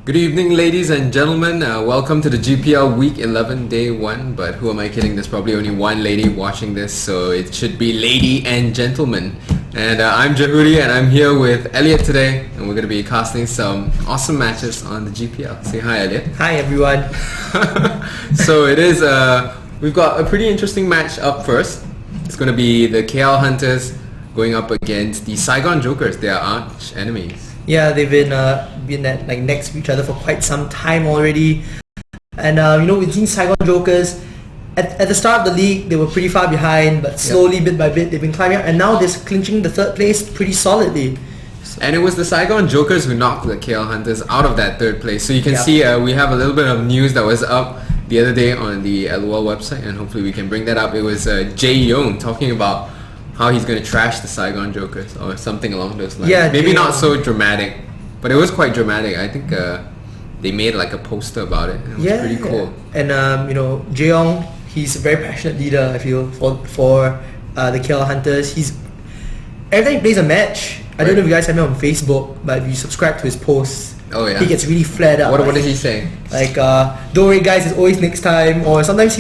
Good evening, ladies and gentlemen. Welcome to the GPL Week 11, Day 1. But who am I kidding? There's probably only one lady watching this, so it should be lady and gentlemen. And I'm Jahudi, and I'm here with Elliot today, and we're going to be casting some awesome matches on the GPL. Say hi, Elliot. Hi, everyone. So it is, we've got a pretty interesting match up first. It's going to be the KL Hunters going up against the Saigon Jokers. They are arch enemies. Yeah, they've been next to each other for quite some time already. And we've seen Saigon Jokers at the start of the league, they were pretty far behind, but slowly, bit by bit, they've been climbing up, and now they're clinching the third place pretty solidly. And it was the Saigon Jokers who knocked the KL Hunters out of that third place. So you can see we have a little bit of news that was up the other day on the LOL website, and hopefully we can bring that up. It was Jae Young talking about how he's going to trash the Saigon Jokers or something along those lines. Yeah, maybe not so dramatic, but it was quite dramatic. I think they made like a poster about it. It was pretty cool. And Jae Young, he's a very passionate leader, I feel, for the KL Hunters. Every time he plays a match, I don't know if you guys have him on Facebook, but if you subscribe to his posts, he gets really flared up. What did he say? Like, don't worry guys, it's always next time. Or sometimes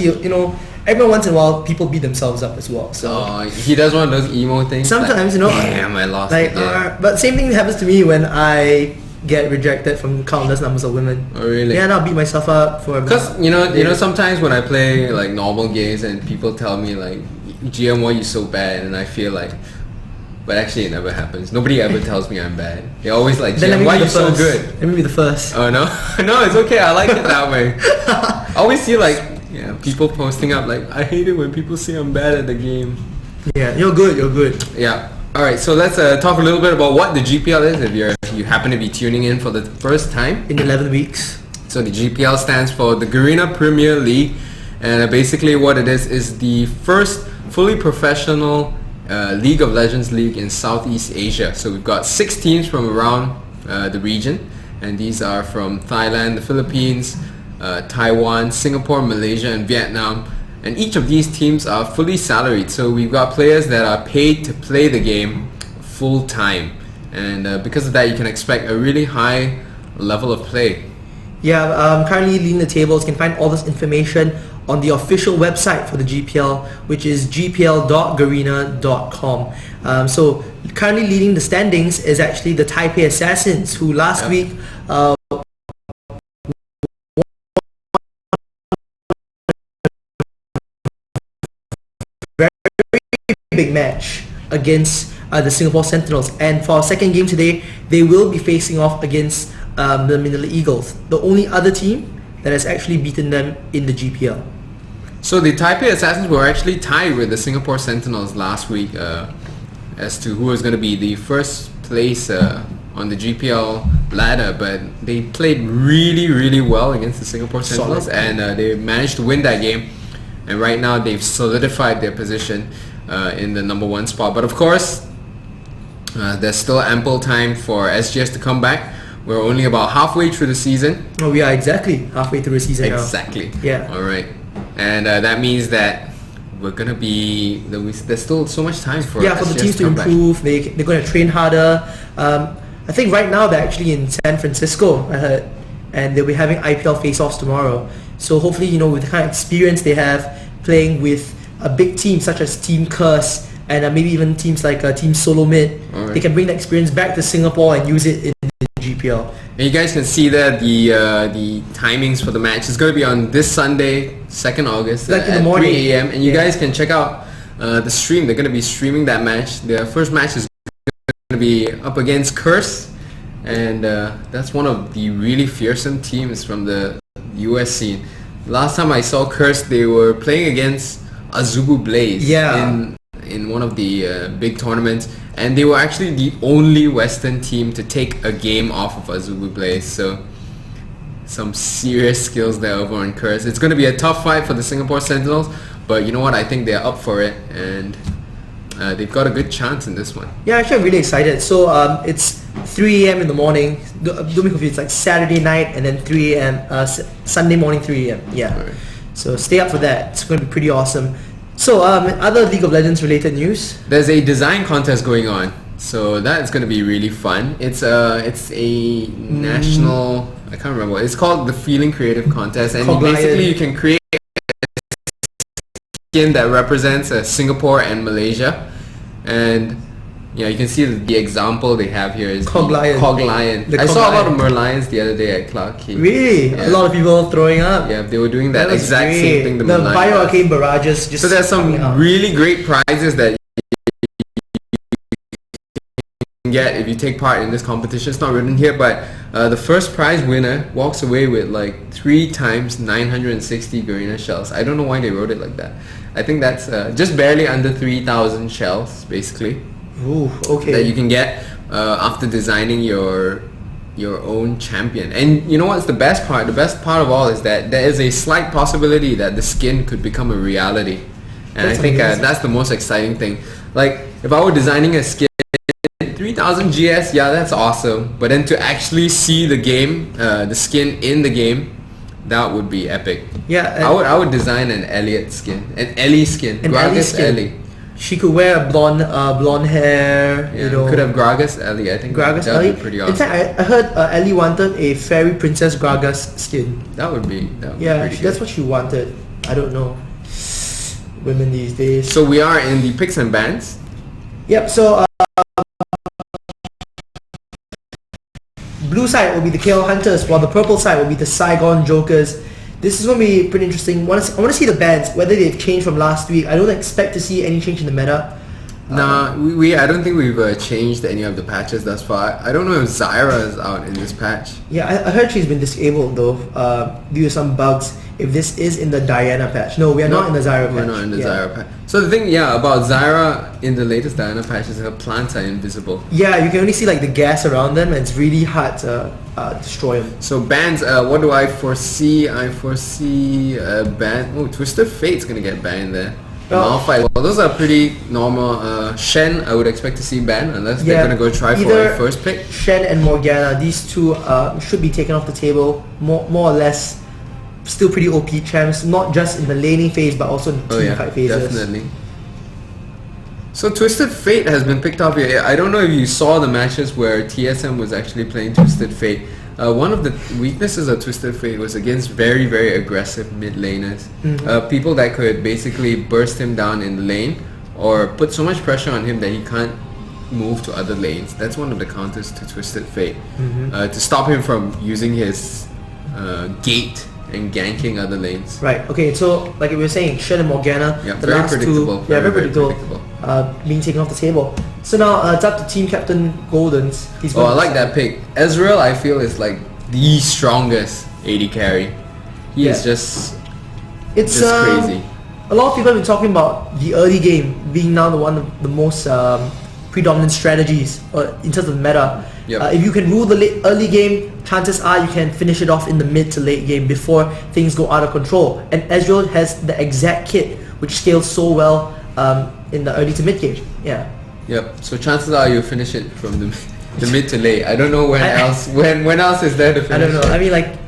every once in a while, people beat themselves up as well. So he does one of those emo things. Sometimes, damn, I lost it. But same thing happens to me when I get rejected from countless numbers of women. Oh really? Yeah, and I'll beat myself up for. Because you know, sometimes when I play like normal games and people tell me like, GM, why you so bad, and I feel like, but actually it never happens. Nobody ever tells me I'm bad. They always like, GM, why are you so good? Let me be the first. Oh no, no, it's okay. I like it that way. I always see like. Yeah, people posting up like, I hate it when people say I'm bad at the game. Yeah, you're good. Yeah. Alright, so let's talk a little bit about what the GPL is if you happen to be tuning in for the first time. In 11 weeks. So the GPL stands for the Garena Premier League, and basically what it is the first fully professional League of Legends league in Southeast Asia. So we've got 6 teams from around the region, and these are from Thailand, the Philippines, Taiwan, Singapore, Malaysia and Vietnam, and each of these teams are fully salaried, so we've got players that are paid to play the game full time, and because of that you can expect a really high level of play. Yeah, currently leading the tables. You can find all this information on the official website for the GPL, which is gpl.garena.com. So currently leading the standings is actually the Taipei Assassins, who last week big match against the Singapore Sentinels, and for our second game today they will be facing off against the Manila Eagles, the only other team that has actually beaten them in the GPL. So the Taipei Assassins were actually tied with the Singapore Sentinels last week as to who was going to be the first place on the GPL ladder, but they played really well against the Singapore Sentinels, and they managed to win that game, and right now they've solidified their position in the number 1 spot. But of course, there's still ample time for SGS to come back. We're only about halfway through the season. Oh, we are exactly halfway through the season now. Exactly. Yeah. All right. And that means that we're gonna be. There's still so much time for the teams to improve. They're going to train harder. I think right now they're actually in San Francisco, I heard, and they'll be having IPL face-offs tomorrow. So hopefully, with the kind of experience they have playing with a big team such as Team Curse and maybe even teams like Team Solo Mid, they can bring the experience back to Singapore and use it in the GPL. And you guys can see that the timings for the match is going to be on this Sunday, 2nd August in the at morning. 3 a.m. And you guys can check out the stream. They're going to be streaming that match. Their first match is going to be up against Curse, and that's one of the really fearsome teams from the US scene. Last time I saw Curse, they were playing against Azubu Blaze in one of the big tournaments, and they were actually the only Western team to take a game off of Azubu Blaze. So some serious skills there over on Curse. It's going to be a tough fight for the Singapore Sentinels, but you know what, I think they're up for it, and they've got a good chance in this one. Yeah, actually I'm really excited. So it's 3 a.m. in the morning. Don't be confused, it's like Saturday night and then 3 a.m. Sunday morning 3 a.m. Yeah. Right. So stay up for that. It's going to be pretty awesome. So other League of Legends related news? There's a design contest going on. So that's going to be really fun. It's a national I can't remember. It's called the Feeling Creative Contest, and Called basically Lion. you can create a skin that represents Singapore and Malaysia, and yeah, you can see the example they have here is Cog the Lion. Cog Lion. The I Cog saw a lot Lion. of Merlions the other day at Clarke Quay. Really? Yeah. A lot of people throwing up. Yeah, they were doing that was exact great. same thing. The Merlion Bio does. Arcade barrages just So there's coming some out. really great prizes that you can get if you take part in this competition. It's not written here, but the first prize winner walks away with like 3 times 960 Garena shells. I don't know why they wrote it like that. I think that's just barely under 3,000 shells, basically, Ooh, okay. that you can get after designing your own champion. And you know what's the best part? The best part of all is that there is a slight possibility that the skin could become a reality. And That's I think amazing. that's the most exciting thing. Like, if I were designing a skin, 3000 GS, yeah, that's awesome. But then to actually see the game, the skin in the game, that would be epic. Yeah, I would design an Elliot skin, an Ellie skin, An Ellie Gragas skin. Ellie. she could wear blonde hair. Yeah, You know, could have Gragas Ellie. I think Gragas that would Ellie. be pretty In awesome. fact, I heard Ellie wanted a fairy princess Gragas skin. That would be Yeah, pretty that's good. what she wanted. I don't know. Women these days. So we are in the picks and bans. Yep. So blue side will be the KL Hunters, while the purple side will be the Saigon Jokers. This is going to be pretty interesting. I want to see the bans, whether they've changed from last week. I don't expect to see any change in the meta. Nah, I don't think we've changed any of the patches thus far. I don't know if Zyra is out in this patch. Yeah, I heard she's been disabled though, due to some bugs. If this is in the Diana patch. No, we are not in the Zyra patch. We're not in the Yeah. Zyra patch. So the thing, about Zyra in the latest Diana patch is her plants are invisible. Yeah, you can only see like the gas around them, and it's really hard to destroy them. So bans, what do I foresee? I foresee a ban. Oh, Twisted Fate's gonna get banned there. Oh. Malphite. Well, those are pretty normal. Shen, I would expect to see banned unless they're gonna go try for either a first pick. Shen and Morgana, these two should be taken off the table. More or less, still pretty OP champs, not just in the laning phase but also in the team fight phases. Definitely. So Twisted Fate has been picked up here. I don't know if you saw the matches where TSM was actually playing Twisted Fate. One of the weaknesses of Twisted Fate was against very, very aggressive mid laners. People that could basically burst him down in the lane or put so much pressure on him that he can't move to other lanes. That's one of the counters to Twisted Fate. To stop him from using his gate and ganking other lanes. Right. Okay. So like we were saying, Shen and Morgana, Yeah, the very last predictable. two, very Very predictable, being taken off the table. So now it's up to Team Captain Goldens. He's Oh, going I to like decide. that pick. Ezreal, I feel, is like the strongest AD carry. He is Yeah. just It's crazy. A lot of people have been talking about the early game being now the one of the most predominant strategies in terms of meta. Yep. If you can rule the early game, chances are you can finish it off in the mid to late game before things go out of control. And Ezreal has the exact kit which scales so well in the early to mid game. Yeah. Yep. So chances are you finish it from the mid to late. I don't know when else. When else is there to finish? I don't know. it? I mean, like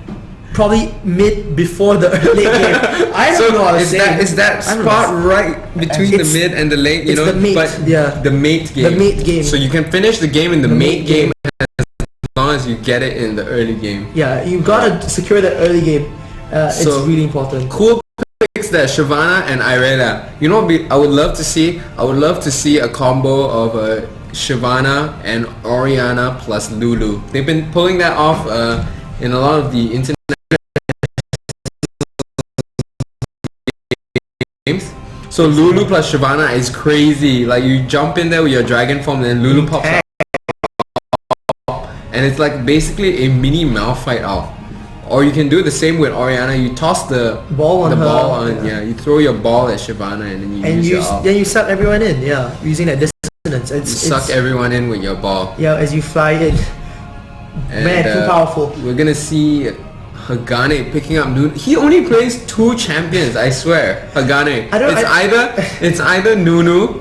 probably mid before the late game. I don't know how to is say. that is that I don't know. spot right between the It's- mid and the late? You it's know, the mate, but yeah. the mate game. The mate game. So you can finish the game in the, The mate mate game game. as long as you get it in the early game. Yeah, you gotta secure the early game. It's So- really important. Cool picks there, Shyvana and Irelia. You know, I would love to see. I would love to see a combo of Shyvana and Orianna plus Lulu. They've been pulling that off in a lot of the internet games. So Lulu plus Shyvana is crazy. Like you jump in there with your dragon form, and then Lulu pops out, and it's like basically a mini Malphite off. Or you can do the same with Orianna. You toss the Ball on her, ball on, yeah. yeah. You throw your ball at Shyvana, and then you And use you your ult. then you suck everyone in. Yeah, using that dissonance. You suck everyone in with your ball. Yeah, as you fly in. And, Man, too powerful. We're gonna see Hagane picking up Nunu. He only plays 2 champions, I swear. Hagane. I don't- It's either Nunu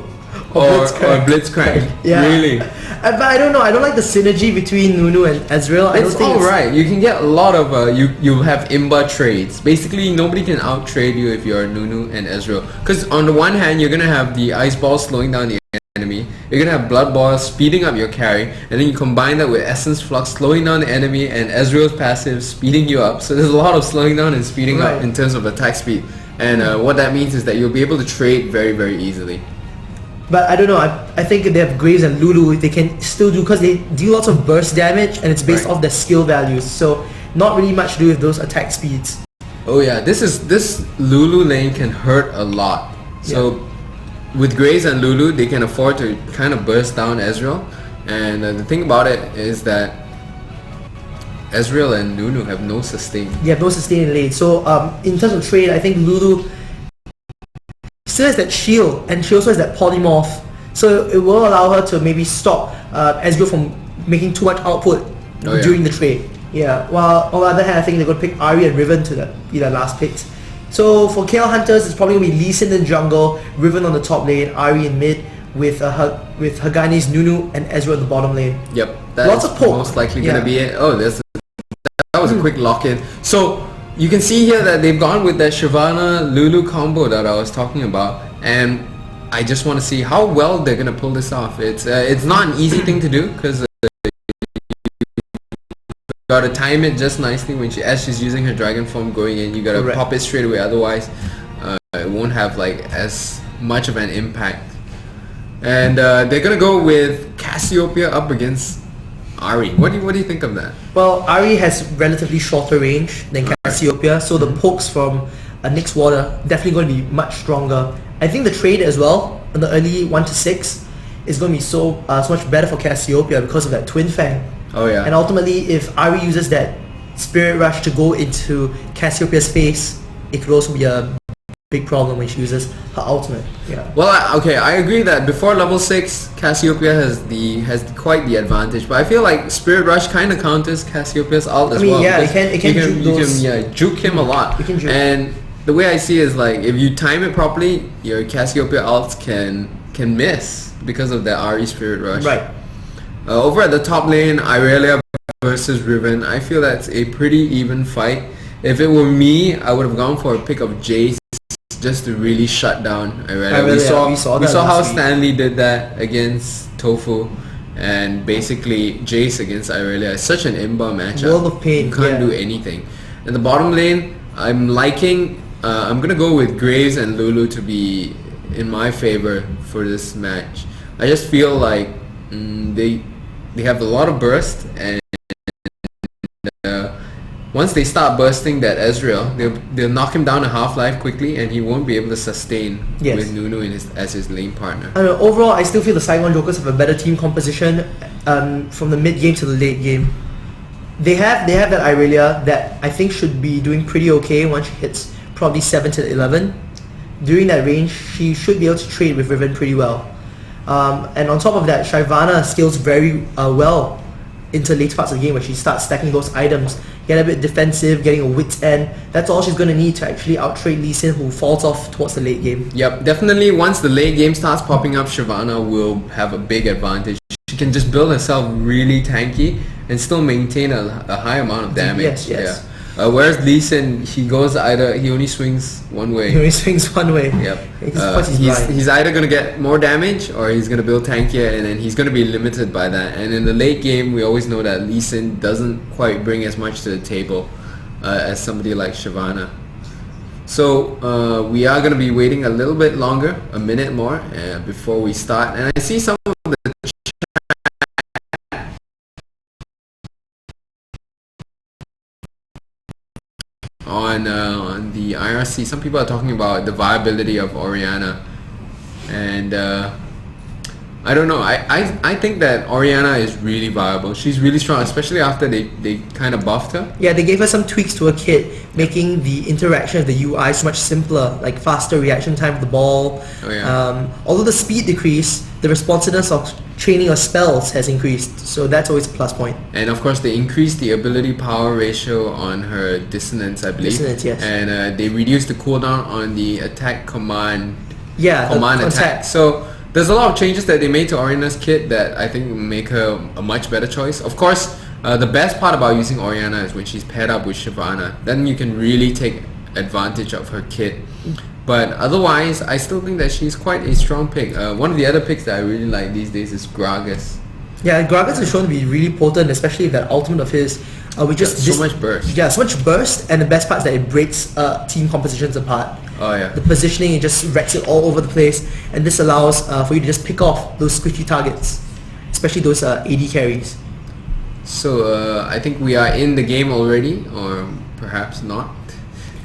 or Blitzcrank. Yeah. Really. But I don't know. I don't like the synergy between Nunu and Ezreal. I don't It's think alright. You can get a lot of you have Imba trades. Basically, nobody can out trade you if you're Nunu and Ezreal. Because on the one hand, you're gonna have the ice ball slowing down the enemy. You're gonna have Blood Boil speeding up your carry, and then you combine that with Essence Flux slowing down the enemy and Ezreal's passive speeding you up. So there's a lot of slowing down and speeding up in terms of attack speed. And what that means is that you'll be able to trade very, very easily. But I don't know, I think if they have Graves and Lulu, they can still do, because they do lots of burst damage and it's based off their skill values. So not really much to do with those attack speeds. Oh yeah, this Lulu lane can hurt a lot. So with Graves and Lulu, they can afford to kind of burst down Ezreal. And the thing about it is that Ezreal and Nunu have no sustain. They have no sustain in lane. So in terms of trade, I think Lulu still has that shield, and she also has that polymorph. So it will allow her to maybe stop Ezreal from making too much output during the trade. Yeah. While on the other hand, I think they're going to pick Ahri and Riven to be their last picks. So for KL Hunters, it's probably going to be Lee Sin in jungle, Riven on the top lane, Ahri in mid, with Hagane's Nunu and Ezreal in the bottom lane. Yep. That's most likely going to be it. Oh, that was a quick lock-in. So you can see here that they've gone with that Shyvana Lulu combo that I was talking about, and I just want to see how well they're going to pull this off. It's not an easy thing to do, because you got to time it just nicely as she's using her dragon form going in. You got to pop it straight away, otherwise it won't have like as much of an impact. And they're going to go with Cassiopeia up against Ahri. What do you think of that? Well, Ahri has relatively shorter range than Cassiopeia, so the pokes from Nyx Water definitely going to be much stronger. I think the trade as well on the early 1 to 6 is going to be so much better for Cassiopeia because of that Twin Fang. Oh yeah. And ultimately, if Ahri uses that Spirit Rush to go into Cassiopeia's face, it could also be a big problem when she uses her ultimate. Yeah. Well, I agree that before level 6, Cassiopeia has quite the advantage, but I feel like Spirit Rush kind of counters Cassiopeia's ult as well. Yeah, it can juke him a lot. And the way I see it is, like, if you time it properly, your Cassiopeia ults can miss because of that Ahri Spirit Rush. Right. Over at the top lane, Irelia versus Riven, I feel that's a pretty even fight. If it were me, I would have gone for a pick of Jace just to really shut down Irelia. We saw how Stanley did that against Tofu, and basically Jace against Irelia is such an imba matchup. World of pain. You can't do anything. In the bottom lane, I'm gonna go with Graves and Lulu to be in my favor for this match. I just feel like they have a lot of burst, and once they start bursting that Ezreal, they'll knock him down to half-life quickly, and he won't be able to sustain with Nunu as his lane partner. Overall, I still feel the Saigon Jokers have a better team composition from the mid game to the late game. They have that Irelia that I think should be doing pretty okay once she hits probably 7 to 11. During that range, she should be able to trade with Riven pretty well. And on top of that, Shyvana scales very well into later parts of the game where she starts stacking those items, get a bit defensive, getting a wit's end. That's all she's going to need to actually out-trade Lee Sin, who falls off towards the late game. Yep, definitely once the late game starts popping up, Shyvana will have a big advantage. She can just build herself really tanky and still maintain a high amount of damage. Yes. Whereas Lee Sin, he only swings one way. He only swings one way. Yep. He's either going to get more damage or he's going to build tankier, and then he's going to be limited by that. And in the late game, we always know that Lee Sin doesn't quite bring as much to the table as somebody like Shyvana. So we are going to be waiting a little bit longer, a minute more, before we start. And I see some of the on the IRC, some people are talking about the viability of Orianna, and I don't know. I think that Orianna is really viable. She's really strong, especially after they kind of buffed her. Yeah, they gave her some tweaks to her kit, making the interaction of the UI so much simpler, like faster reaction time of the ball. Oh, yeah. Although the speed decreased, the responsiveness of training her spells has increased, so that's always a plus point. And of course, they increased the ability power ratio on her dissonance, I believe. Dissonance, yes. And they reduced the cooldown on the attack command. Yeah, command attack. So there's a lot of changes that they made to Orianna's kit that I think make her a much better choice. Of course, the best part about using Orianna is when she's paired up with Shyvana. Then you can really take advantage of her kit. But otherwise, I still think that she's quite a strong pick. One of the other picks that I really like these days is Gragas. Yeah, Gragas is shown to be really potent, especially that ultimate of his. With just so much burst. Yeah, so much burst, and the best part is that it breaks team compositions apart. Oh yeah. The positioning, it just wrecks it all over the place, and this allows for you to just pick off those squishy targets, especially those AD carries. So I think we are in the game already, or perhaps not.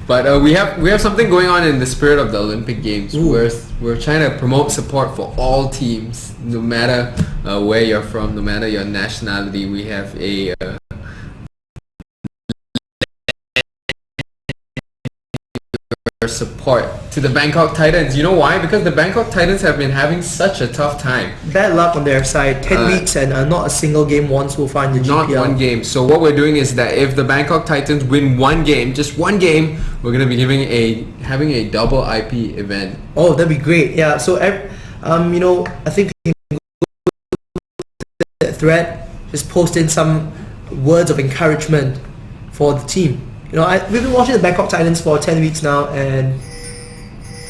But we have something going on in the spirit of the Olympic Games. We're trying to promote support for all teams, no matter where you're from, no matter your nationality. We have a support to the Bangkok Titans. You know why? Because the Bangkok Titans have been having such a tough time. Bad luck on their side. 10 weeks and not a single game won so far in the GPL. Not one game. So what we're doing is that if the Bangkok Titans win one game, just one game, we're going to be having a double IP event. Oh, that'd be great. Yeah. So I think we can go to the thread, just post in some words of encouragement for the team. We've been watching the Bangkok Titans for 10 weeks now, and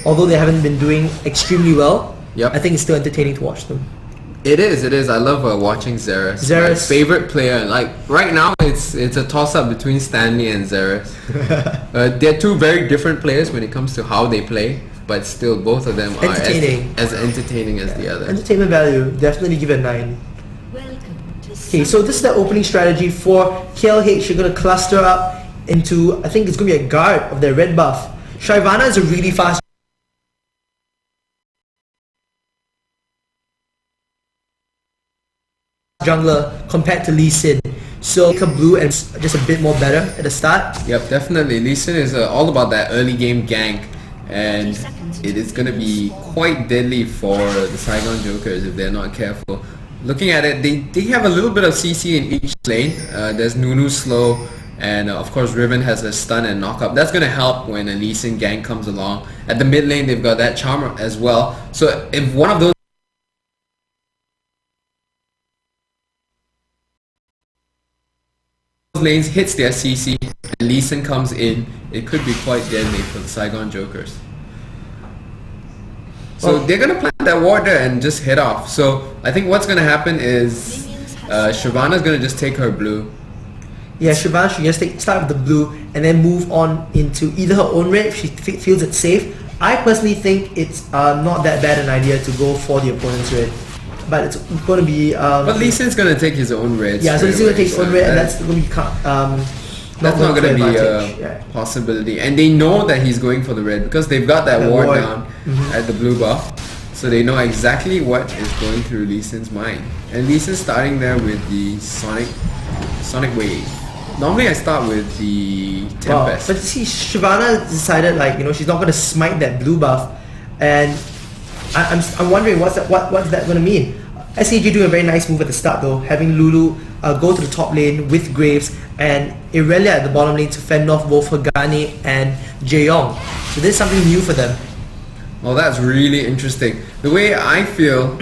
although they haven't been doing extremely well, I think it's still entertaining to watch them. It is. I love watching Xeris. My favorite player. Like right now, it's a toss-up between Stanley and Xeris. They're two very different players when it comes to how they play, but still both of them are as entertaining as the other. Entertainment value, definitely give it a 9. Okay, so this is the opening strategy for KLH. You're going to cluster up into, I think it's going to be a guard of their red buff. Shyvana is a really fast jungler compared to Lee Sin. So make a blue and just a bit more better at the start. Yep, definitely. Lee Sin is all about that early game gank, and it is going to be quite deadly for the Saigon Jokers if they're not careful. Looking at it, they have a little bit of CC in each lane. There's Nunu slow, and of course Riven has a stun and knock up. That's going to help when a Lee Sin gank comes along. At the mid lane, they've got that Charmer as well. So if one of those lanes hits their CC and Lee Sin comes in, it could be quite deadly for the Saigon Jokers. So they're going to plant that ward there and just head off. So I think what's going to happen is Shyvana's going to just take her blue. Yeah, Shyvana should just start with the blue and then move on into either her own red if she feels it's safe. I personally think it's not that bad an idea to go for the opponent's red. But it's going to be... but Lee Sin's going to take his own red. Yeah, so Lee Sin's going to take his own red, and that's going to be... that's not going to be a possibility. And they know that he's going for the red because they've got that ward down at the blue buff. So they know exactly what is going through Lee Sin's mind. And Lee Sin's starting there with the Sonic Wave. Normally I start with the Tempest. But see, Shyvana decided she's not going to smite that blue buff, and I'm wondering what's that going to mean. SAJ doing a very nice move at the start though, having Lulu go to the top lane with Graves and Irelia at the bottom lane to fend off both Hagani and Jaeyoung. So this is something new for them. Well, that's really interesting. The way I feel,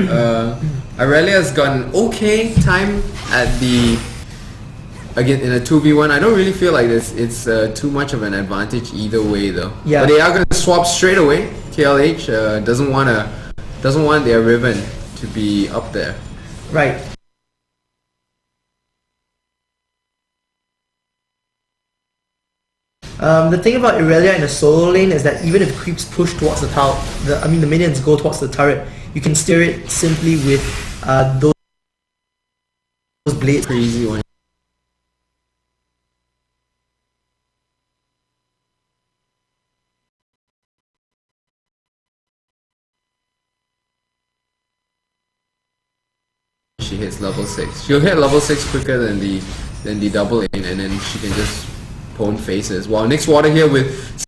Irelia's got an okay time at again in a 2v1. I don't really feel like it's too much of an advantage either way though. Yeah. But they are going to swap straight away. KLH doesn't want their Riven to be up there. Right. The thing about Irelia in the solo lane is that even if creeps push towards the minions go towards the turret, you can steer it simply with those blades. Crazy one. She hits level 6. She'll hit level 6 quicker than the double lane, and then she can just pwn faces. While Nick's Water here with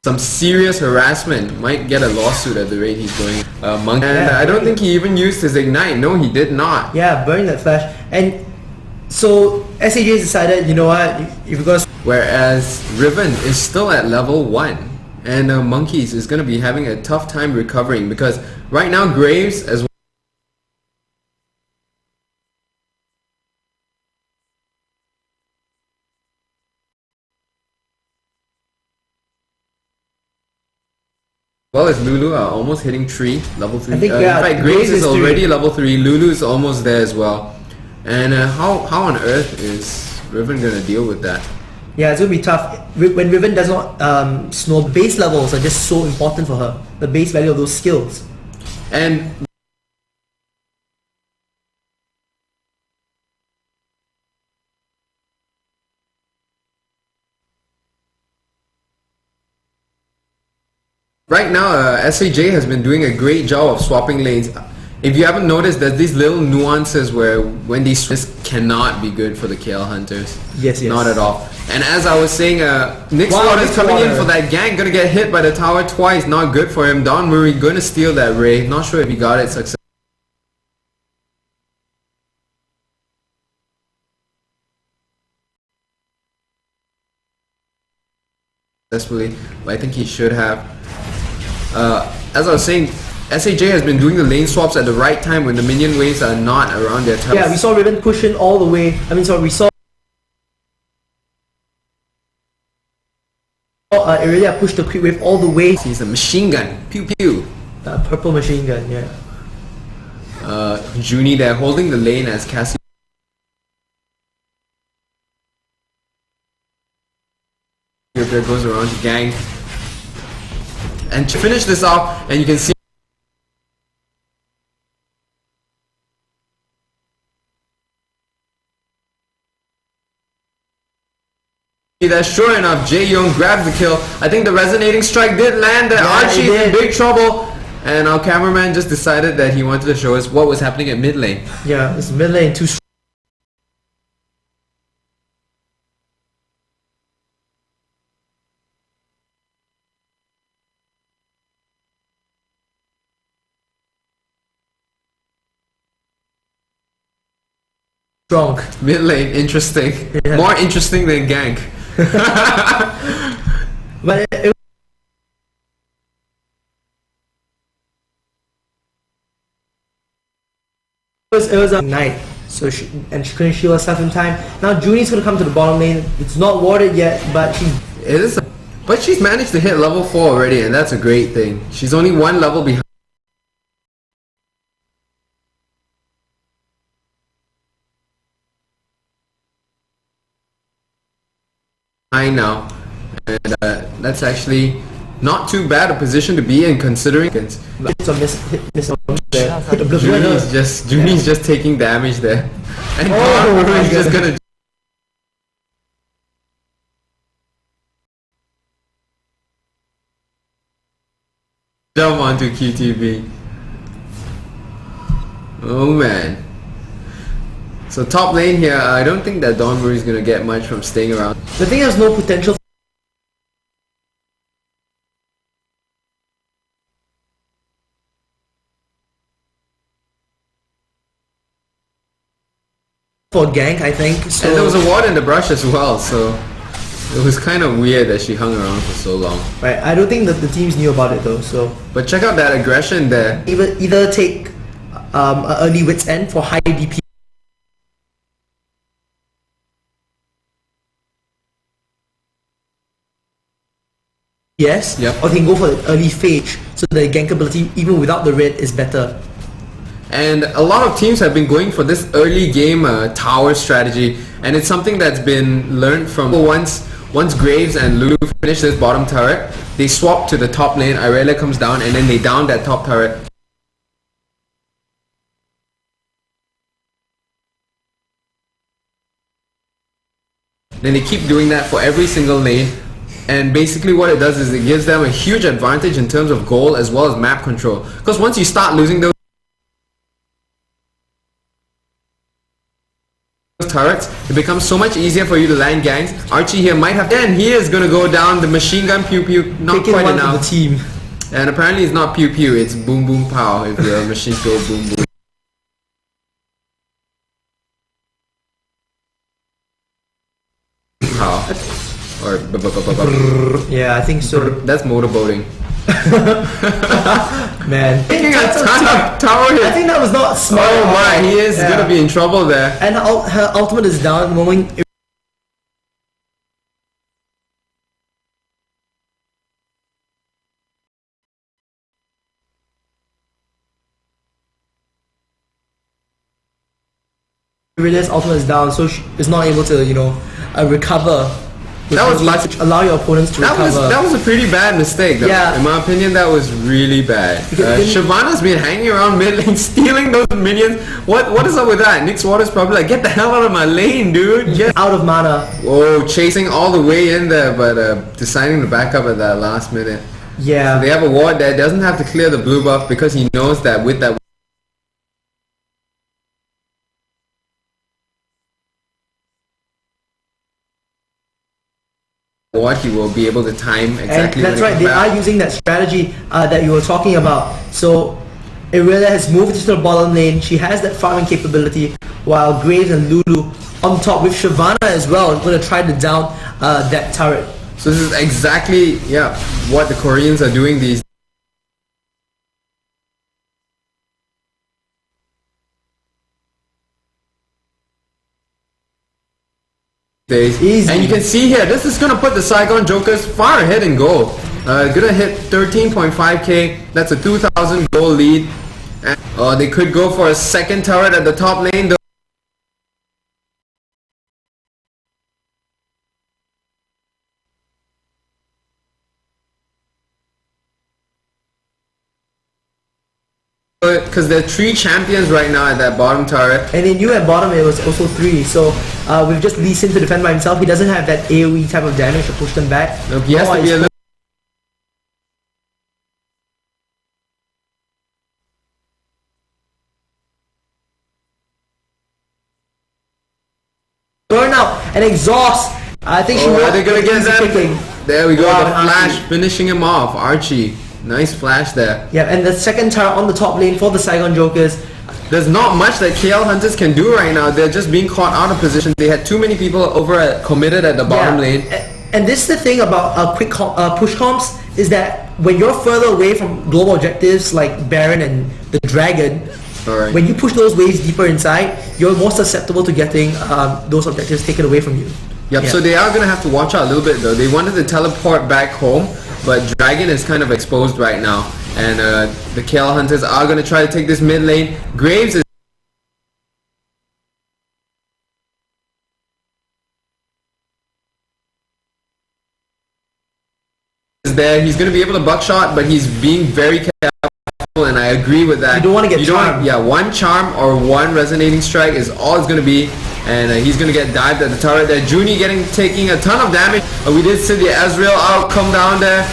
some serious harassment, might get a lawsuit at the rate he's going. Monk, and I don't think he even used his ignite. No, he did not. Yeah, burning that flash. And so SAJ decided, you know what, if we're gonna... Whereas Riven is still at level 1, and Monkeys is going to be having a tough time recovering because right now Graves as well as Lulu are almost hitting 3, level 3. I think, In fact, Graves is 3. already level 3. Lulu is almost there as well. And how on earth is Riven gonna deal with that? Yeah, it's gonna be tough. When Riven does not snow, base levels are just so important for her. The base value of those skills. And right now, SAJ has been doing a great job of swapping lanes. If you haven't noticed, there's these little nuances where when these this cannot be good for the KL Hunters. Yes. Not at all. And as I was saying, Nick's Water is coming in for that gank, gonna get hit by the tower twice, not good for him. Don Murray gonna steal that Ray, not sure if he got it successfully, but I think he should have. As I was saying, SAJ has been doing the lane swaps at the right time when the minion waves are not around their towers. Yeah, we saw Riven push in all the way. We saw Irelia push the creep wave all the way. He's a machine gun. Pew pew. Purple machine gun, yeah. Junie there holding the lane as Cassie there goes around to gang. And to finish this off, and you can see that sure enough, Jae Young grabs the kill. I think the resonating strike did land. Archie is in big trouble. And our cameraman just decided that he wanted to show us what was happening at mid lane. Yeah, it's mid lane too. Strong. Mid lane, interesting. Yeah. More interesting than gank. But it was a night, so she couldn't shield herself in time. Now Junie's gonna come to the bottom lane. It's not warded yet, but but she's managed to hit level 4 already, and that's a great thing. She's only 1 level behind now, and that's actually not too bad a position to be in considering it's a miss there. Junie's just taking damage there, and he's just gonna jump onto QTV. Oh man. So top lane here, I don't think that Don Murray is gonna get much from staying around. The thing has no potential for gank, I think. So and there was a ward in the brush as well, so it was kind of weird that she hung around for so long. Right, I don't think that the teams knew about it though. So, but check out that aggression there. Either take an early wit's end for high DP. Yes, yep. Or they can go for the early phage, so the gank ability even without the red is better. And a lot of teams have been going for this early game tower strategy, and it's something that's been learned from once Graves and Lulu finish this bottom turret, they swap to the top lane, Irelia comes down, and then they down that top turret. Then they keep doing that for every single lane. And basically what it does is it gives them a huge advantage in terms of goal as well as map control. Because once you start losing those turrets, it becomes so much easier for you to land ganks. Archie here might have, and he is going to go down the machine gun pew pew, not taking quite one enough. For the team. And apparently it's not pew pew, it's boom boom pow if the machines go boom boom. Pow. Or yeah, I think so. That's motorboating. Man, Taking a ton of tower hits. I think that was not smart. Oh my, he is gonna be in trouble there. And her ultimate is down the moment Aurelia's ultimate is down, so she is not able to, recover. That was allow your opponents to recover. That was a pretty bad mistake. Yeah. In my opinion, that was really bad. Shyvana's been hanging around mid lane, stealing those minions. What is up with that? Nick's Water's probably like, get the hell out of my lane, dude. Get out of mana. Whoa, chasing all the way in there, but deciding to back up at that last minute. Yeah. So they have a ward that doesn't have to clear the blue buff because he knows that with that ward, he will be able to time exactly. And that's right, they are using that strategy that you were talking about. So Aurelia has moved into the bottom lane. She has that farming capability, while Graves and Lulu on top with Shyvana as well going to try to down that turret. So this is exactly what the Koreans are doing these days. Easy. And you can see here, this is going to put the Saigon Jokers far ahead in gold. Gonna hit 13.5k. That's a 2,000 gold lead. And, they could go for a second turret at the top lane. Because there are 3 champions right now at that bottom turret. And they knew at bottom it was also 3, so we've just Lee Sin to defend by himself. He doesn't have that AoE type of damage to push them back. Nope, he has to be a little burn out and exhaust. I think are they gonna get that? There we go, wow, the flash finishing him off. Archie, nice flash there. Yeah, and the second turret on the top lane for the Saigon Jokers. There's not much that KL Hunters can do right now. They're just being caught out of position. They had too many people committed at the bottom lane. And this is the thing about quick push comps, is that when you're further away from global objectives like Baron and the Dragon, when you push those waves deeper inside, you're more susceptible to getting those objectives taken away from you. Yep, so they are going to have to watch out a little bit though. They wanted to teleport back home, but Dragon is kind of exposed right now. And the KL Hunters are going to try to take this mid lane. Graves is there. He's going to be able to buckshot, but he's being very careful, and I agree with that. You don't want to get charmed. Yeah, one charm or one resonating strike is all it's going to be. And he's going to get dived at the turret there. Junie taking a ton of damage. We did see the Ezreal out, come down there.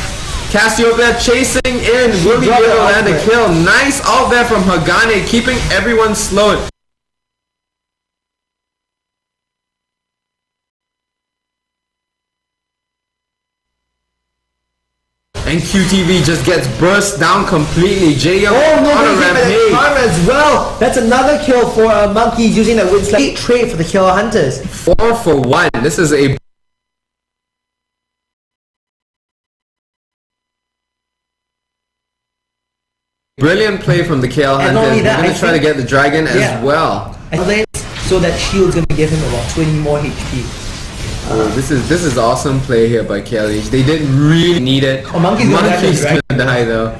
Cassiopeia chasing in. Will he be able to land a kill? Nice out there from Hagane, keeping everyone slowed. And QTV just gets burst down completely. JM on a rampage. As well. That's another kill for Monkeys using that win slate trade for the KL Hunters. 4 for 1. This is a brilliant play from the KL Hunters. We're going to try to get the Dragon as well. So that shield's going to give him about 20 more HP. This is awesome play here by KLH. They didn't really need it. Monkey's gonna die though.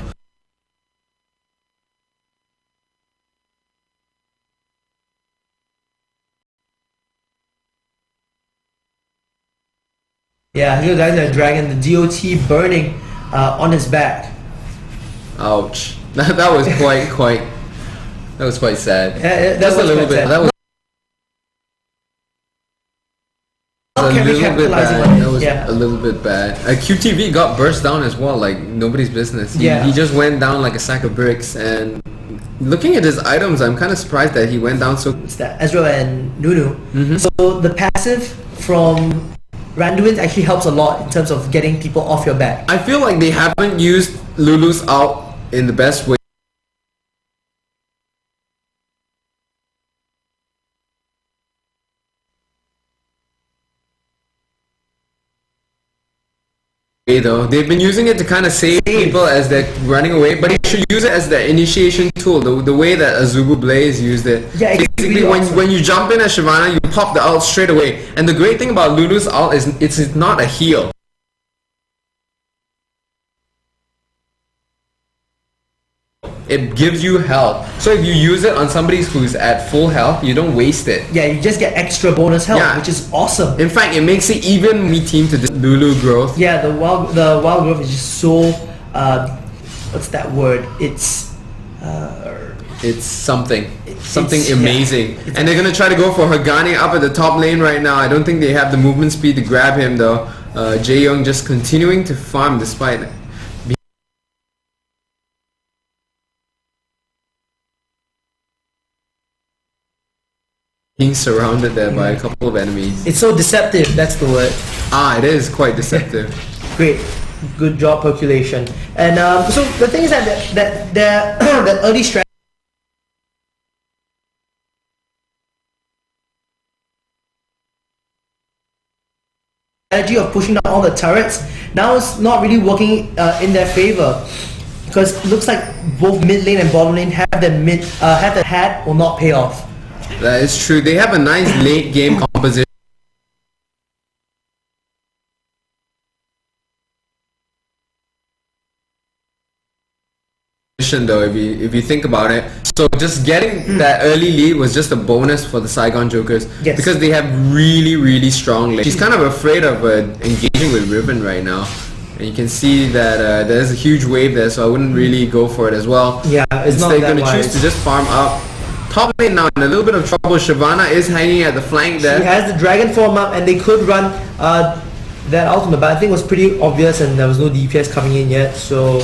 Yeah, he's gonna die to the Dragon. The DOT burning on his back. Ouch. That was quite sad. Just a little bit. That was a little bit bad. That was a little bit bad. QTV got burst down as well, like nobody's business. He just went down like a sack of bricks. And looking at his items, I'm kind of surprised that he went down so. It's that Ezreal and Nunu. So the passive from Randuin actually helps a lot in terms of getting people off your back. I feel like they haven't used Lulu's out in the best way. Though they've been using it to kind of save people as they're running away, but you should use it as the initiation tool, the way that Azubu Blaze used it. Yeah, basically when you jump in as Shyvana, you pop the ult straight away. And the great thing about Lulu's ult is it's not a heal. it gives you health. So if you use it on somebody who's at full health, you don't waste it. Yeah, you just get extra bonus health, Yeah. which is awesome. In fact, it makes it even me team to the Lulu growth. Yeah, the wild growth is just so what's that word? It's something It's- amazing. yeah. And they're gonna try to go for Hagani up at the top lane right now. I don't think they have the movement speed to grab him though. Jae Young just continuing to farm despite being surrounded there by a couple of enemies. It's so deceptive. That's the word. It is quite deceptive. Great, good job, Percolation. And so the thing is that that early strategy of pushing down all the turrets now is not really working in their favor, because it looks like both mid lane and bottom lane have the hat will not pay off. That is true. They have a nice late game composition though, if you think about it. So just getting that early lead was just a bonus for the Saigon Jokers, Yes. because they have really strong lane. She's kind of afraid of engaging with Riven right now, and you can see that there's a huge wave there, so I wouldn't really go for it as well. Yeah, it's not Instead, that gonna choose wise. to just farm up. Top lane now in a little bit of trouble. Shyvana is hanging at the flank there. He has the dragon form up, and they could run that ultimate, but I think it was pretty obvious, and there was no DPS coming in yet. So,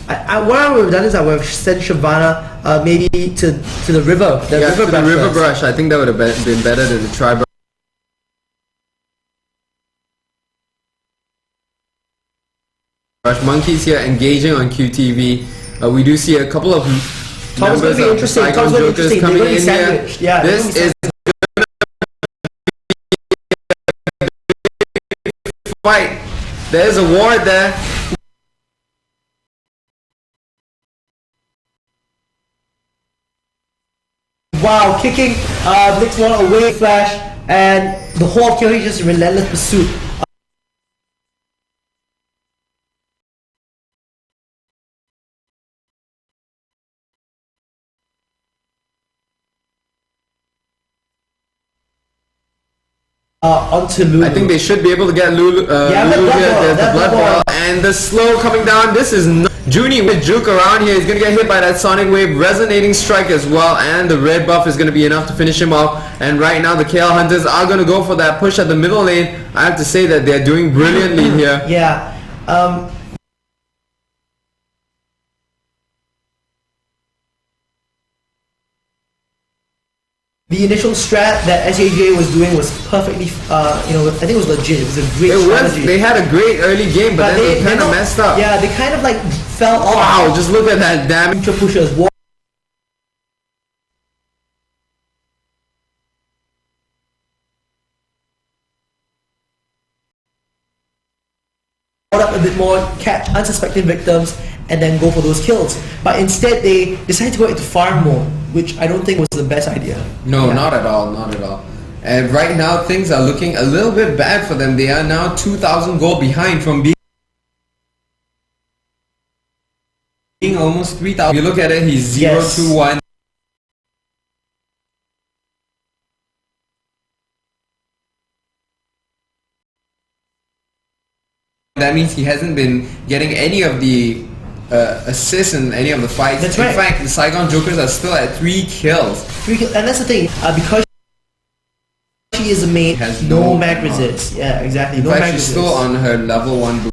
what I would have done is I would have sent Shyvana maybe to the river. To the brush river first. brush. I think that would have been better than the tri brush. Monkeys here engaging on QTV. We do see a couple of Tom's members going to be of the interesting. Saigon Tom's going to be Jokers interesting. They're coming going to be in here. sandwiched. Yeah, they're This gonna be is fight. There's a ward there. wow, kicking next one away flash, and the whole of KLH just relentless pursuit. Onto Lulu. I think they should be able to get Lulu. Yeah, Lulu that blood here. ball, There's the that blood blood ball and the slow coming down. This is Junie with juke around here. He's gonna get hit by that sonic wave, resonating strike as well, and the red buff is gonna be enough to finish him off. And right now the KL Hunters are gonna go for that push at the middle lane. I have to say that they're doing brilliantly here. Yeah. The initial strat that SAJ was doing was perfectly, I think it was legit. It was a great strategy. They had a great early game, but then they kind of messed up. Yeah, they kind of like fell off. Wow, just look at that damage. Future pushers. Up a bit more, catch unsuspecting victims, and then go for those kills. But instead, they decided to go into farm mode, which I don't think was the best idea. No, Yeah. not at all, not at all. And right now things are looking a little bit bad for them. They are now 2,000 gold behind from being almost 3,000. You look at it, he's 0-2-1. That means he hasn't been getting any of the assists in any of the fights. That's in right. fact, the Saigon Jokers are still at 3 kills. And that's the thing, because she is a main, Has no no mag amount. resists. Yeah, exactly. In No fact, mag she's resists. still on her level 1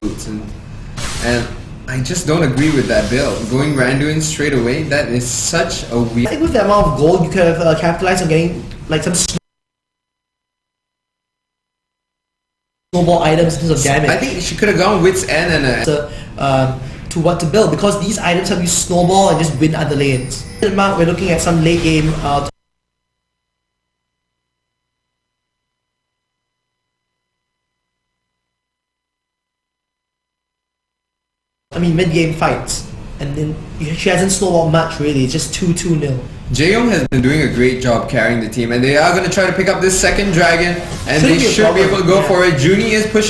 boots. And I just don't agree with that build. Going Randuin straight away, that is such a I weird... think with the amount of gold, you could have capitalized on getting like some snowball items in terms of damage. I think she could have gone Wit's End and to what to build, because these items help you snowball and just win other lanes. We're looking at some late game mid-game fights. and then she hasn't snowballed much really. It's just 2-0. Jaeyoung has been doing a great job carrying the team, and they are going to try to pick up this second dragon, and they should be able to go for it. Junie is pushing.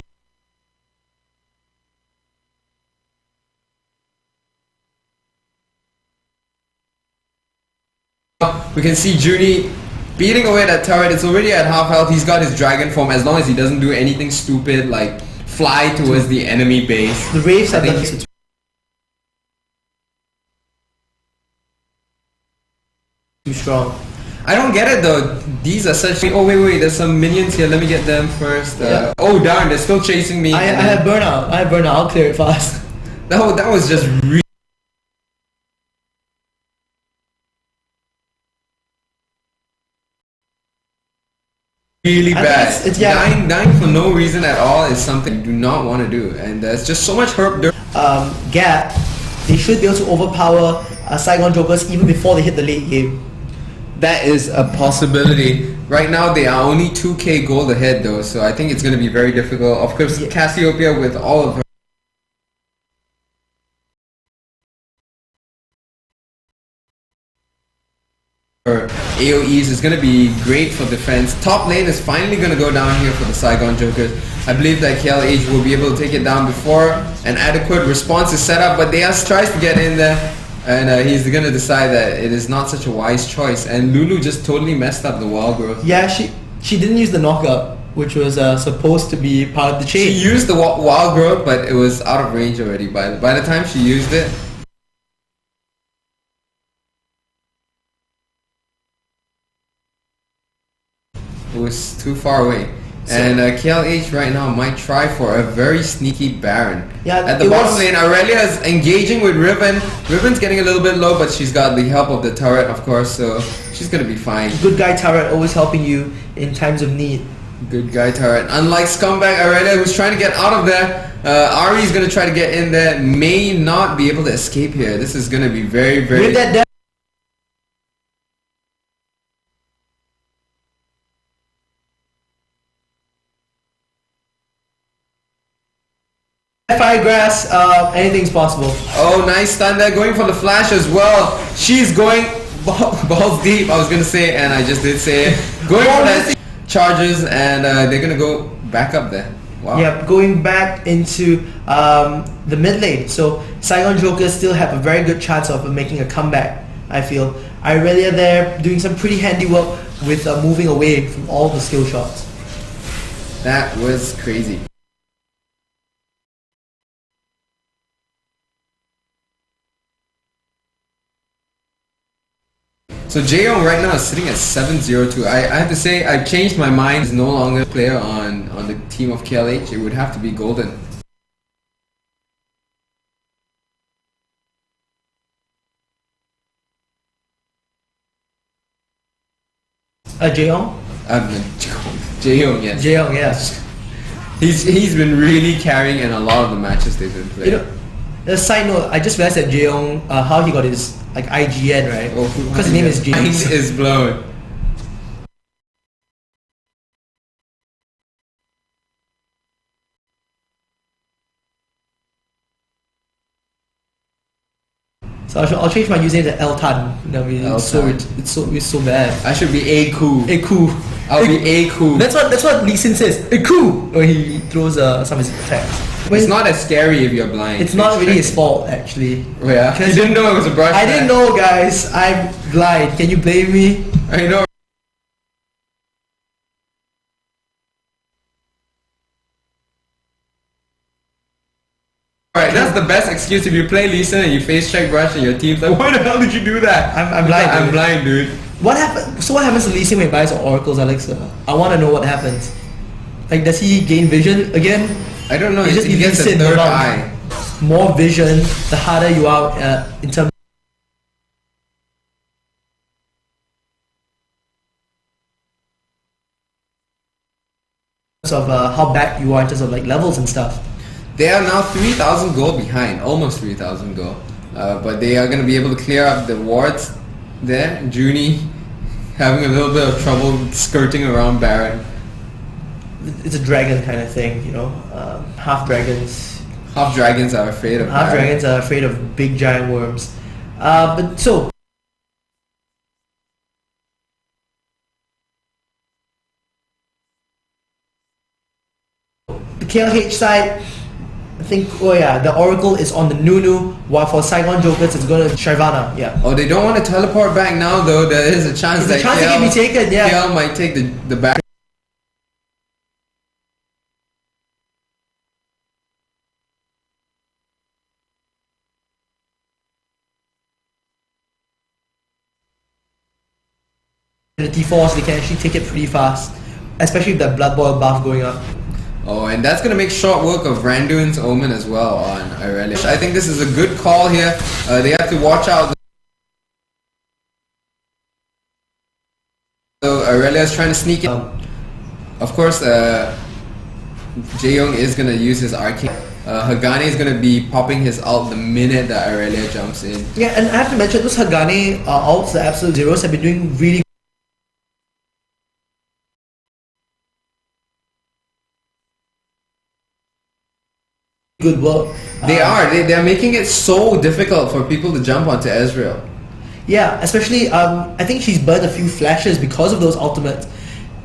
We can see Junie beating away that turret. It's already at half health. He's got his dragon form as long as he doesn't do anything stupid like fly towards the enemy base. The Wraiths have done too strong. I don't get it though. These are such. Oh wait, there's some minions here. Let me get them first. Yeah. Oh darn, they're still chasing me. I have burnout. I'll clear it fast. That was just really bad. It's dying for no reason at all is something you do not want to do, and there's just so much herb dirt. Gap, they should be able to overpower Saigon Jokers even before they hit the late game. That is a possibility. Right now they are only 2k gold ahead though, so I think it's going to be very difficult. Of course, Cassiopeia with all of her AoEs is going to be great for defense. Top lane is finally going to go down here for the Saigon Jokers. I believe that KLH will be able to take it down before an adequate response is set up, but Deas tries to get in there, and he's going to decide that it is not such a wise choice, and Lulu just totally messed up the wall growth. Yeah, she didn't use the knockup, which was supposed to be part of the chain. She used the wall growth, but it was out of range already. By the time she used it, it was too far away. And KLH right now might try for a very sneaky Baron. Yeah, at the bottom lane, Aurelia is engaging with Riven. Riven's getting a little bit low, but she's got the help of the turret, of course, so she's gonna be fine. Good guy turret, always helping you in times of need. Good guy turret. Unlike Scumbag Aurelia, who's trying to get out of there, Ari is gonna try to get in there. May not be able to escape here. This is gonna be very, very. With that fire grass, anything's possible. Oh, nice stun there, going for the flash as well. She's going balls deep, I was gonna say, and I just did say it. Going for that charges, and they're gonna go back up there. Wow. Yep, going back into the mid lane. So Saigon Jokers still have a very good chance of making a comeback, I feel. Aurelia there doing some pretty handy work with moving away from all the skill shots. That was crazy. So Jaeyoung right now is sitting at 7-0-2. I have to say, I've changed my mind. He's no longer a player on the team of KLH. It would have to be Golden. Jaeyoung? Jaeyoung, yes. Jaeyoung, yes. He's been really carrying in a lot of the matches they've been playing. You know, a side note, I just realized that Jaeyoung, how he got his like IGN, right? Because his name is Jaeyoung. Mind is blown. So I'll change my username to Eltan. It's so bad. I should be A-Ku. A-Ku. I'll be A-Ku. That's what Lee Sin says. A-Ku! When he throws some of his attacks. It's not as scary if you're blind. It's not really his fault, actually. Oh yeah? You didn't know it was a brush. I didn't know, guys. I'm blind. Can you blame me? I know. Alright, that's the best excuse if you play Lisa and you face check brush and your team's like, why the hell did you do that? I'm blind. I'm blind, dude. What happens? So what happens to Lee Sin when he buys Oracles, Alexa? I want to know what happens. Like, does he gain vision again? I don't know. He just gets a third eye. More vision, the harder you are in terms of how bad you are in terms of like levels and stuff. They are now 3,000 gold behind, almost 3,000 gold. But they are going to be able to clear up the wards there. Junie having a little bit of trouble skirting around Baron. It's a dragon kind of thing, you know, half dragons. Half dragons are afraid of Half Baron. dragons are afraid of big giant worms. But so the KLH side, I think, the Oracle is on the Nunu, while for Saigon Jokers it's going to Shyvana, yeah. Oh, they don't want to teleport back now though. There is a chance There's a chance KL, it can be taken, yeah. KL might take the back. The T4s, they can actually take it pretty fast, especially with that Blood Boil buff going up. Oh, and that's going to make short work of Randuin's Omen as well on Irelia. I think this is a good call here. They have to watch out. So Irelia is trying to sneak in. Of course, Jaeyoung is going to use his arcane. Hagane is going to be popping his ult the minute that Irelia jumps in. Yeah, and I have to mention those Hagane ults, the Absolute Zeros, have been doing really good work. They're making it so difficult for people to jump onto Ezreal. Yeah, especially I think she's burned a few flashes because of those ultimates.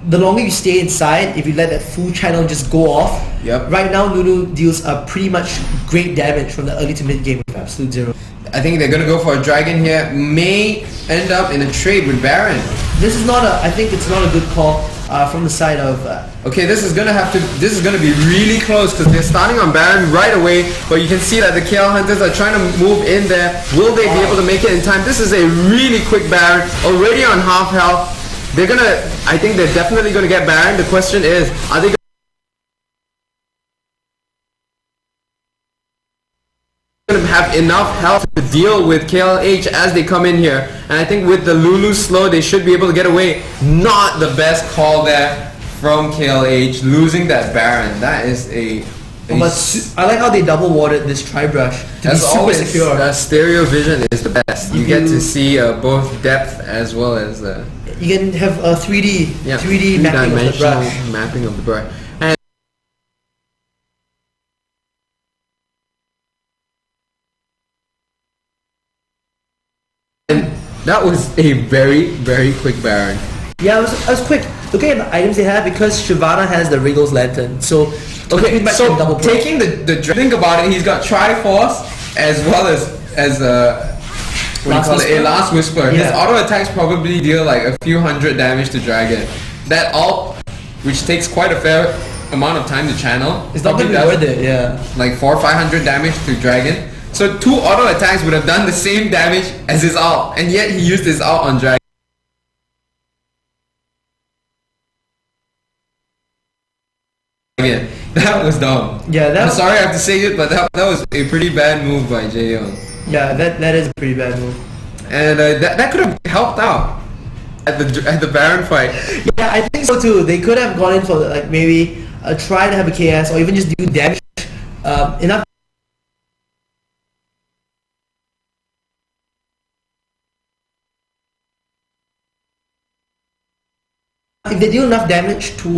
The longer you stay inside, if you let that full channel just go off, Yep. right now Nunu deals pretty much great damage from the early to mid game with Absolute Zero. I think they're gonna go for a dragon here. May end up in a trade with Baron. This is not I think it's not a good call from the side of Okay, this is gonna be really close because they're starting on Baron right away. But you can see that the KL Hunters are trying to move in there. Will they be able to make it in time? This is a really quick Baron, already on half health. I think they're definitely gonna get Baron. The question is, are they gonna have enough health to deal with KLH as they come in here? And I think with the Lulu slow, they should be able to get away. Not the best call there from KLH, losing that Baron. That is I like how they double warded this Tri-Brush to be as super always, secure. stereo vision is the best. You get to see both depth as well as You can have a 3D mapping of the brush. mapping of the brush. And that was a very, very quick Baron. Yeah, it was quick. Looking at the items they have, because Shyvana has the Wriggle's Lantern, so Okay, pretty much so can double push. taking think about it, he's got Triforce as well as what do you Last call it? Whisper? A Last Whisper. His Yeah. auto attacks probably deal like a few hundred damage to Dragon. That ult, which takes quite a fair amount of time to channel, It's not probably gonna be does worth it, yeah. like 400 or 500 damage to Dragon. So 2 auto attacks would have done the same damage as his ult, and yet he used his ult on Dragon. That was dumb. Yeah, I'm sorry I have to say it, but that was a pretty bad move by Jaeyoung. Yeah, that is a pretty bad move. And that could have helped out at the Baron fight. Yeah, I think so too. They could have gone in for like maybe try to have a KS or even just do damage enough. If they do enough damage to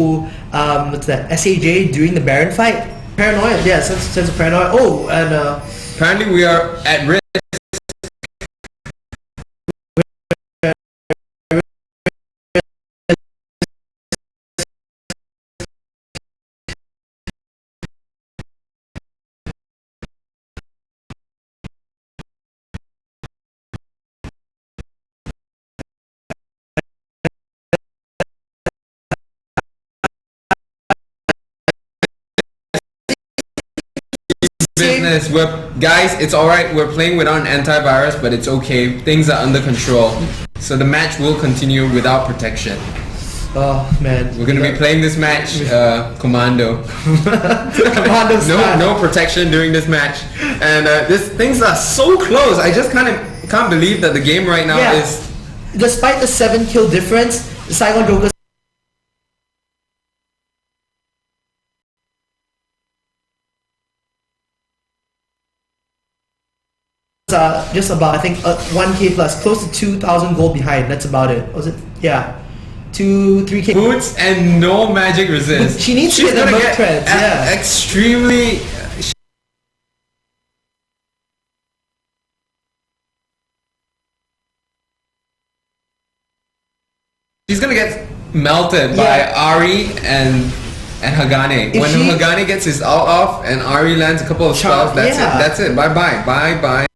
what's that, SAJ during the Baron fight, paranoia, yeah, sense of paranoia. Oh, and Apparently we are at risk. Business. Guys, it's alright. We're playing without an antivirus, but it's okay. Things are under control. So the match will continue without protection. oh man, We're gonna be playing this match commando. Commando style. No protection during this match, and things are so close. I just can't believe that the game right now Yeah. is. Despite the 7 kill difference, the Saigon Jokers are just about, I think, 1k plus, close to 2,000 gold behind. That's about it. Was it? Yeah, 3k. Boots and no magic resist. She needs to She's get the gonna Merc get treads, yeah. extremely. She's gonna get melted by Ari and Hagane. When Hagane gets his ult off and Ari lands a couple of spells, that's it. That's it. Bye bye. Bye bye.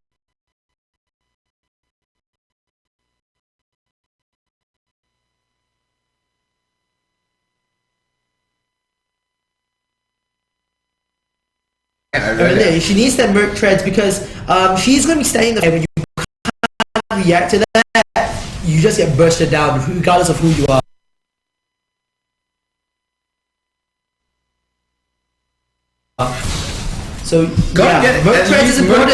She needs that Merc Treads because she's going to be standing there when you can't react to that. You just get bursted down regardless of who you are. So yeah, Merc Treads is important.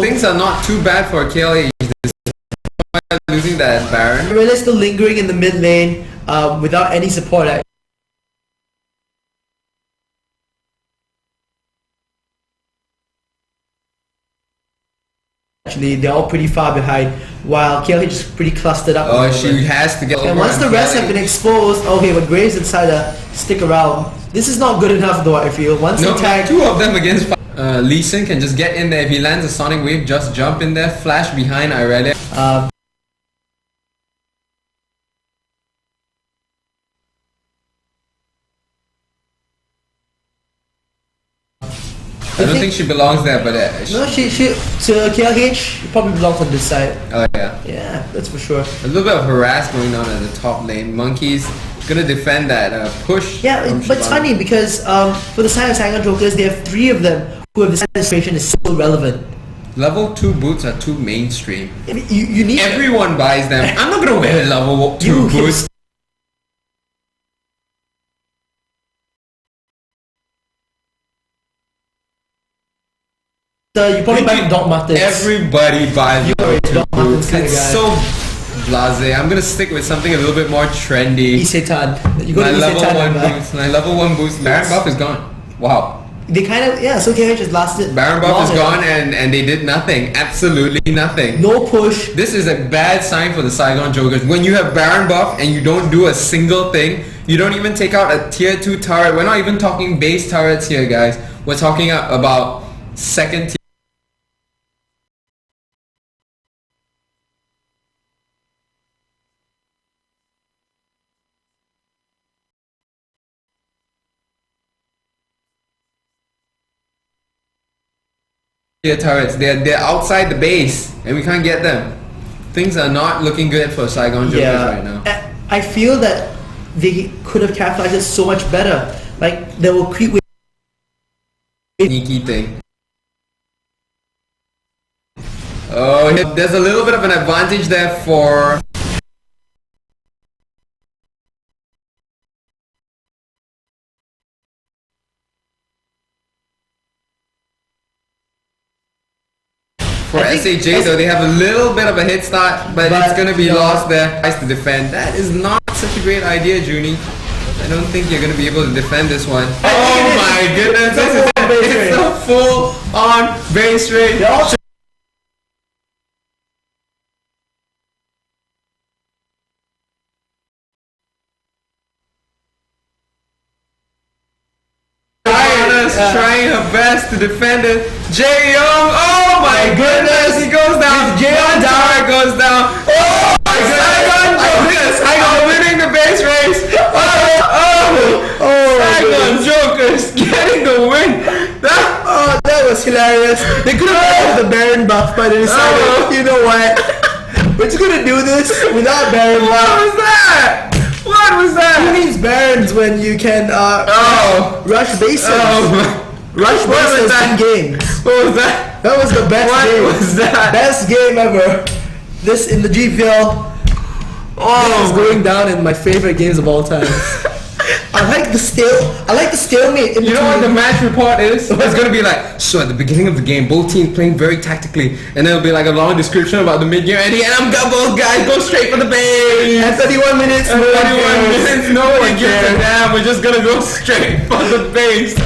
Things are not too bad for KLH. Despite losing that Baron. Really still lingering in the mid lane without any support. Actually, they're all pretty far behind, while KLH is pretty clustered up. Oh, she has to get over. And once the rest have been exposed, okay, but Graves decided to stick around. This is not good enough though, I feel. Once they tag... two of them against Lee Sin can just get in there. If he lands a Sonic Wave, just jump in there, flash behind Irelia. I don't think she belongs there, but no, she to KLH, she probably belongs on this side. Oh yeah. Yeah, that's for sure. A little bit of harass going on at the top lane. Monkey's gonna defend that push. Yeah, but it's funny because for the side of Saigon Jokers, they have 3 of them who have decided this situation is still relevant. Level 2 boots are too mainstream. I mean, you need everyone buys them. I'm not gonna wear level 2 boots. You probably buy Doc Martens. Everybody buys level 2 Doc Martens boots. It's so blasé. I'm gonna stick with something a little bit more trendy. Isetan. You go my to level Isetan 1 boots. My level 1 boots. Baron buff is gone. Wow. They kind of so KLH just lasted. Baron buff is gone and they did nothing. Absolutely nothing. No push. This is a bad sign for the Saigon Jokers. When you have Baron buff and you don't do a single thing, you don't even take out a tier 2 turret. We're not even talking base turrets here, guys. We're talking about second tier. Turrets. They're outside the base and we can't get them. Things are not looking good for Saigon Jokers right now. I feel that they could have capitalized it so much better. Like they will creep with sneaky thing. Oh, there's a little bit of an advantage there for SAJ though. They have a little bit of a head start, but it's gonna be lost there. Nice to defend. That is not such a great idea, Junie. I don't think you're gonna be able to defend this one. Oh my goodness, it's a full on base rate. Trying her best to defend it. Jae Young, oh my goodness, he goes down. Jae Young tower goes down. Oh my goodness, Saigon winning the base race. Saigon Jokers getting the win. That was hilarious. They could have had the Baron buff, but they decided, you know what? We're just gonna do this without Baron buff. What was that? What was that? Who needs Barons when you can rush bases? Rush bases in games. What was that? That was the best game. What was that? Best game ever. This in the GPL. This is going down in my favorite games of all time. I like the stalemate. You know what the match report is? It's gonna be like, so at the beginning of the game, both teams playing very tactically, and then it'll be like a long description about the mid-game. At the end, both guys go straight for the base. At 31 minutes, no one gives a damn. We're just gonna go straight for the base,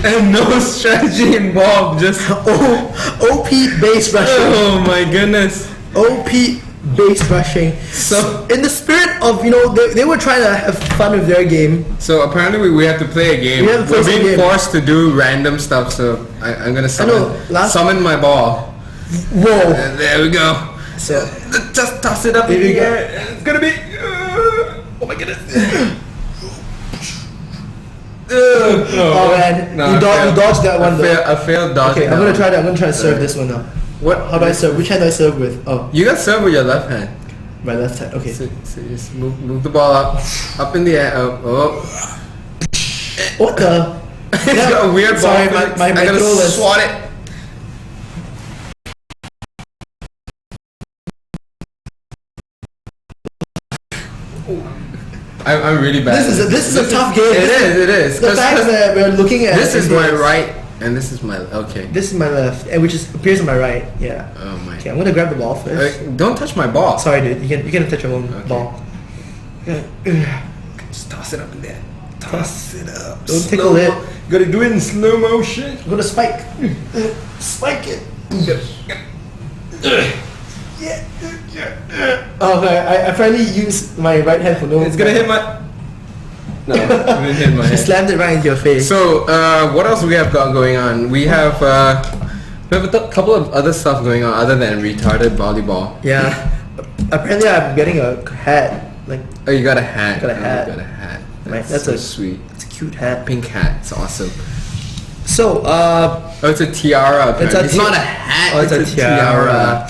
and no strategy involved. Just OP base rushing. Oh my goodness. OP base rushing. So in the spirit of, they were trying to have fun with their game. So apparently we have to play a game. We're being forced to do random stuff, so I'm gonna summon my ball. Whoa. There we go. So just toss it up in the air. It's gonna be my goodness. Oh man, No, you dodged that one though. I failed dodging. Okay, I'm gonna try that. I'm gonna try to serve this one now. What? How do I serve? Which hand do I serve with? Oh, You got serve with your left hand. my left hand. Okay. So just move the ball up in the air. Oh. What the? It's got a weird Sorry, ball. my I gotta throw was- swat it. I'm really bad. This is a tough game. It is. The fact that we're looking at This is my right, and this is my okay. This is my left, and which is appears on my right. Yeah. Oh my. Okay, I'm gonna grab the ball first. Don't touch my ball. Sorry, dude. You can touch your own Okay. ball. Just toss it up in there. Toss it up. Don't tickle it. Gotta do it in slow motion. I'm gonna spike. Spike it. Yeah. Oh, okay. I finally used my right hand for no. It's gonna hit my. No, it didn't hit my You head. slammed it right into your face. So, what else we have got going on? We have a couple of other stuff going on other than retarded volleyball. Yeah. Apparently, I'm getting a hat. Like, Oh, you got a hat. Got a hat. You got a hat. Right, That's that's so sweet. it's a cute hat. Pink hat. It's awesome. So, Oh, it's a tiara. Apparently. It's not a hat. Oh, it's a tiara.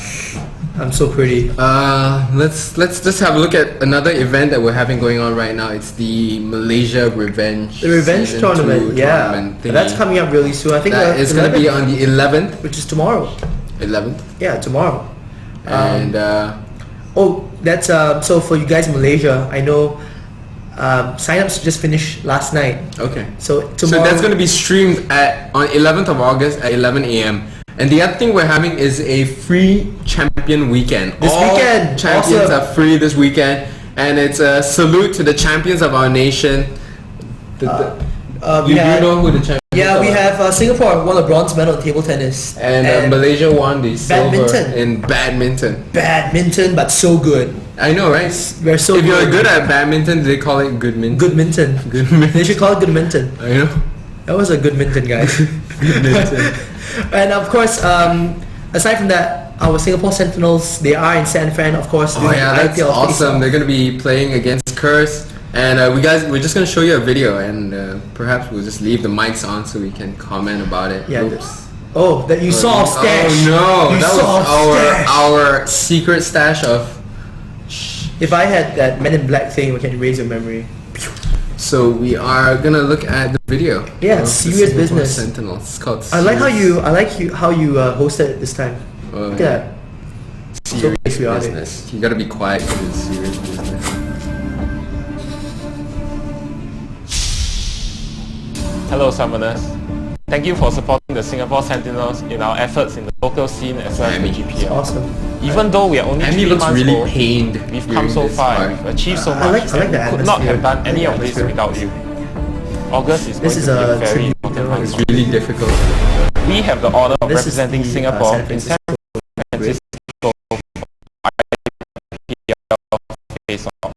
I'm so pretty. Let's just have a look at another event that we're having going on right now. It's the Malaysia Revenge. The revenge Season tournament, 2 yeah. tournament That's thingy. coming up really soon. I think That is going to be on the 11th. which is tomorrow. 11th. Yeah, tomorrow. And Oh, that's so for you guys in Malaysia. I know sign-ups just finished last night. okay. So So tomorrow. that's going to be streamed on 11th of August at 11 a.m. And the other thing we're having is a free champion weekend. This All weekend, champions awesome. are free this weekend, and it's a salute to the champions of our nation. we You had- know who the champions Yeah, are? we have Singapore won a bronze medal in table tennis And Malaysia won the silver badminton. in badminton. badminton, but so good. I know, right? We're so if you're good. good at badminton, they call it good minton. Good minton. Good They minton. should call it good minton. I know. That was a good minton, guys. Good minton. And of course, aside from that, our Singapore Sentinels, they are in San Fran, of course. Oh doing yeah, the that's IPL awesome. face-off. They're gonna be playing against Curse, and we're just gonna show you a video, and perhaps we'll just leave the mics on so we can comment about it. Yeah. Oops. Oh, that you saw our stash. Oh no, You that saw was stash. our secret stash of. If I had that Men in Black thing, we can erase your memory. So we are gonna look at the video. Yeah, of the serious Singapore business. Sentinels. It's called. I like how Serious- you hosted it this time. Oh, Look yeah. at that. Serious patriotic. business. You gotta be quiet because it's serious business. Hello Summoners. Thank you for supporting the Singapore Sentinels in our efforts in the local scene as well as the Amy. GPL. Awesome. Even though we are only Amy 3 looks months really old, pained. we've during come so this far part. and we've achieved so I much. like the and we could not atmosphere. have done I any like of the this atmosphere. without you. August is This going is to be a a very tribute. important month. It's really difficult. We have the honor of This is representing the, Singapore San in San Francisco IPL face-off.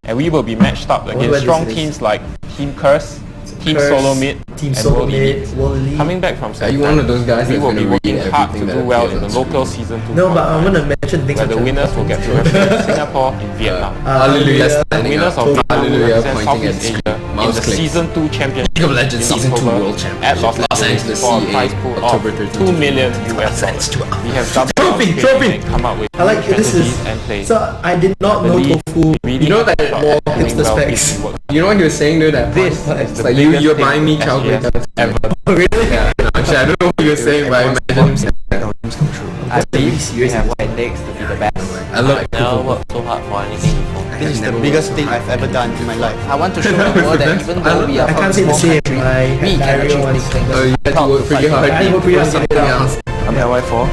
And we will be matched up wonder against where strong this is. teams like Team Curse, Team Curse, Solo Mid, Team and Solo World Mid, Elite. World Elite. Coming back from Are you one of those guys we that's will gonna be working read hard to everything do that well appears in the on local season 2 No, but I'm gonna mention things where the like winners will get to represent Singapore in Vietnam. Hallelujah, The standing winners up. of Vietnam will Hallelujah, represent pointing at Southeast screen. Asia in Mouse the click. Season 2 Championship League of Legends in Season 2 October World at Championship, Los Los Angeles Angeles, for a CA, prize pool October of 13th. $2 million US. We have doubled our Trophy, training trophy. and come up with I like this is strategies and play. so I did not know Believe Tofu. really You know that have a shot more at doing hipster well specs. if we work. You know what he was saying during that This part? is It's the like biggest you're thing buying me SGS chow guys ever. Oh, really? Yeah, no, actually I don't know what you were saying, but I imagine him saying that. I believe we have what it takes to be the best. I love I've never worked so hard for anything before. This is the biggest thing I've ever done in my life. I want to show the world that even though we are I from a can't say the small same. country, I we had can diarrhea achieve once. big things. Oh, you had to work pretty hard I work pretty for hard to something get it else. I'm LY4.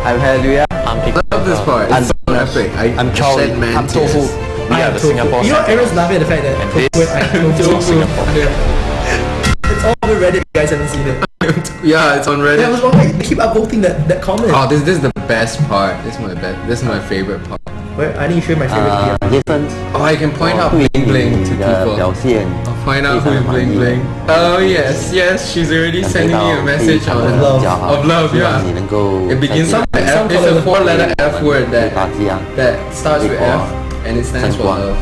I'm Hallelujah. I'm I love this part. It's so epic. I'm Charlie. shed man I'm Tofu. tears. We are the Tofu. Singapore You know, everyone's Sentinels. laughing at the fact that And Tofu this and is Tofu. Singapore. It's all over Reddit. You guys haven't seen it. Yeah, it's on Yeah, I was Reddit. wondering. They keep upvoting that comment. Oh, this is the best part. This is my best. This is my favorite part. Where I need to show you my favorite video. 叶森 Oh, I can point out 对 bling bling to 你的表 people. 现 I'll find out 非 who's 常满 bling 意 bling. Oh yes, yes, she's already 感觉 sending 到 me a 非 message 常 on 的 it. ，love 骄傲 Of love, 希 yeah. 望你能够 It begins 在 with 这 F. It's a four-letter F word 对 that 大家 that starts 结 with 果 F. and it stands for love.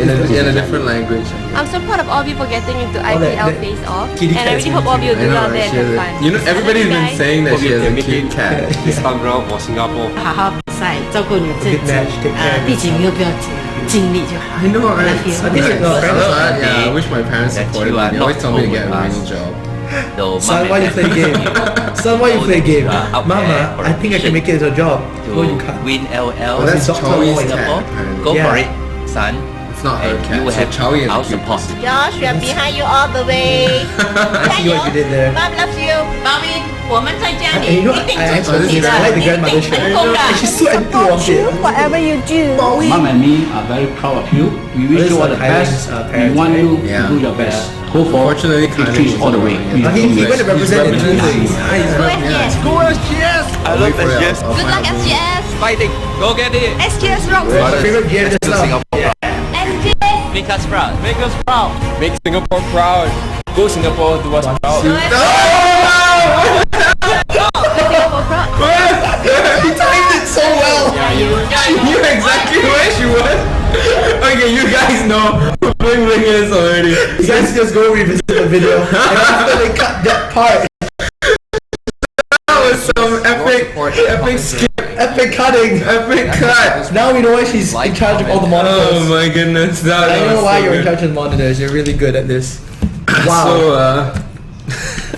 In a different language. I'm so proud of all of you for getting into that- IPL that face off, kitty and I cats really hope all of you I do know, well right? there She and has have a- fun. You know, everybody's been Guys. saying that she has a cute cat. This one girl for Singapore. 好好比赛，照顾你自己 Good match, take care.，第几名又不要紧，尽力就好。 I know, right? Love you. I think it's I not love- yeah, I wish my parents that supported you me. are They always not tell me to home get a with real us. job. No, Son, why you play game? Son, why you play game? Mama, I think I can make it as a job. No, you can't. Win LL. Oh, that's Doctor Chowie's Lloyd. cat. Singapore. apparently. Go Yeah. for it, son. It's not her And cat. you So have Chowie is our a cute support. person. Josh, we are behind you all the way. I see what you did there. Mom loves you. Mommy，我们在家 And you know, I like the grandmother shirt. And she's so enthusiastic. Whatever you do. Mom and me are very proud of you. We wish This you all is the Highland's, best. We parents, want right? you Yeah. to do your best. Go for Unfortunately, victories Kylie all the way. isn't He's going to represent in two things. Go SGS. I love SGS. Good luck SGS. Fighting. Go get it. SGS rocks. What's your favorite game just now? Singapore. SGS. Make us proud. Make us proud. Make Singapore proud. Go Singapore, do us proud. He timed it so well. She knew exactly where she was. Okay, you guys know who Bling Bling is already. You guys just go revisit the video. And after they cut that part, That was some epic skip, epic cutting. epic cut. Now we know why she's in charge of all the monitors. Oh my goodness, that I was know why so you're in good. charge of the monitors. You're really good at this. Wow. So,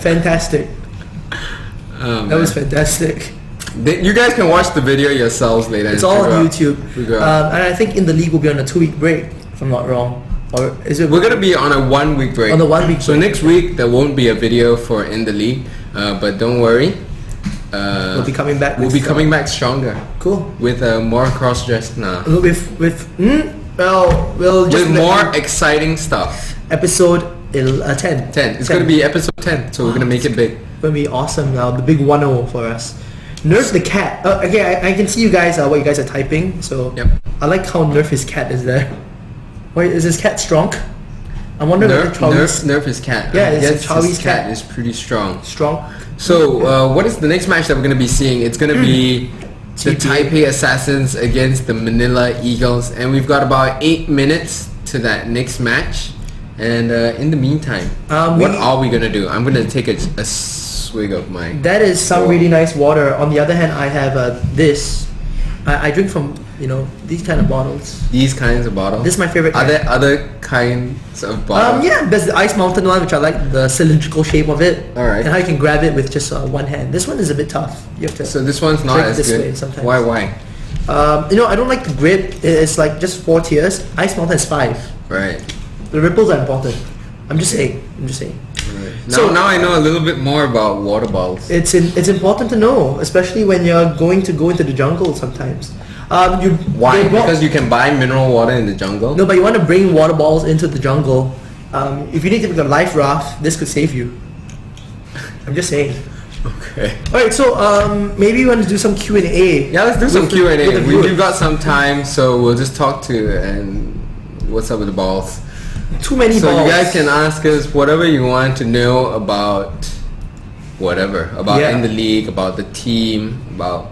Fantastic. oh, That was man. fantastic. You guys can watch the video yourselves later. It's and all figure on out- YouTube. figure out. And I think in the league we'll be on a 2-week break, if I'm not wrong. Or is it? We're gonna be on a 1 week break. On the 1 week So break. next week there won't be a video for in the league, but don't worry. We'll be coming back. We'll with be coming back stronger Cool. with more cross dress now. Well, we'll just With more exciting stuff. episode 10. 10. It's gonna be episode 10, so we're gonna make it big. Gonna be awesome now. The big 1-0 for us. Nerf the cat. Okay, I can see you guys. What you guys are typing. So Yep. I like how Nerf his cat is there. Wait, is his cat strong? I wonder whether Charlie's Nerf his cat. Yeah, I it's guess Charlie's his cat cat. is pretty strong. strong. So what is the next match that we're gonna be seeing? It's gonna be the TPA. Taipei Assassins against the Manila Eagles, and we've got about 8 minutes to that next match. And in the meantime, what are we gonna do? I'm gonna take a swig of my. That is some really nice water. On the other hand, I have this. I drink from these kind of bottles. These kinds of bottles. This is my favorite Are kind. there other kinds of bottles? Yeah, there's the Ice Mountain one, which I like the cylindrical shape of it. Alright. And how you can grab it with just one hand. This one is a bit tough. You have to. So this one's not drink as this good. way sometimes. Why? I don't like the grip. It's like just 4 tiers. Ice Mountain is 5. Right. The ripples are important. I'm just saying. Now I know a little bit more about water bottles. It's important to know, especially when you're going to go into the jungle sometimes. Why? Because you can buy mineral water in the jungle? No, but you want to bring water balls into the jungle. If you need to make a life raft, this could save you. I'm just saying. Okay. Alright, so maybe you want to do some Q&A. Yeah, let's do some with the Q&A. viewers. We've got some time, so we'll just talk to and what's up with the balls. Too many So balls. you guys can ask us whatever you want to know about whatever. About Yeah. in the league, about the team, about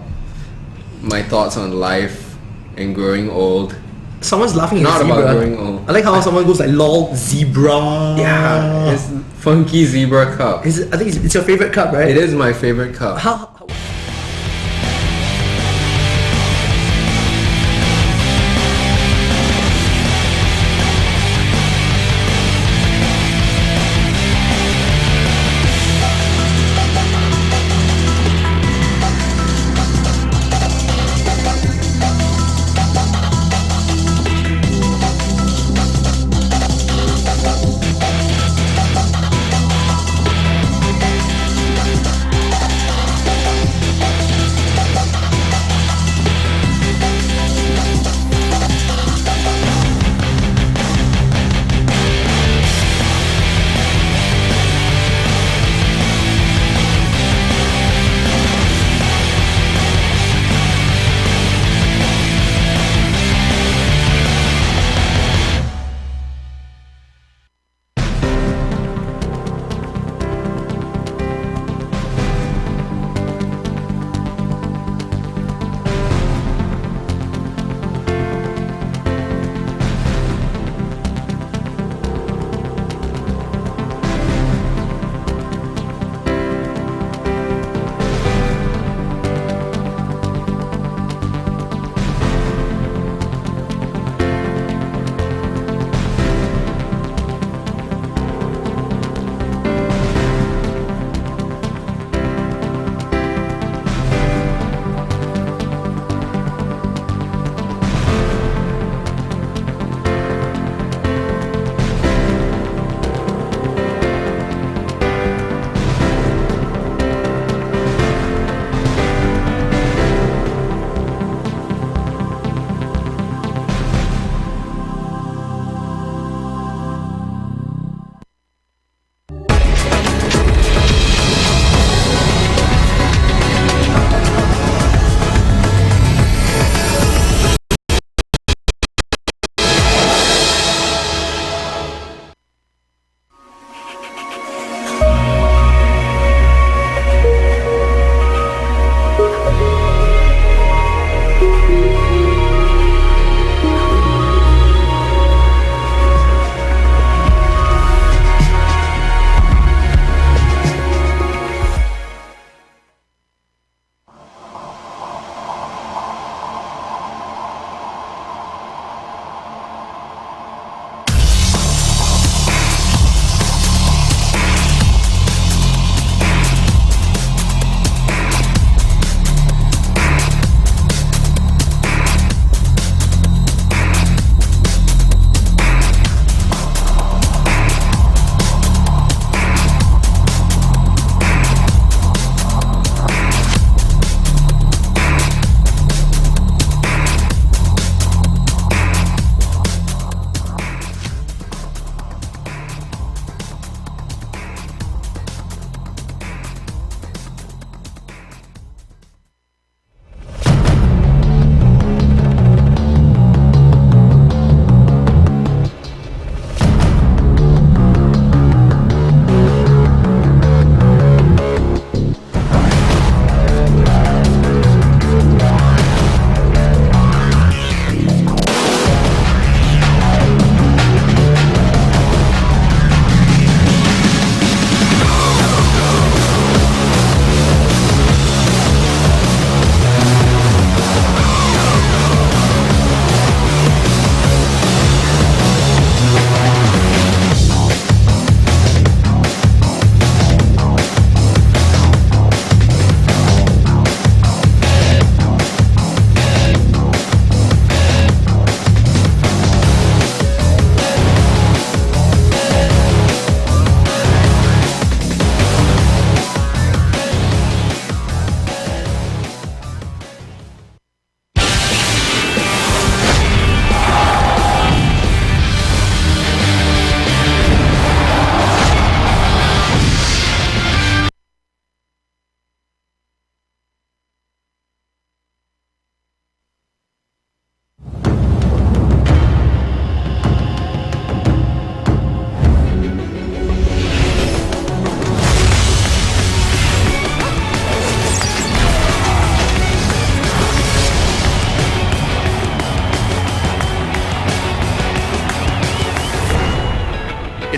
my thoughts on life and growing old. Someone's laughing at Not zebra. about growing old. I like how someone goes like lol zebra. Yeah, it's Funky Zebra Cup. I think it's your favorite cup, right? It is my favorite cup. How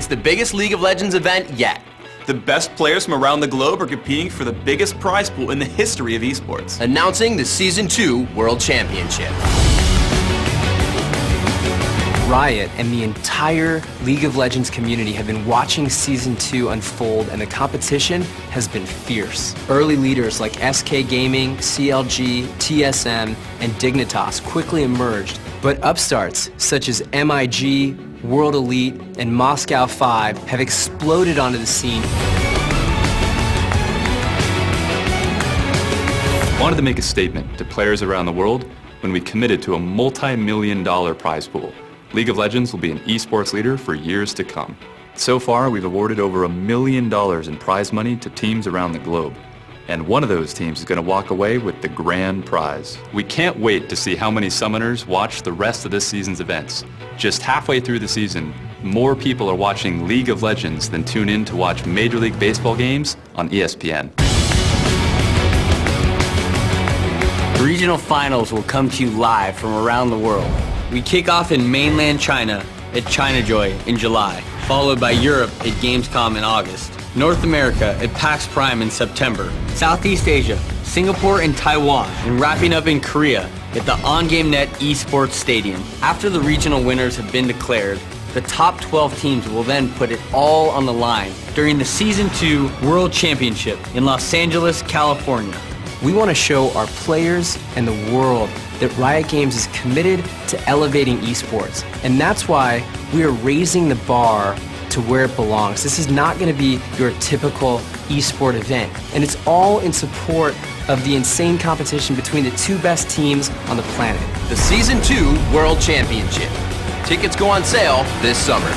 the biggest League of Legends event yet. The best players from around the globe are competing for the biggest prize pool in the history of esports. Announcing the Season 2 World Championship. Riot and the entire League of Legends community have been watching Season 2 unfold, and the competition has been fierce. Early leaders like SK Gaming, CLG, TSM, and Dignitas quickly emerged, but upstarts such as MIG, World Elite, and Moscow 5 have exploded onto the scene. Wanted to make a statement to players around the world when we committed to a multi-million-dollar prize pool. League of Legends will be an esports leader for years to come. So far, we've awarded over $1 million in prize money to teams around the globe. And one of those teams is going to walk away with the grand prize. We can't wait to see how many summoners watch the rest of this season's events. Just halfway through the season, more people are watching League of Legends than tune in to watch Major League Baseball games on ESPN. The regional finals will come to you live from around the world. We kick off in mainland China at ChinaJoy in July, followed by Europe at Gamescom in August, North America at PAX Prime in September, Southeast Asia, Singapore and Taiwan, and wrapping up in Korea at the OnGameNet Esports Stadium. After the regional winners have been declared, the top 12 teams will then put it all on the line during the Season 2 World Championship in Los Angeles, California. We want to show our players and the world that Riot Games is committed to elevating esports. And that's why we are raising the bar to where it belongs. This is not going to be your typical esport event. And it's all in support of the insane competition between the two best teams on the planet. The Season 2 World Championship. Tickets go on sale this summer.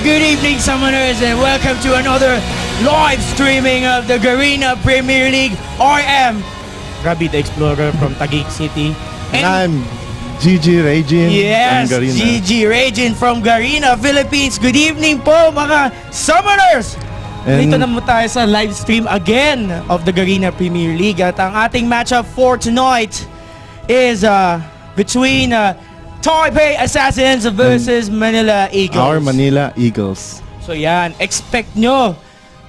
Good evening, Summoners, and welcome to another live streaming of the Garena Premier League. RM, Rabbit Explorer from Taguig City. And I'm GG Regin yes, from Garena. GG Regin from Garena, Philippines. Good evening po, mga Summoners! And dito naman tayo sa live stream again of the Garena Premier League. At ang ating matchup for tonight is between TPA Assassins versus Manila Eagles. Our Manila Eagles. So yan, expect nyo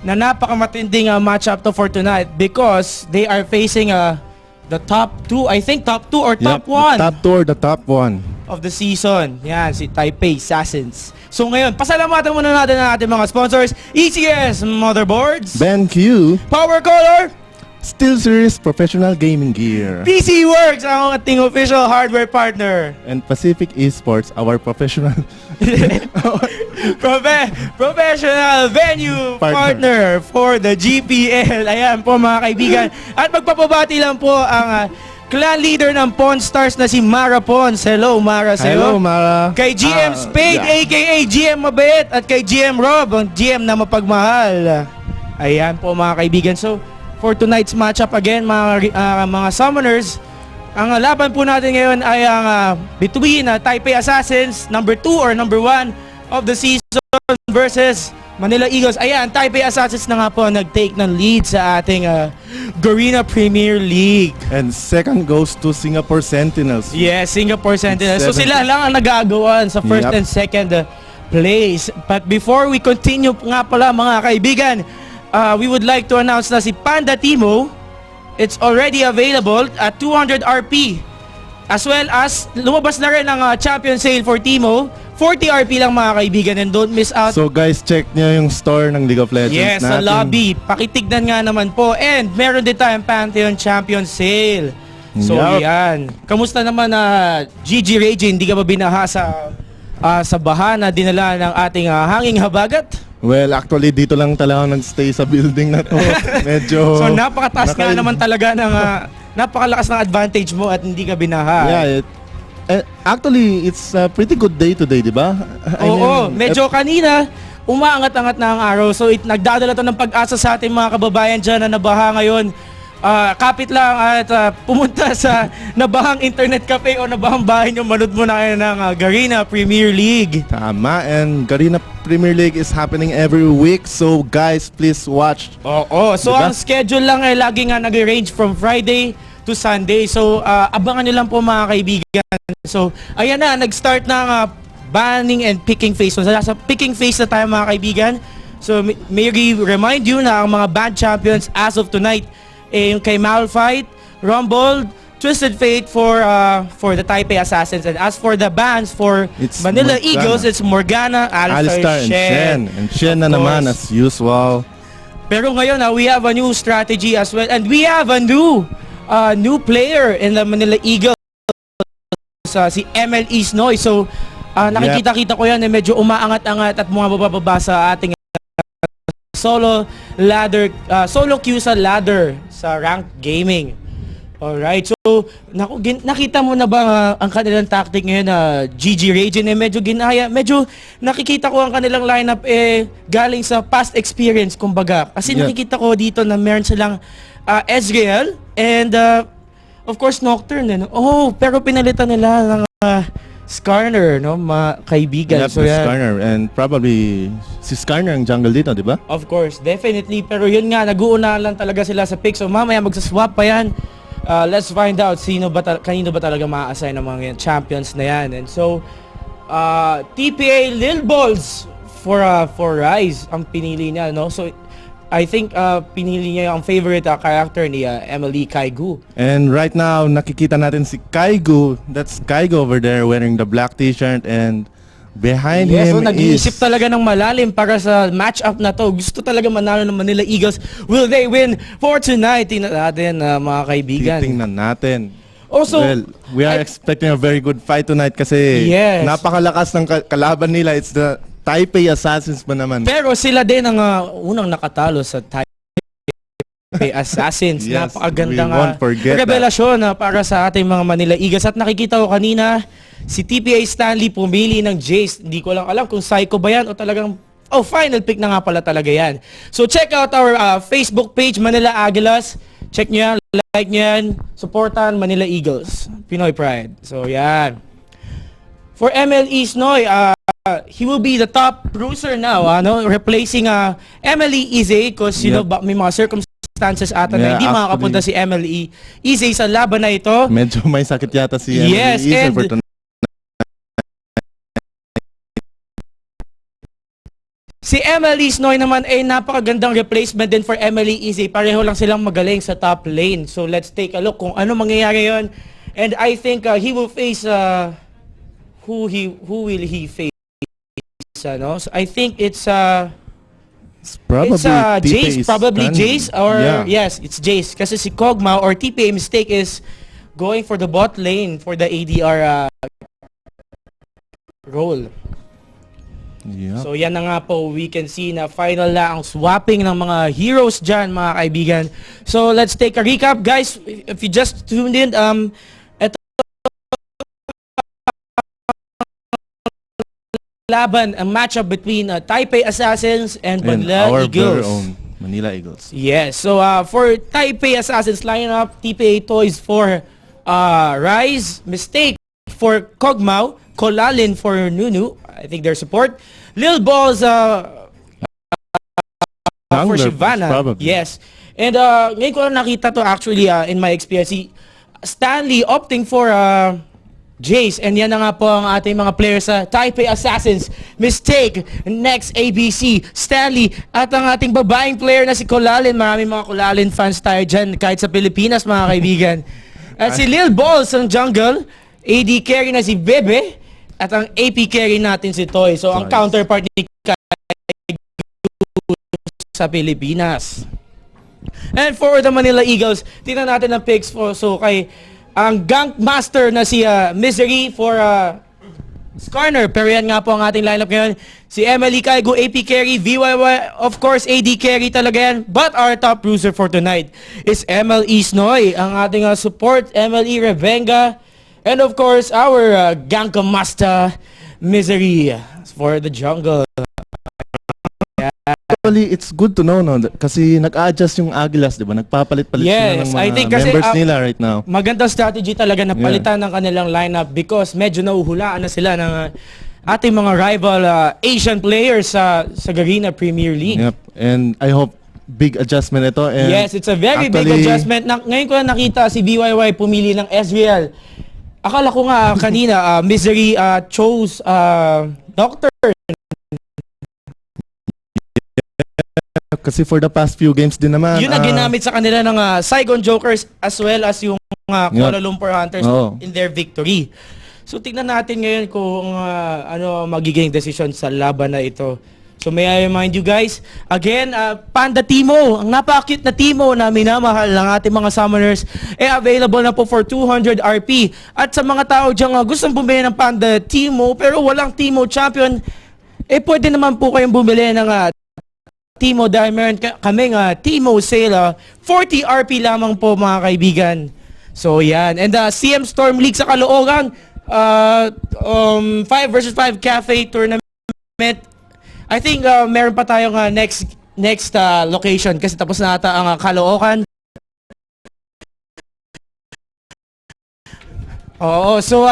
na napakamatinding matchup to for tonight because they are facing the top 2, I think top 2 or top 1. The top 2 or the top 1 of the season. Yan, si TPA Assassins. So ngayon, pasalamatan muna natin ang ating mga sponsors. ECS Motherboards, BenQ, Power Color, Steel Series Professional Gaming Gear, PC Works, ang ating official hardware partner, and Pacific Esports, our professional professional venue partner for the GPL. Ayan po mga kaibigan. At magpapabati lang po ang clan leader ng Pawn Stars na si Mara Pons. Hello Mara. Hello Mara. Kay GM Spade aka GM Mabait at kay GM Rob, ang GM na mapagmahal. Ayan po mga kaibigan. So for tonight's matchup again mga summoners, Ang laban po natin ngayon ay ang between Taipei Assassins, number 2 or number 1 of the season versus Manila Eagles. Ayan, Taipei Assassins na nga po nag-take ng lead sa ating Garena Premier League. And second goes to Singapore Sentinels. Yes, Singapore Sentinels. So sila lang ang nag-aagawan sa first and second place. But before we continue nga pala mga kaibigan, we would like to announce na si Panda Timo, it's already available at 200 RP. As well as, lumabas na rin ang champion sale for Timo. 40 RP lang mga kaibigan, and don't miss out. So guys, check nyo yung store ng League of Legends yes, natin. sa lobby. Pakitignan nga naman po. And meron din tayong Pantheon Champion Sale. So yan. Kamusta naman GG Rage? Hindi ka ba binaha sa baha na dinala ng ating hanging habagat? Well, actually, dito lang talaga nagstay sa building na to. Medyo... So napakataas nga naman talaga ng... napakalakas ng advantage mo at hindi ka binaha. Yeah, actually, it's a pretty good day today, di ba? Oo, medyo kanina, umaangat-angat na ang araw. So, nagdadala to ng pag-asa sa ating mga kababayan dyan na nabaha ngayon. Kapit lang at pumunta sa nabahang internet cafe o nabahang bahay nyo, manood mo na kayo ng Garena Premier League. Tama, and Garena Premier League is happening every week. So, guys, please watch. Oo, so diba? Ang schedule lang ay lagi nga nag-range from Friday to Sunday. So, abangan nyo lang po mga kaibigan. So, ayan na, nag-start na banning and picking phase. So, sa picking phase na tayo mga kaibigan. So, may remind you na ang mga band champions as of tonight, yung kay Malphite, Rumble, Twisted Fate for the Taipei Assassins. And as for the bands for Manila Eagles, it's Morgana, Alistar, and Shen. And Shen na naman as usual. Pero ngayon, we have a new strategy as well. And we have a new player in the Manila Eagles, si MLE Snoy. So, nakikita-kita ko yan, medyo umaangat-angat at bumababa sa ating solo queue sa ladder sa ranked gaming. Alright, so nakita mo na ba ang kanilang tactic ngayon na GG Raging medyo ginaya, medyo nakikita ko ang kanilang lineup galing sa past experience kumbaga. Kasi nakikita ko dito na meron silang Ezreal and of course Nocturne. Pero pinalitan nila ng Skarner, no, mga kaibigan. Yep, so Skarner, and probably si Skarner ang jungle dito, di ba? Of course, definitely. Pero yun nga, nag-uuna lang talaga sila sa pick. So mamaya magsaswap pa yan. Let's find out kanino ba talaga ma-assign ng mga champions na yan. And so, TPA Lil Balls for Rise ang pinili niya, no? So, I think pinili niya ang favorite character ni MLE Kaigu. And right now, nakikita natin si Kaigu. That's Kaigu over there wearing the black t-shirt, and behind him so nag-iisip talaga ng malalim para sa match-up na to. Gusto talaga manalo ng Manila Eagles. Will they win for tonight? Tingnan natin mga kaibigan. Tingnan natin. Also, well, we are expecting a very good fight tonight kasi napakalakas ng kalaban nila. It's the Taipei Assassins ba naman? Pero sila din ang unang nakatalo sa Taipei Assassins. Yes, napakagandang revelasyon para sa ating mga Manila Eagles. At nakikita ko kanina, si TPA Stanley pumili ng Jace. Hindi ko lang alam kung psycho ba yan o talagang final pick na nga pala talaga yan. So check out our Facebook page, Manila Aguilas. Check nyo yan, like nyo yan, supportan Manila Eagles. Pinoy Pride. So yan. For MLE Snoy, he will be the top bruiser now, replacing MLE Izzy because may mga circumstances ata na hindi makakapunta si MLE Izzy sa laban na ito. Medyo may sakit yata si MLE Izzy for tonight. Si MLE Snoy naman ay napakagandang replacement din for MLE Izzy. Pareho lang silang magaling sa top lane. So let's take a look kung ano mangyayari yon. And I think he will face who will he face? So I think it's probably Jace, probably Jace or yes, it's Jace kasi si Kog'Maw or TPA Mistake is going for the bot lane for the ADR role. Yep. So yan na nga po, we can see na final na ang swapping ng mga heroes dyan mga kaibigan. So let's take a recap guys. If you just tuned in, ito laban, ang matchup between Taipei Assassins and Manila Eagles. Our own Manila Eagles. Yes, so for Taipei Assassins lineup, TPA Toys for Rise, Mistake for Kogmao, Kolalin for Nunu. I think their support. Lil Balls for Shivana. Probably. Yes. And ngayon ko lang nakita to actually in my experience. Si Stanley opting for Jace. And yan na nga po ang ating mga players sa Taipei Assassins. Mistake, Next ABC, Stanley, at ang ating babaeng player na si Kolalin. Maraming mga Kolalin fans tayo dyan kahit sa Pilipinas mga kaibigan. At si Lil Balls ang jungle. AD carry na si Bebe. At ang AP carry natin si Toy. So ang counterpart ni sa Pilipinas. And for the Manila Eagles, tingnan natin ang picks for so kay ang Gank Master na si Misery for Skarner. Pero yan nga po ang ating lineup ngayon. Si MLE Kaigo, AP carry, VYY, of course, AD carry talaga yan. But our top bruiser for tonight is MLE Snoy, ang ating support, MLE Revenga, and of course, our Gank Master, Misery for the jungle. Actually, it's good to know, no? Kasi nag-a-adjust yung Agilas, di ba? Nagpapalit-palit sila ng mga members nila right now. Magandang strategy talaga na palitan ng kanilang lineup because medyo nahuhulaan na sila ng ating mga rival Asian players sa Garena Premier League. Yep. And I hope big adjustment ito. And yes, it's a very big adjustment. Ngayon ko na nakita si BYY pumili ng Ezreal. Akala ko nga kanina, Misery chose Doctor. Kasi for the past few games din naman. Yun na ginamit sa kanila ng Saigon Jokers as well as yung Kuala Lumpur Hunters in their victory. So tignan natin ngayon kung ano magiging decision sa laban na ito. So may I remind you guys, again, Panda Timo, ang napaka-cute na Timo na minamahal ng ating mga summoners, available na po for 200 RP. At sa mga tao dyan gustong bumili ng Panda Timo pero walang Timo champion, pwede naman po kayong bumili ng Timo dahil meron kaming Timo sale, 40 RP lamang po mga kaibigan. So yan, and CM Storm League sa Caloocan, 5 versus 5 cafe tournament. I think meron pa tayong next location kasi tapos na ata ang Caloocan. Oo, so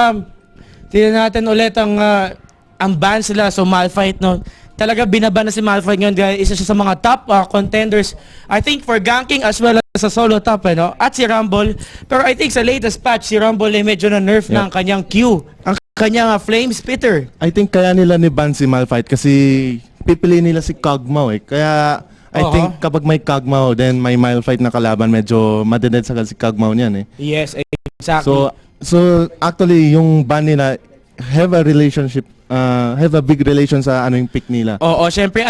tingnan natin ulit ang ban sila, so Malphite, no? Talaga binaban na si Malphite ngayon, guys. Isa siya sa mga top contenders, I think, for ganking as well as sa solo top, no? At si Rumble. Pero I think sa latest patch, si Rumble medyo na-nerf na ang kanyang Q, ang kanyang Flame Spitter. I think kaya nila ni-ban si Malphite kasi pipili nila si Kog'Maw Kaya I think kapag may Kog'Maw, then may Malphite na kalaban, medyo madeded sa si Kog'Maw niyan Yes, exactly. So actually, yung ban nila have a big relation sa yung pick nila. Oo, syempre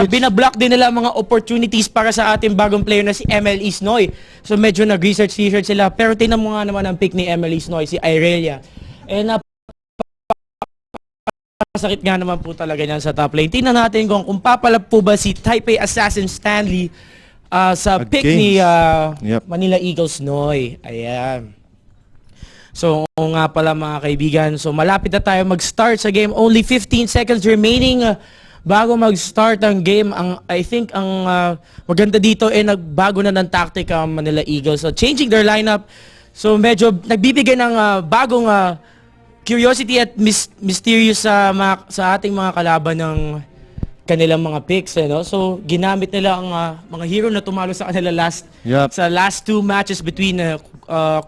binablock din nila mga opportunities para sa ating bagong player na si MLE Snoy. So medyo nag-research sila. Pero tingnan mo nga naman ang pick ni MLE Snoy, si Irelia. Sakit nga naman po talaga niyan sa top lane. Tingnan natin kung papalap po ba si Taipei Assassin Stanley sa pick ni Manila Eagles Snoy. Ayan. So nga pala mga kaibigan, so malapit na tayo mag-start sa game. Only 15 seconds remaining bago mag-start ang game. I think ang maganda dito nagbago na ng tactic ang Manila Eagles. So changing their lineup. So medyo nagbibigay ng bagong curiosity at mysterious sa ating mga kalaban ng kanilang mga picks, no? So ginamit nila ang mga hero na tumalo sa kanila sa last two matches between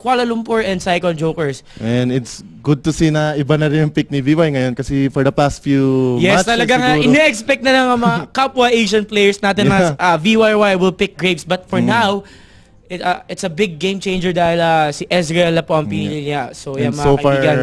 Kuala Lumpur and Saigon Jokers. And it's good to see na iba na rin yung pick ni VY ngayon kasi for the past few matches talagang ina-expect na ng mga kapwa Asian players natin na VYY will pick Graves, but for now it's a big game changer dahil si Ezreal na po ang pinili niya. So yan mga kaibigan,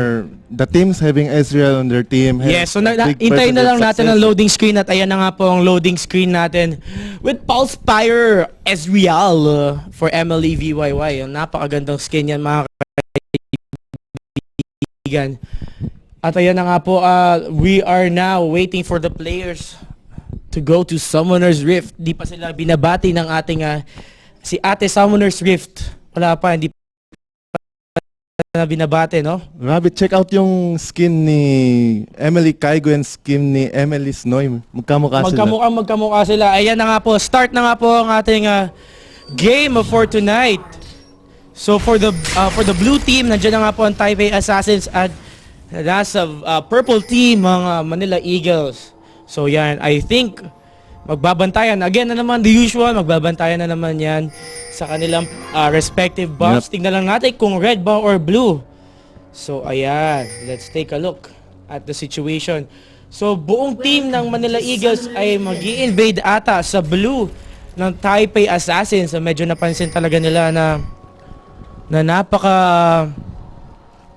the teams having Ezreal on their team. Yes, so hintayin na lang natin ang loading screen at ayan na nga po ang loading screen natin with Pulse Fire Ezreal for MLE VYY. Napakagandang skin yan mga kaibigan. At ayan na nga po, we are now waiting for the players to go to Summoner's Rift. Di pa sila binabati ng ating si Ate Summoner's Rift. Wala pa, hindi na binabate, no? Rabbit, check out yung skin ni Emily Kaigo and skin ni Emily Snoy. Magkamukha sila. Ayan na nga po. Start na nga po ang ating game for tonight. So for the blue team, nandiyan na nga po ang Taipei Assassins at nasa purple team ang Manila Eagles. So yan, I think magbabantayan. Again na naman, the usual, magbabantayan na naman yan sa kanilang respective buffs. Tingnan lang natin kung red ba or blue. So ayan, let's take a look at the situation. So buong team ng Manila Eagles ay mag-i-invade ata sa blue ng Taipei Assassins. So medyo napansin talaga nila na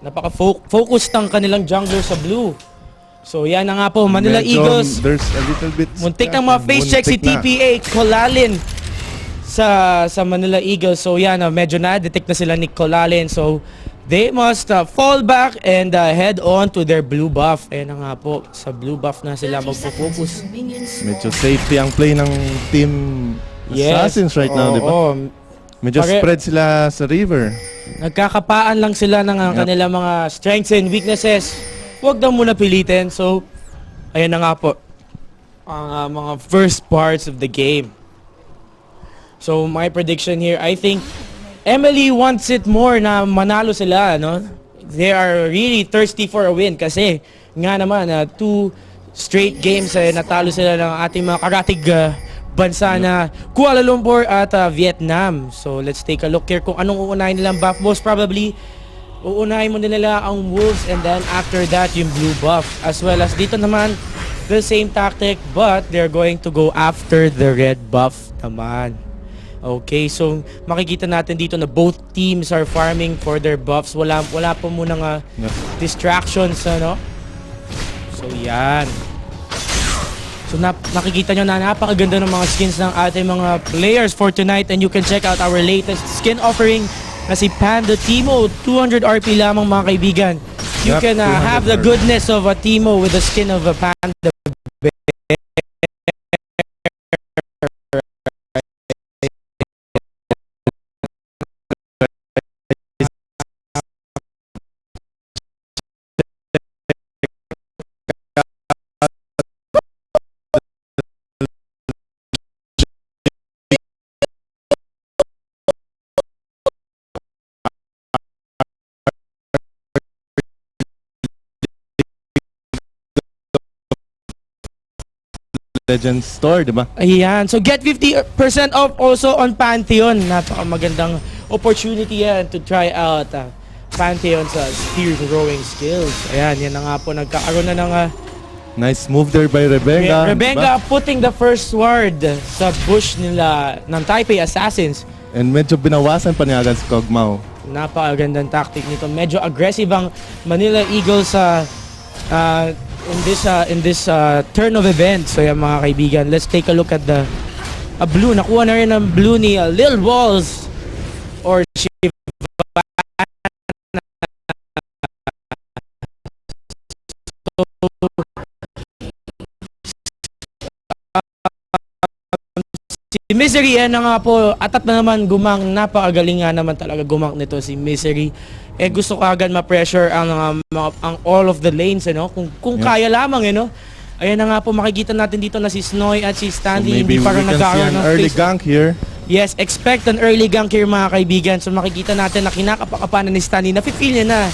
napaka-focused ang kanilang jungler sa blue. So yan na nga po, Manila Eagles. There's a little bit muntik ng mga face check si TPA, Colalin sa Manila Eagles. So yan, medyo na-detect na sila ni Colalin. So they must fall back and head on to their blue buff. Ayan na nga po, sa blue buff na sila magpo-focus. Medyo safety ang play ng team Assassins right now, di ba? Medyo spread sila sa river. Nagkakapaan lang sila ng kanilang mga strengths and weaknesses. Huwag daw muna pilitin. So, ayan na nga po ang mga first parts of the game. So, my prediction here, I think MLE wants it more na manalo sila, no? They are really thirsty for a win kasi nga naman, 2 straight games natalo sila ng ating mga karatig bansa na Kuala Lumpur at Vietnam. So let's take a look here kung anong uunahin nilang buff. Most probably, uunahin mo nila ang Wolves and then after that yung blue buff. As well as dito naman, the same tactic but they're going to go after the red buff naman. Okay, so makikita natin dito na both teams are farming for their buffs. Wala po munang distractions, ano? So yan. So nakikita nyo na napakaganda ng mga skins ng ating mga players for tonight and you can check out our latest skin offering na si Panda Timo. 200 RP lamang mga kaibigan. You can have the goodness of a Timo with the skin of a Panda Bear. Legends store, di ba? Ayan. So get 50% off also on Pantheon. Napakamagandang opportunity yan to try out Pantheon's spear throwing skills. Ayan, yan na nga po. Nagkakaroon na ng nice move there by Rebenga. Rebenga putting the first sword sa bush nila ng Taipei Assassins. And medyo binawasan pa niya agad si Kogmao. Napakagandang tactic nito. Medyo aggressive ang Manila Eagles in this turn of events. So yan mga kaibigan, let's take a look at the blue. Nakuha na rin ng blue ni Lil Walls or si Misery. Yan na nga po, atat na naman gumang. Napakagaling nga naman talaga gumang nito si Misery. Gusto ko agad ma-pressure ang all of the lanes, kung kaya lamang, Ayan na nga po, makikita natin dito na si Snoy at si Stanley. So maybe hindi we parang can see an early gank here. Yes, expect an early gank here mga kaibigan. So makikita natin na kinakapakapanan ni Stanley. Nafe-feel niya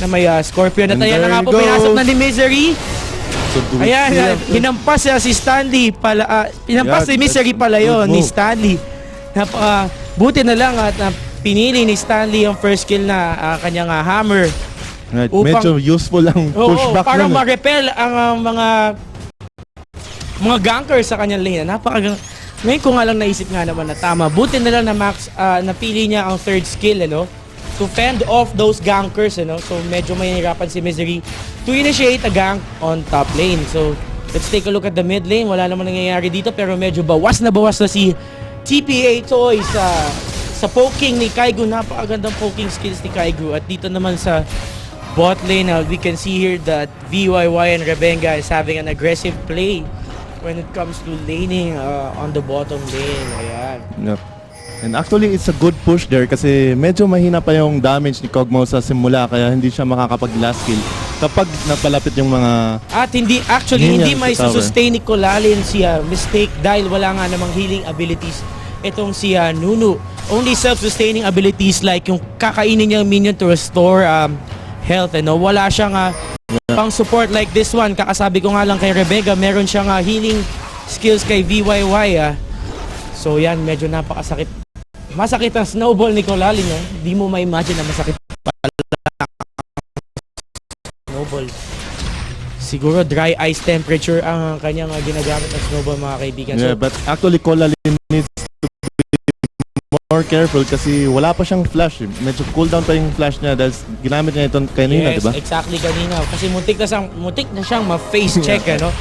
na may Scorpion. At ayan na nga po, pinasok na ni Misery. So ayan, hinampas si Stanley pala. Hinampas ni Misery pala yun, ni Stanley. Buti na lang at pinili ni Stanley yung first kill na kanyang hammer. Right. Medyo useful ang pushback para nun. ma-repel ang mga gankers sa kanyang lane. Ngayon ko nga lang naisip nga naman na tama. Buti na lang na Max napili niya ang third skill, to fend off those gankers, So medyo mahihirapan si Misery to initiate a gank on top lane. So let's take a look at the mid lane. Wala naman nangyayari dito pero medyo bawas na si TPA Toys sa poking ni Kaigu. Napakagandang poking skills ni Kaigu. At dito naman sa bot lane, we can see here that VYY and Rebenga is having an aggressive play when it comes to laning on the bottom lane. Ayan. Yep. And actually, it's a good push there kasi medyo mahina pa yung damage ni Kogmao sa simula kaya hindi siya makakapag-last kill kapag napalapit yung mga... At hindi may sustain ni Colalin si Mistake dahil wala nga namang healing abilities itong si Nunu. only self-sustaining abilities like yung kakainin niyang minion to restore health. Wala siyang pang support like this one. Kakasabi ko nga lang kay Rebecca, meron siyang healing skills kay VYY. So yan, medyo napakasakit. Masakit ang snowball ni Colalin. Hindi mo ma-imagine na masakit pala snowball. Siguro dry ice temperature ang kanyang ginagamit ng snowball, mga kaibigan. Yeah, but actually Colalin needs to be more careful kasi wala pa siyang flash. Medyo cooldown pa yung flash niya dahil ginamit niya ito kanina, yes, diba? Exactly, kanina. Kasi muntik na siyang ma-face check so.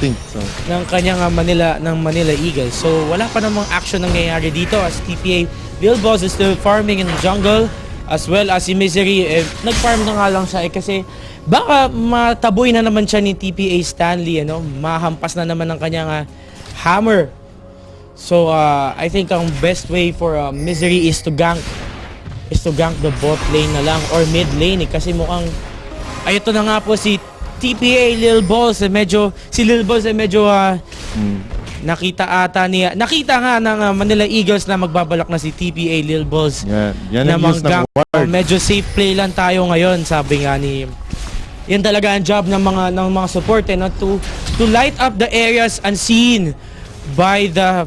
ng kanyang Manila Eagles. So wala pa namang action nangyayari dito as TPA Lil Boss is still farming in the jungle, as well as si Misery. Nag-farm na nga lang siya kasi baka mataboy na naman siya ni TPA Stanley, mahampas na naman ng kanyang hammer. So I think ang best way for Misery is to gank the bot lane na lang or mid lane kasi mukhang ito na nga po si TPA Lil Balls medyo nakita nga ng Manila Eagles na magbabalak na si TPA Lil Balls na mag-gank. Medyo safe play lang tayo ngayon, sabi nga ni yan talaga ang job ng mga support to light up the areas unseen by the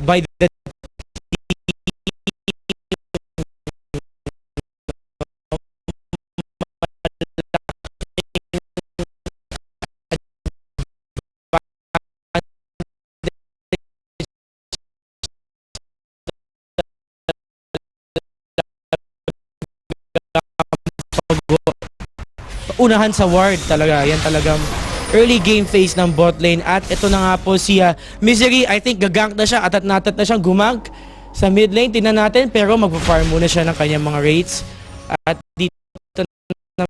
unahan sa ward talaga. Yan talagang early game phase ng bot lane. At ito na nga po si Misery. I think gagank na siya. Atat na siyang gumag sa mid lane. Tingnan natin. Pero magpa-farm muna siya ng kanyang mga rates. At dito na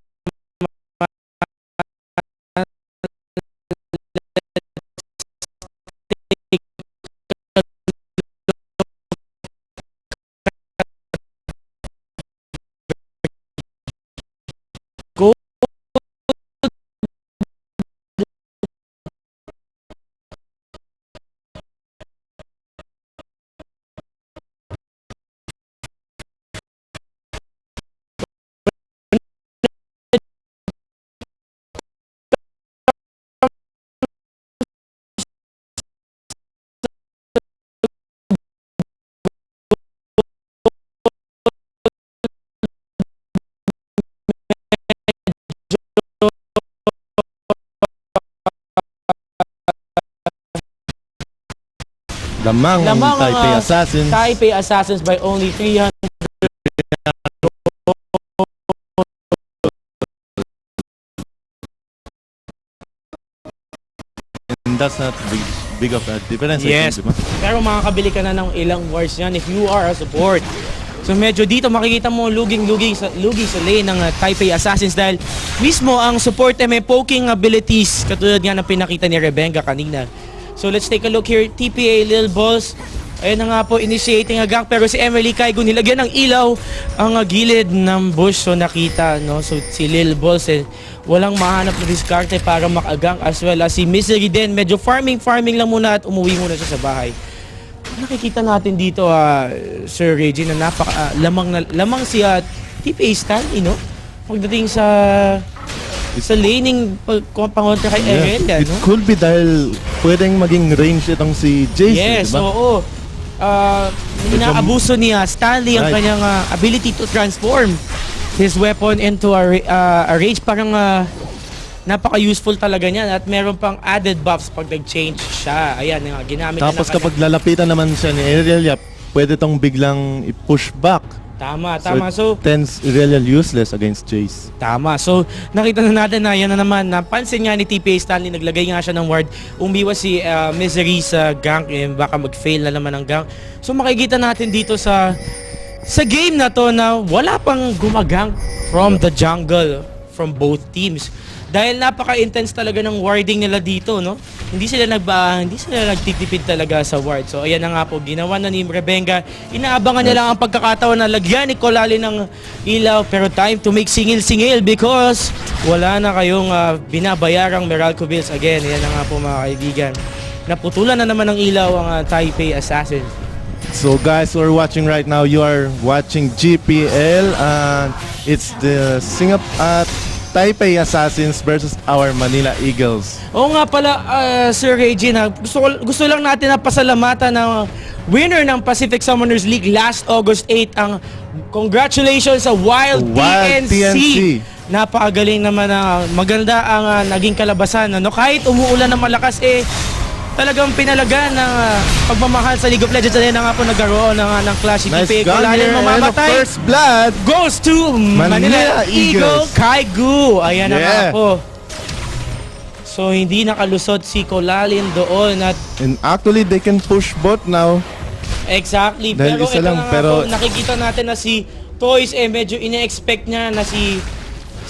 Lamang Taipei Assassins. Taipei Assassins by only 300. And that's not big of a difference. Yes. I think, diba? Pero makakabili ka na ng ilang wars yan if you are a support. So medyo dito makikita mo lugi sa lane ng Taipei Assassins dahil mismo ang support may poking abilities katulad nga ng pinakita ni Rebenga kanina. So let's take a look here. TPA Lil Balls. Ayan na nga po, initiating a gank. Pero si MLE Kaigo nilagyan ng ilaw ang gilid ng bush. So nakita, no? So si Lil Balls walang mahanap na diskarte para makagang, as well as si Misery din. Medyo farming lang muna at umuwi muna siya sa bahay. Nakikita natin dito, Sir Reggie, na lamang si TPA Stanley, no? Pagdating sa laning pangontra kay Erelia, It no? could be dahil pwedeng maging range itong si Jace. Yes, diba? oo. Inaabuso niya Stanley ang kanyang ability to transform his weapon into a rage. Parang napaka-useful talaga niya at meron pang added buffs pag nag-change siya. Ayan, ginamit niya. Tapos kapag lalapitan naman siya ni Erelia, pwede tong biglang i-push back. Tama. So, tends Irelia useless against Jace. Tama. So, nakita na natin na yan na naman. Napansin nga ni TPA Stanley, naglagay nga siya ng ward. Umiwas si Misery sa gank. Baka mag-fail na naman ang gank. So, makikita natin dito sa game na to na wala pang gumagank from the jungle, from both teams. Dahil napaka-intense talaga ng warding nila dito, no? Hindi sila nagtitipid talaga sa ward. So ayan na nga po, ginawa na ni Rebenga. Inaabangan niya lang ang pagkakataon na lagyan ni Colalin ng ilaw. Pero time to make singil-singil because wala na kayong binabayarang Meralco bills. Again, ayan na nga po mga kaibigan. Naputulan na naman ng ilaw ang Taipei Assassins. So guys who are watching right now, you are watching GPL and it's the Taipei Assassins versus our Manila Eagles. Oo nga pala, Sir Regine, gusto lang natin na pasalamatan ng winner ng Pacific Summoners League last August 8 ang congratulations sa Wild TNC. Napakagaling naman na maganda ang naging kalabasan. Ano? Kahit umuulan ng malakas, talagang pinalagan ng pagmamahal sa League of Legends. Ayan na nga po nagkaroon ng Clash. Nice TPA gun here, and of first blood goes to Manila Eagle Kaigu. Ayan na nga po. So hindi nakalusot si Colalin doon at and actually they can push bot now. Exactly. Dahil Pero isa ito lang, na nga pero po, nakikita natin na si Toys medyo ine-expect niya na si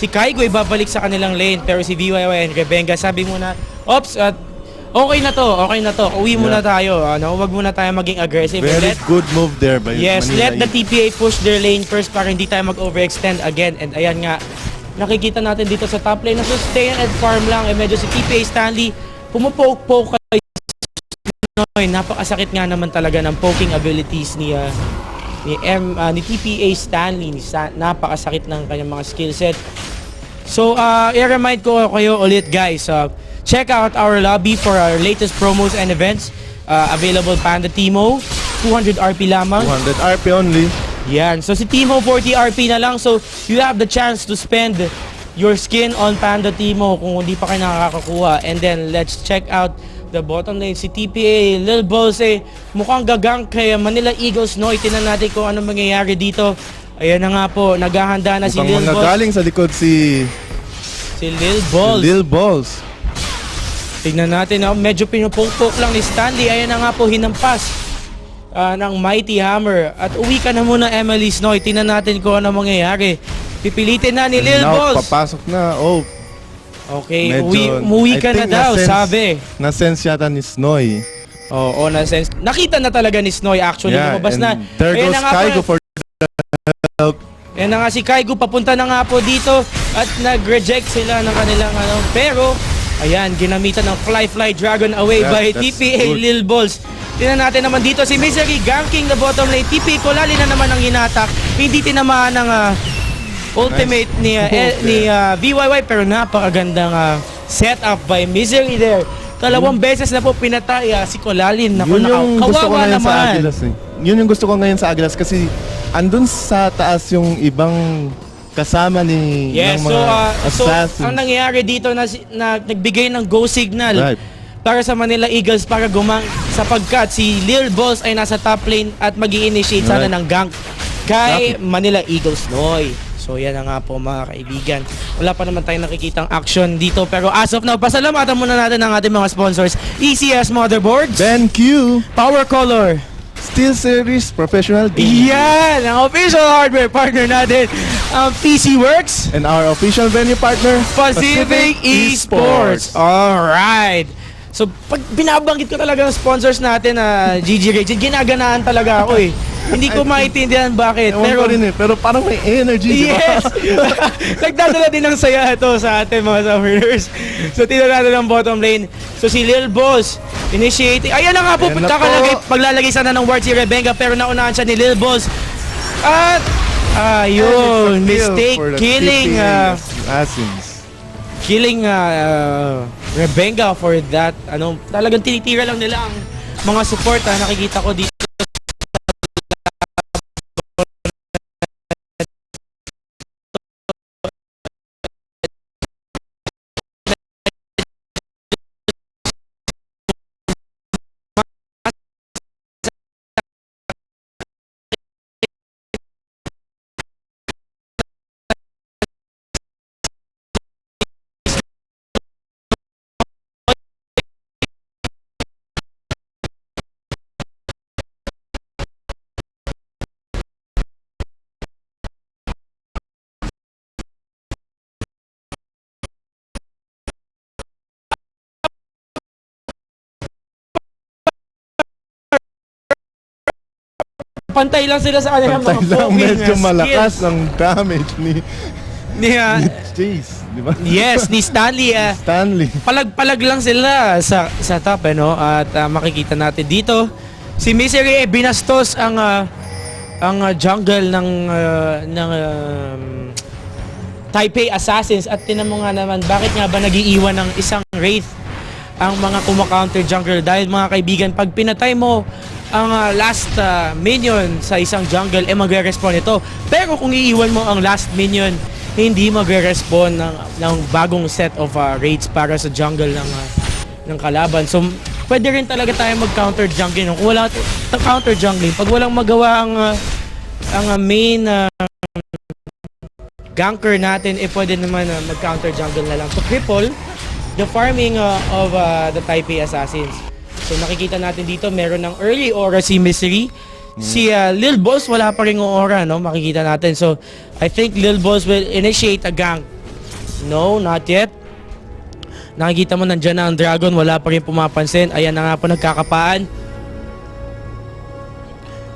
Kaigo babalik sa kanilang lane, pero si VYY and Rebenga sabi muna, "Ops, at okay na to. Uwi muna tayo. Wag muna tayo maging aggressive." Very good move there by Yes, Manila let the TPA push their lane first para hindi tayo mag-overextend again. And ayan nga, nakikita natin dito sa top lane na sustain and farm lang. Medyo si TPA Stanley pumupoke-poke kay Noy. Napakasakit nga naman talaga ng poking abilities ni TPA Stanley. Napakasakit ng kanyang mga skill set. So, i-remind ko kayo ulit guys, check out our lobby for our latest promos and events. Available Panda Timo, 200 RP lamang. 200 RP only. Yan. So si Timo 40 RP na lang. So you have the chance to spend your skin on Panda Timo kung hindi pa kayo nakakakuha. And then let's check out the bottom lane. Si TPA, Lil Balls mukhang gagang kay Manila Eagles. Itinan natin kung ano mangyayari dito. Ayan na nga po, naghahanda na si Lil Balls. Galing sa likod si Lil Balls. Lil Balls. Tignan natin, medyo pinupok-pok lang ni Stanley. Ayan na nga po, hinampas ng Mighty Hammer. At uwi ka na muna, MLE Snoy. Tingnan natin kung ano mangyayari. Pipilitin na ni Lil Balls. Papasok na. Okay, umuwi ka na daw, sabi. Na-sense yata ni Snoy. Oo, na-sense. Nakita na talaga ni Snoy actually. Lumabas na. There goes Kaigo for help. Yan na nga si Kaigo, papunta na nga po dito at nag-reject sila ng kanilang pero ayan, ginamitan ng Fly Dragon away by TPA good. Lil Balls. Tingnan natin naman dito si Misery ganking the bottom lane. TPA Colalin na naman ang hinatak. Hindi tinamaan ng ultimate ni VYY, pero napakagandang setup by Misery there. Dalawang beses na po pinatay si Colalin. Naku, kawawa naman. Yun yung gusto ko ngayon sa Agilas kasi andun sa taas yung ibang kasama ni ng mga assassins. So ang nangyayari dito na nagbigay ng go signal para sa Manila Eagles para sapagkat si Lil Balls ay nasa top lane at mag-i-initiate sana ng gank kay Manila Eagles Noy. So yan na nga po mga kaibigan. Wala pa naman tayong nakikitang action dito, pero as of now, pasalamatan muna natin ang ating mga sponsors. ECS Motherboards, BenQ, Power Color, Steel Series Professional Gaming. Yan! Ang official hardware partner natin, PC Works, and our official venue partner, Pacific Esports. Alright! So, pag binabanggit ko talaga ang sponsors natin na GG Rage, ginaganaan talaga ako Hindi ko maintindihan bakit. Pero parang may energy, yes! Nagdadala din ng saya ito sa ating mga summoners. So, tingnan natin ang bottom lane. So, si Lil Balls, initiating. Ayan na nga po, paglalagay sana ng ward si Rebenga, pero naunahan siya ni Lil Balls. At, ayun, mistake, killing, Rebenga for that. Talagang tinitira lang nila ang mga support nakikita ko dito. Pantay lang sila sa kanilang mga poking medyo malakas skills. ang damage ni Chase, di ba? Yes, ni Stanley. Stanley. Palag-palag lang sila sa top, At makikita natin dito Si Misery binastos ang jungle ng Taipei Assassins at tinan mo nga naman bakit nga ba nagiiwan ng isang Wraith ang mga kumakounter jungle dahil mga kaibigan pag pinatay mo ang last minion sa isang jungle magre-respawn ito pero kung iiwan mo ang last minion hindi magre-respawn ng bagong set of raids para sa jungle ng kalaban. So pwede rin talaga tayo mag-counter jungling kung wala counter jungling pag walang magawa ang main ganker natin pwede naman mag-counter jungle na lang to cripple the farming of the Taipei Assassins. So nakikita natin dito meron ng early aura si Misery. Si Lil Boss wala pa ring aura no makikita natin. So I think Lil Boss will initiate a gank. No, not yet. Nakikita mo nandiyan na ang dragon, wala pa rin pumapansin. Ayan na nga po nagkakapaan.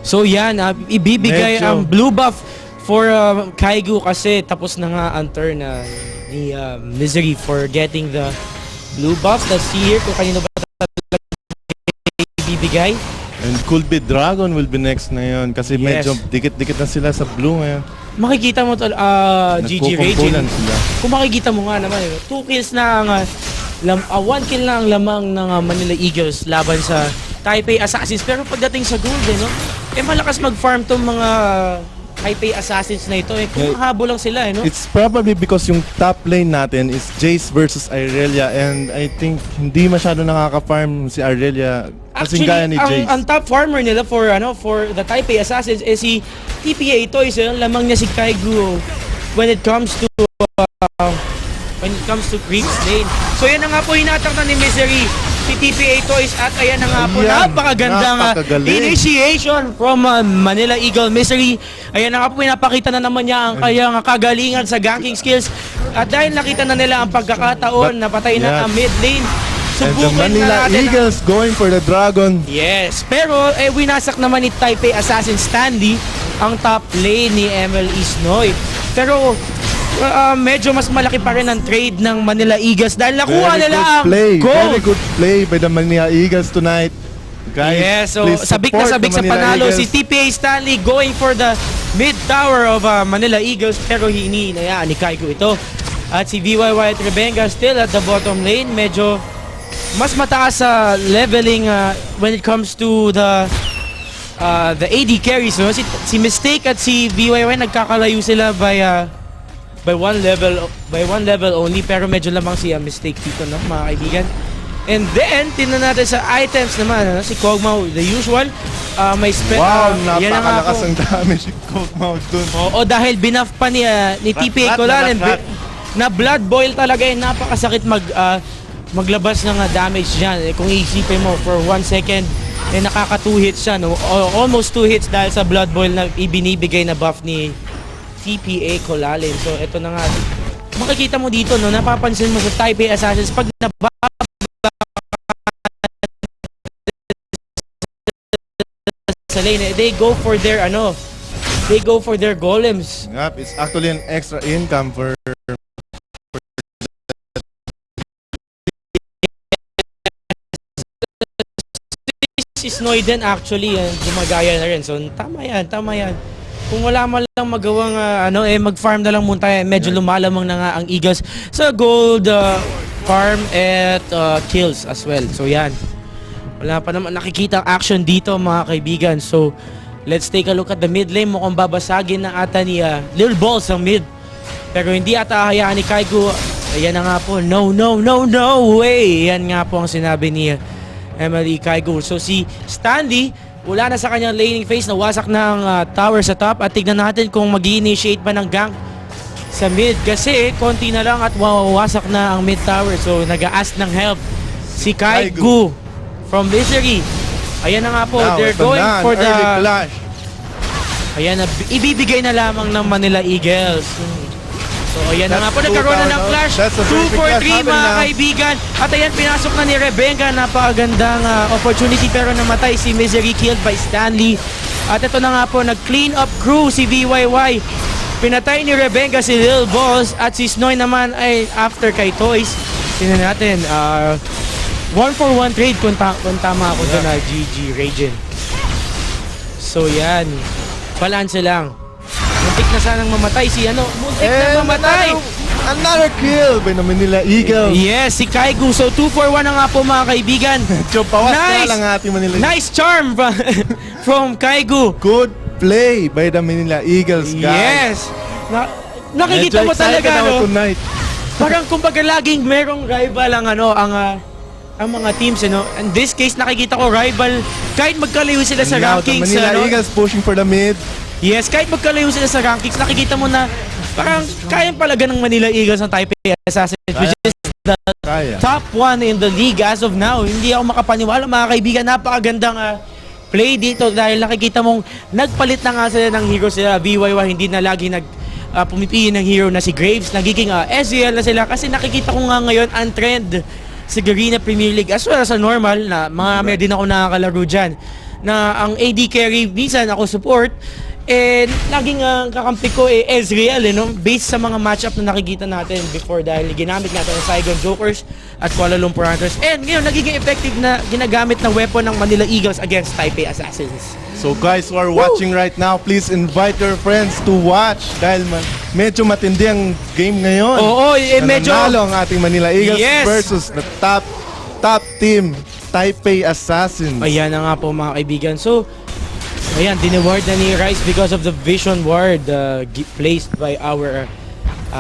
So yan, ibibigay ang blue buff for Kaigu kasi tapos na nga ang turn ni Misery for getting the blue buff. Let's see here kung kanino ba ibibigay. And could be Dragon will be next na yun kasi medyo dikit-dikit na sila sa blue ngayon. Makikita mo to GG Raging. Kung makikita mo nga naman 2 kills na ang 1 kill na ang lamang ng Manila Eagles laban sa Taipei Assassins pero pagdating sa gold no malakas mag-farm tong mga Taipei Assassins na ito kung habol lang sila no. It's probably because yung top lane natin is Jace versus Irelia and I think hindi masyado nakaka-farm si Irelia kasi gaya ni Jace. Ang top farmer nila for the Taipei Assassins is si TPA Toys lamang niya si Kaigu when it comes to Creeps lane. So yan na nga po hinatak na ni Misery si TPA Toys at ayan na nga po napakagandang initiation from Manila Eagle Misery. Ayan na nga po pinapakita na naman niya ang kanyang kagalingan sa ganking skills at dahil nakita na nila ang pagkakataon na patay na ang mid lane. And the Manila Eagles going for the Dragon. Yes, pero winasak naman ni Taipei Assassin Stanley ang top lane ni MLE Snoy. Pero medyo mas malaki pa rin ang trade ng Manila Eagles dahil nakuha nila ang gold. Very good play by the Manila Eagles tonight. Guys, yes, so sabik na sabik sa panalo si TPA Stanley going for the mid tower of Manila Eagles pero hininayaan ni Kaigo ito. At si VYY at Rebenga still at the bottom lane. Medyo mas mataas sa leveling when it comes to the AD carries. No? Si Mistake at si VYY nagkakalayo sila by one level only pero medyo lamang si Mistake dito no mga kaibigan. And then tingnan natin sa items naman si Kog'Maw the usual may spell. Wow, napakalakas ang damage si Kog'Maw dun. Oo, dahil binuff pa ni TPA Colan na blood boil talaga napakasakit maglabas ng damage diyan. Kung iisipin mo for 1 second nakaka 2 hits siya no almost 2 hits dahil sa blood boil na ibinibigay na buff ni TPA Colalin. So ito na nga makikita mo dito no napapansin mo sa Taipei Assassins pag nababa sa lane they go for their golems. Yep, it's actually an extra income for si Snoyden actually gumagaya na rin. So tama yan. Kung wala man lang magawang mag-farm na lang muna tayo. Medyo lumalamang na nga ang Eagles sa gold farm at kills as well. So yan. Wala pa naman nakikita ang action dito mga kaibigan. So let's take a look at the mid lane. Mukhang babasagin na ata ni Lil Balls ang mid. Pero hindi ata hayaan ni Kaigo. Ayan na nga po. No way. Yan nga po ang sinabi ni MLE Kaigo. So si Stanley wala na sa kanyang laning phase, nawasak na ang tower sa top at tignan natin kung mag-initiate pa ng gank sa mid kasi konti na lang at wawasak na ang mid tower. So nag-a-ask ng help si Kaigo from Misery. Ayan na nga po, they're going for the ayan na, ibibigay na lamang ng Manila Eagles. So ayan na nga po, nagkaroon na ng flash. 2 for 3 mga kaibigan. At ayan, pinasok na ni Rebenga. Napakagandang opportunity pero namatay si Misery, killed by Stanley. At ito na nga po, nag-clean up crew si VYY. Pinatay ni Rebenga si Lil Boss. At si Snoy naman ay after kay Toys. Tingnan natin, 1 for 1 trade kung tama ako doon na GG Raging. So yan, balanse lang. Muntik na sanang mamatay si muntik na mamatay. Another kill by the Manila Eagles. Yes, si Kaigu. So 2-for-1 na nga po mga kaibigan. Bawas Nice. na lang ating Manila Eagles. Nice charm from Kaigu. Good play by the Manila Eagles, guys. Yes. Nakikita mo talaga, tonight. Parang kumbaga laging merong rival ang mga teams, In this case, nakikita ko rival kahit magkalayo sila sa Now, rankings. the Manila Eagles pushing for the mid. Yes, kahit magkalayo sila sa rankings, nakikita mo na parang kayang palaga ng Manila Eagles ang Taipei Assassins, which is the top 1 in the league as of now. Hindi ako makapaniwala mga kaibigan, napakagandang play dito dahil nakikita mong nagpalit na nga sila ng hero sila. BYY hindi na lagi pumipili ng hero na si Graves, nagiging SAJ na sila kasi nakikita ko nga ngayon ang trend sa Garena Premier League as well as sa normal na may din ako nakakalaro dyan na ang AD carry minsan ako support. And laging kakampi ko Ezreal, based sa mga matchup na nakikita natin before dahil ginamit natin ng Saigon Jokers at Kuala Lumpur Hunters. And ngayon, nagiging effective na ginagamit na weapon ng Manila Eagles against Taipei Assassins. So guys who are watching right now, please invite your friends to watch dahil medyo matindi ang game ngayon. Oo, medyo nanalo ang ating Manila Eagles yes. versus the top team, Taipei Assassins. Ayan na nga po mga kaibigan. So, ayan, dineward na ni Rice because of the vision ward placed by our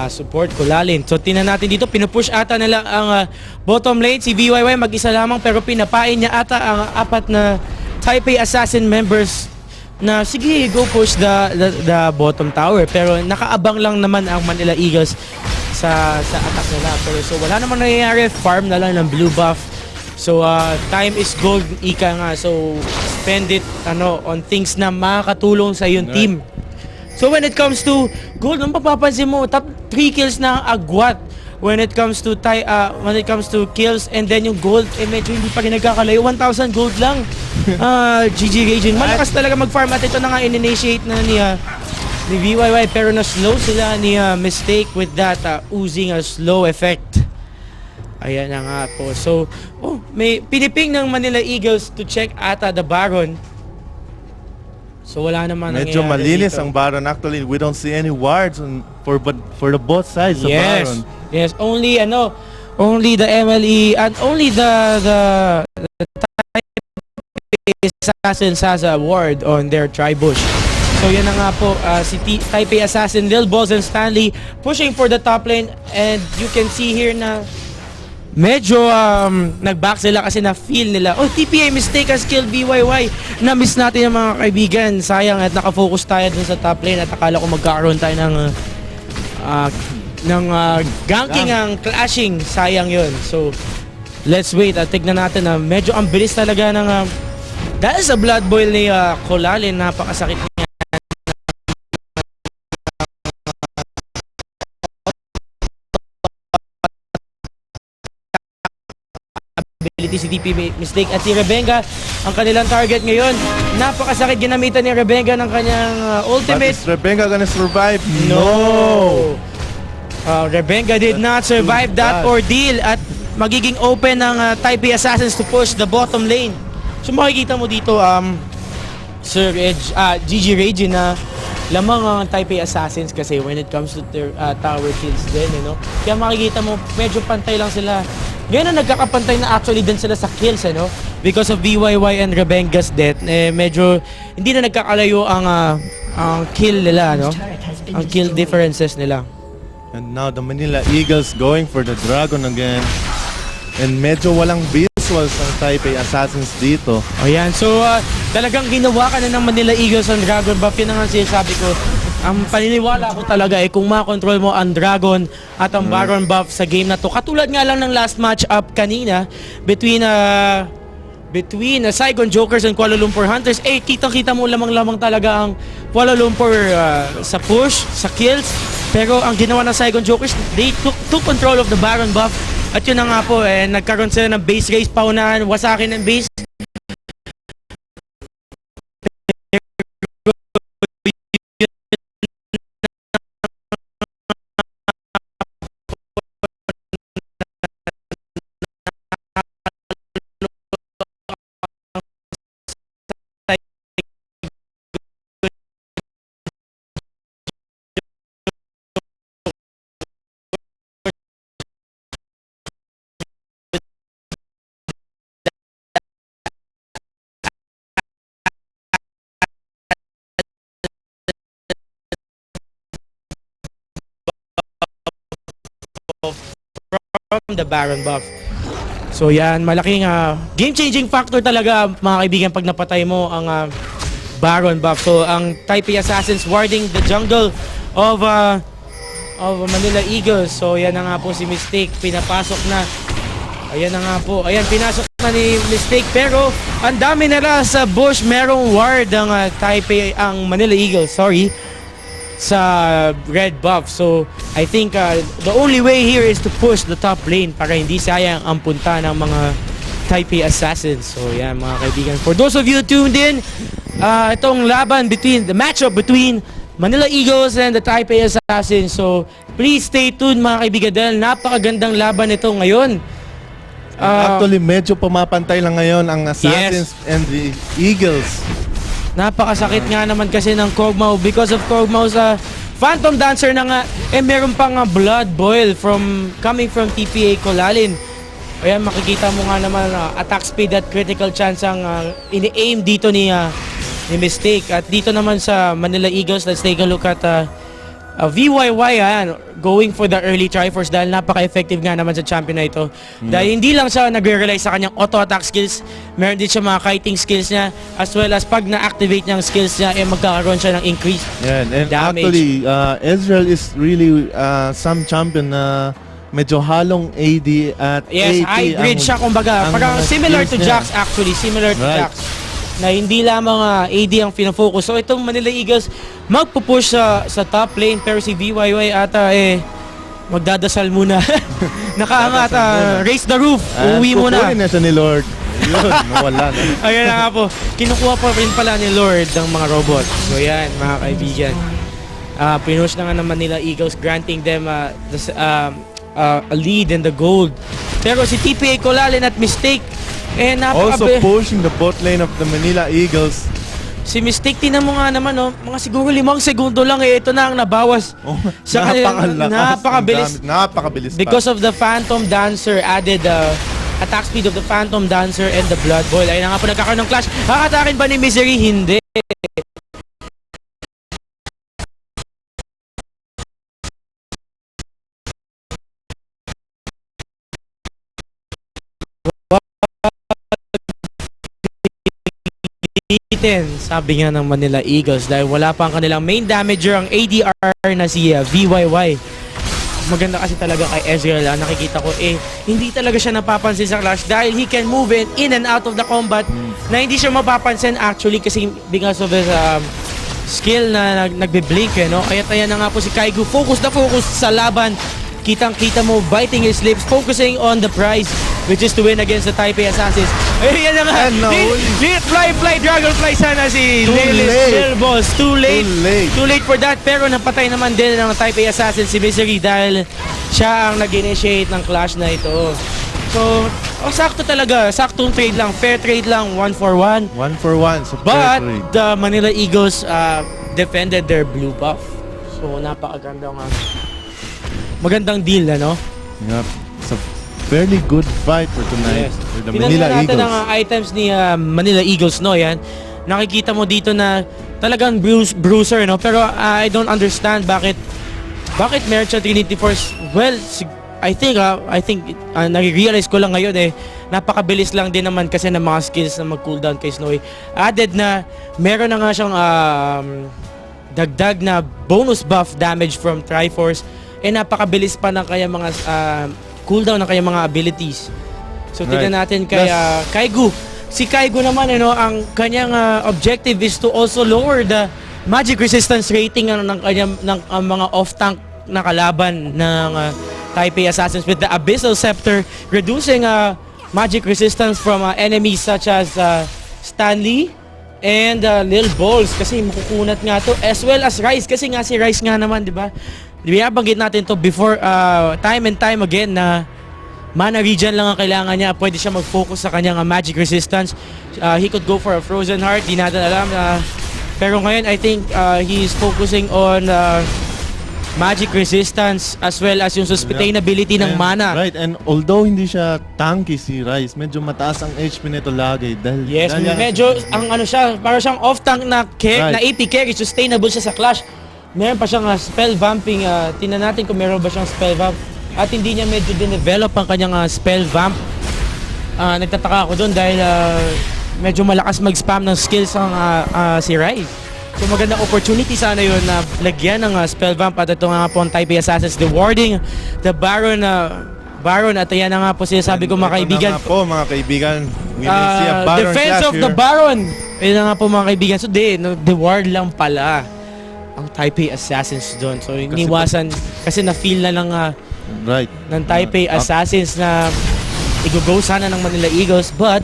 support Kulalin. So tingnan natin dito, pinupush ata nila ang bottom lane. Si BYY mag-isa lamang pero pinapain niya ata ang apat na Taipei Assassin members na sige, go push the bottom tower. Pero nakaabang lang naman ang Manila Eagles sa attack nila. Pero so wala namang nangyayari, farm na lang ng blue buff. So time is gold, ika nga. So spend it on things na makakatulong sa yung team. So when it comes to gold, ang papapansin mo, top 3 kills na agwat when it comes to kills, and then yung gold medyo hindi pa rin nagkakalayo. 1,000 gold lang. GG Raging. Malakas talaga mag-farm at ito na nga in-initiate na ni BYY pero na-slow sila ni Mistake with that oozing slow effect. Ayan na nga po. So, may piniping ng Manila Eagles to check ata the Baron. So, wala naman medyo malinis ang Baron. Actually, we don't see any wards for the both sides of Baron. Yes, only the MLE and only the Taipei Assassins has a ward on their tri-bush. So yan na nga po, si Taipei Assassin, Lil Balls and Stanley pushing for the top lane, and you can see here na medyo nag-back sila kasi na-feel nila, TPA mistake has killed BYY. Na-miss natin yung mga kaibigan. Sayang at nakafocus tayo dun sa top lane at akala ko magkakaroon tayo ng ganking ang clashing. Sayang yun. So, let's wait at tignan natin na medyo ang bilis talaga ng dahil sa blood boil ni Kulalin, napakasakit niya. Si TPA mistake at si Rebenga ang kanilang target ngayon. Napakasakit ginamitan ni Rebenga ng kanyang ultimate. But is Rebenga gonna survive? No! Rebenga did not survive that ordeal at magiging open ng Taipei Assassins to push the bottom lane. So makikita mo dito Sir Edge, GG Rage na lamang ang Taipei Assassins kasi when it comes to their tower kills din, Kaya makikita mo medyo pantay lang sila. Ngayon na nagkakapantay na actually din sila sa kills, because of BYY and Rebenga's death, medyo hindi na nagkakalayo ang kill nila, ang kill differences nila. And now the Manila Eagles going for the Dragon again. And medyo walang visuals ang Taipei Assassins dito. Ayan, so talagang ginawa ka na ng Manila Eagles ang Dragon buff. Yun ang sinasabi ko. Ang paniniwala ko talaga kung makontrol mo ang Dragon at ang Baron buff sa game na to. Katulad nga lang ng last match-up kanina between Saigon Jokers and Kuala Lumpur Hunters. Kitang-kita mo lamang-lamang talaga ang Kuala Lumpur sa push, sa kills. Pero ang ginawa ng Saigon Jokers, they took control of the Baron buff. At yun na nga po, nagkaroon sila ng base race paunahan, wasakin ng base. from the Baron buff. So yan, malaking game-changing factor talaga mga kaibigan pag napatay mo ang Baron buff. So ang Type A Assassins warding the jungle of Manila Eagles. So yan na nga po si Mistake, pinapasok na. Ayan na nga po, ayan pinasok na ni Mistake pero ang dami nila sa bush, merong ward ang Type A, ang Manila Eagles, sorry, sa red buff. So I think the only way here is to push the top lane para hindi sayang ang punta ng mga Type A Assassins. So yan mga kaibigan, for those of you tuned in, itong laban between, the matchup between Manila Eagles and the Type A Assassins. So please stay tuned mga kaibigan dahil napakagandang laban ito ngayon. Actually, medyo pumapantay lang ngayon ang Assassins and the Eagles. Napakasakit nga naman kasi ng Kog'Maw because of Kog'Maw's Phantom Dancer na nga. Meron pang blood boil coming from TPA Colalin. Ayan, makikita mo nga naman attack speed at critical chance ang ini-aim dito ni Mistake. At dito naman sa Manila Eagles, let's take a look at VYY, going for the early Triforce dahil napaka-effective nga naman sa champion na ito. Dahil hindi lang siya nagre-rely sa kanyang auto-attack skills, meron din siya mga kiting skills niya, as well as pag na-activate niya ang skills niya, magkakaroon siya ng increased and damage. Actually, Ezreal is really some champion na medyo halong AD at yes, AP hybrid siya kumbaga. Parang similar to Jax actually, similar to Jax. Na hindi lamang AD ang pinafocus. So itong Manila Eagles magpupush sa top lane pero si VYY ata magdadasal muna. Nakaangat, raise the roof. Uwi muna. Pupunin na siya ni Lord. Yun, nawala na. Ayan na nga po. Kinukuha pa rin pala ni Lord ng mga robot. So yan mga kaibigan. Pinush na nga ng Manila Eagles granting them a lead in the gold. Pero si TPA Colalin at Mistake also pushing the bot lane of the Manila Eagles. Si Mistake, tinan mo nga naman, mga siguro 5 segundo lang ito na ang nabawas. Sa napakabilis because of the Phantom Dancer added attack speed of the Phantom Dancer and the Blood Boil. Ayun na nga po, nagkakaroon ng clash. Hakatakin ba ni Misery? Hindi. Sabi nga ng Manila Eagles dahil wala pa ang kanilang main damager ang ADR na si VYY. Maganda kasi talaga kay Ezreal, nakikita ko hindi talaga siya napapansin sa clash dahil he can move in and out of the combat na hindi siya mapapansin actually kasi because of his skill na nagbe-blink Kaya na nga po si Kaigu focus sa laban. Kitang-kita mo, biting his lips, focusing on the prize, which is to win against the Type A Assassins. Ayan na nga! Fly, Dragonfly sana si Lil Boss. Too late for that, pero napatay naman din ng Type A Assassin si Misery dahil siya ang nag-initiate ng clash na ito. So, sakto talaga. Saktong trade lang. Fair trade lang. 1 for 1. 1 for 1. So but the Manila Eagles defended their blue buff. So, napakaganda nga. Magandang deal, Yep. It's a fairly good fight for tonight for the Manila Eagles. Natin ang items ni Manila Eagles, Yan. Nakikita mo dito na talagang bruiser, Pero I don't understand bakit Merchant Trinity Force. Well, I think nare-realize ko lang ngayon napakabilis lang din naman kasi ng mga skills na mag-cooldown kay Snowy. Added na meron na nga siyang dagdag na bonus buff damage from Triforce. Napakabilis pa ng kaya mga cooldown ng kaya mga abilities. So tignan natin kay Kaigu. Si Kaigu naman ang kanyang objective is to also lower the magic resistance rating ng kanyang mga off-tank na kalaban ng Type A Assassins with the Abyssal Scepter, reducing magic resistance from enemies such as Stanley and Lil Balls kasi makukunat nga to, as well as Rice kasi nga si Rice nga naman, di ba? Binabanggit natin to before time and time again na mana regen lang ang kailangan niya. Pwede siya mag-focus sa kanyang magic resistance. He could go for a Frozen Heart, di natin alam. Pero ngayon, I think he is focusing on magic resistance as well as yung sustainability ng mana. Right, and although hindi siya tanky si Rice, medyo mataas ang HP nito lagi. Dahil medyo ang siya, para siyang off-tank na AP carry, sustainable siya sa clash. Meron pa siyang spell vamping. Tingnan natin kung meron ba siyang spell vamp. at hindi niya medyo din-develop ang kanyang spell vamp. Nagtataka ako doon dahil medyo malakas mag-spam ng skills ang si Rai. So magandang opportunity sana yun na lagyan ng spell vamp at ito nga po ang Type A Assassins, the warding, the Baron at ayan na nga po sinasabi ko mga kaibigan. Ito na nga po mga kaibigan. We will see a Baron defense clash of the here. Baron. Ayan na nga po mga kaibigan. So the ward lang pala ang Type A Assassins doon. So iniwasan kasi na-feel na lang right. ng Type A Assassins na i-go sana ng Manila Eagles, but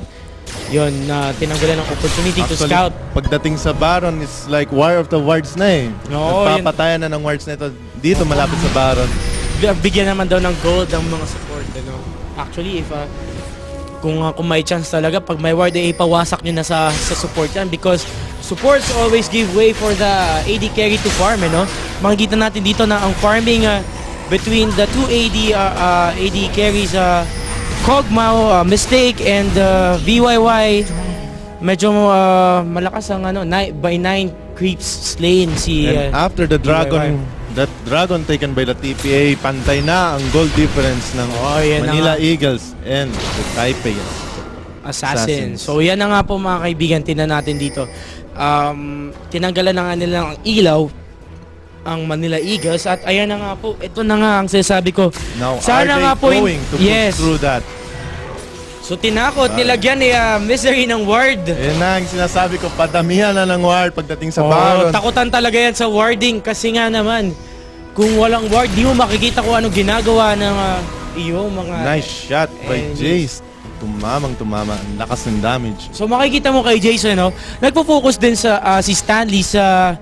yun, tinanggalan ng opportunity to scout. Pagdating sa Baron, it's like War of the Wards na eh. Oo, Nagpapatayan na ng wards na ito dito malapit sa Baron. Bigyan naman daw ng gold ang mga support. Ano. Actually, if kung may chance talaga, pag may ward, ipawasak nyo na sa support yan because supports always give way for the AD carry to farm. No? Makikita natin dito na ang farming between the two AD carries, Kog'Maw, Mistake, and VYY, medyo malakas ang by 9 creeps slain si and after the dragon, that dragon taken by the TPA, pantay na ang goal difference ng Manila Eagles and the Type A Assassins. So yan na nga po mga kaibigan, tingnan natin dito. Tinanggalan na nga nila ang ilaw ang Manila Eagles at ayan na nga po, ito na nga ang sinasabi ko. Now, sana nga po going to push through that? So tinakot, nilagyan ni Misery ng ward. Yan na ang sinasabi ko, padamihan na ng ward pagdating sa Baron. Takutan talaga yan sa warding kasi nga naman, kung walang ward, di mo makikita kung anong ginagawa ng mga... Nice shot by Jace. Tumama. Ang lakas ng damage. So makikita mo kay Jason, nagpo-focus din sa si Stanley sa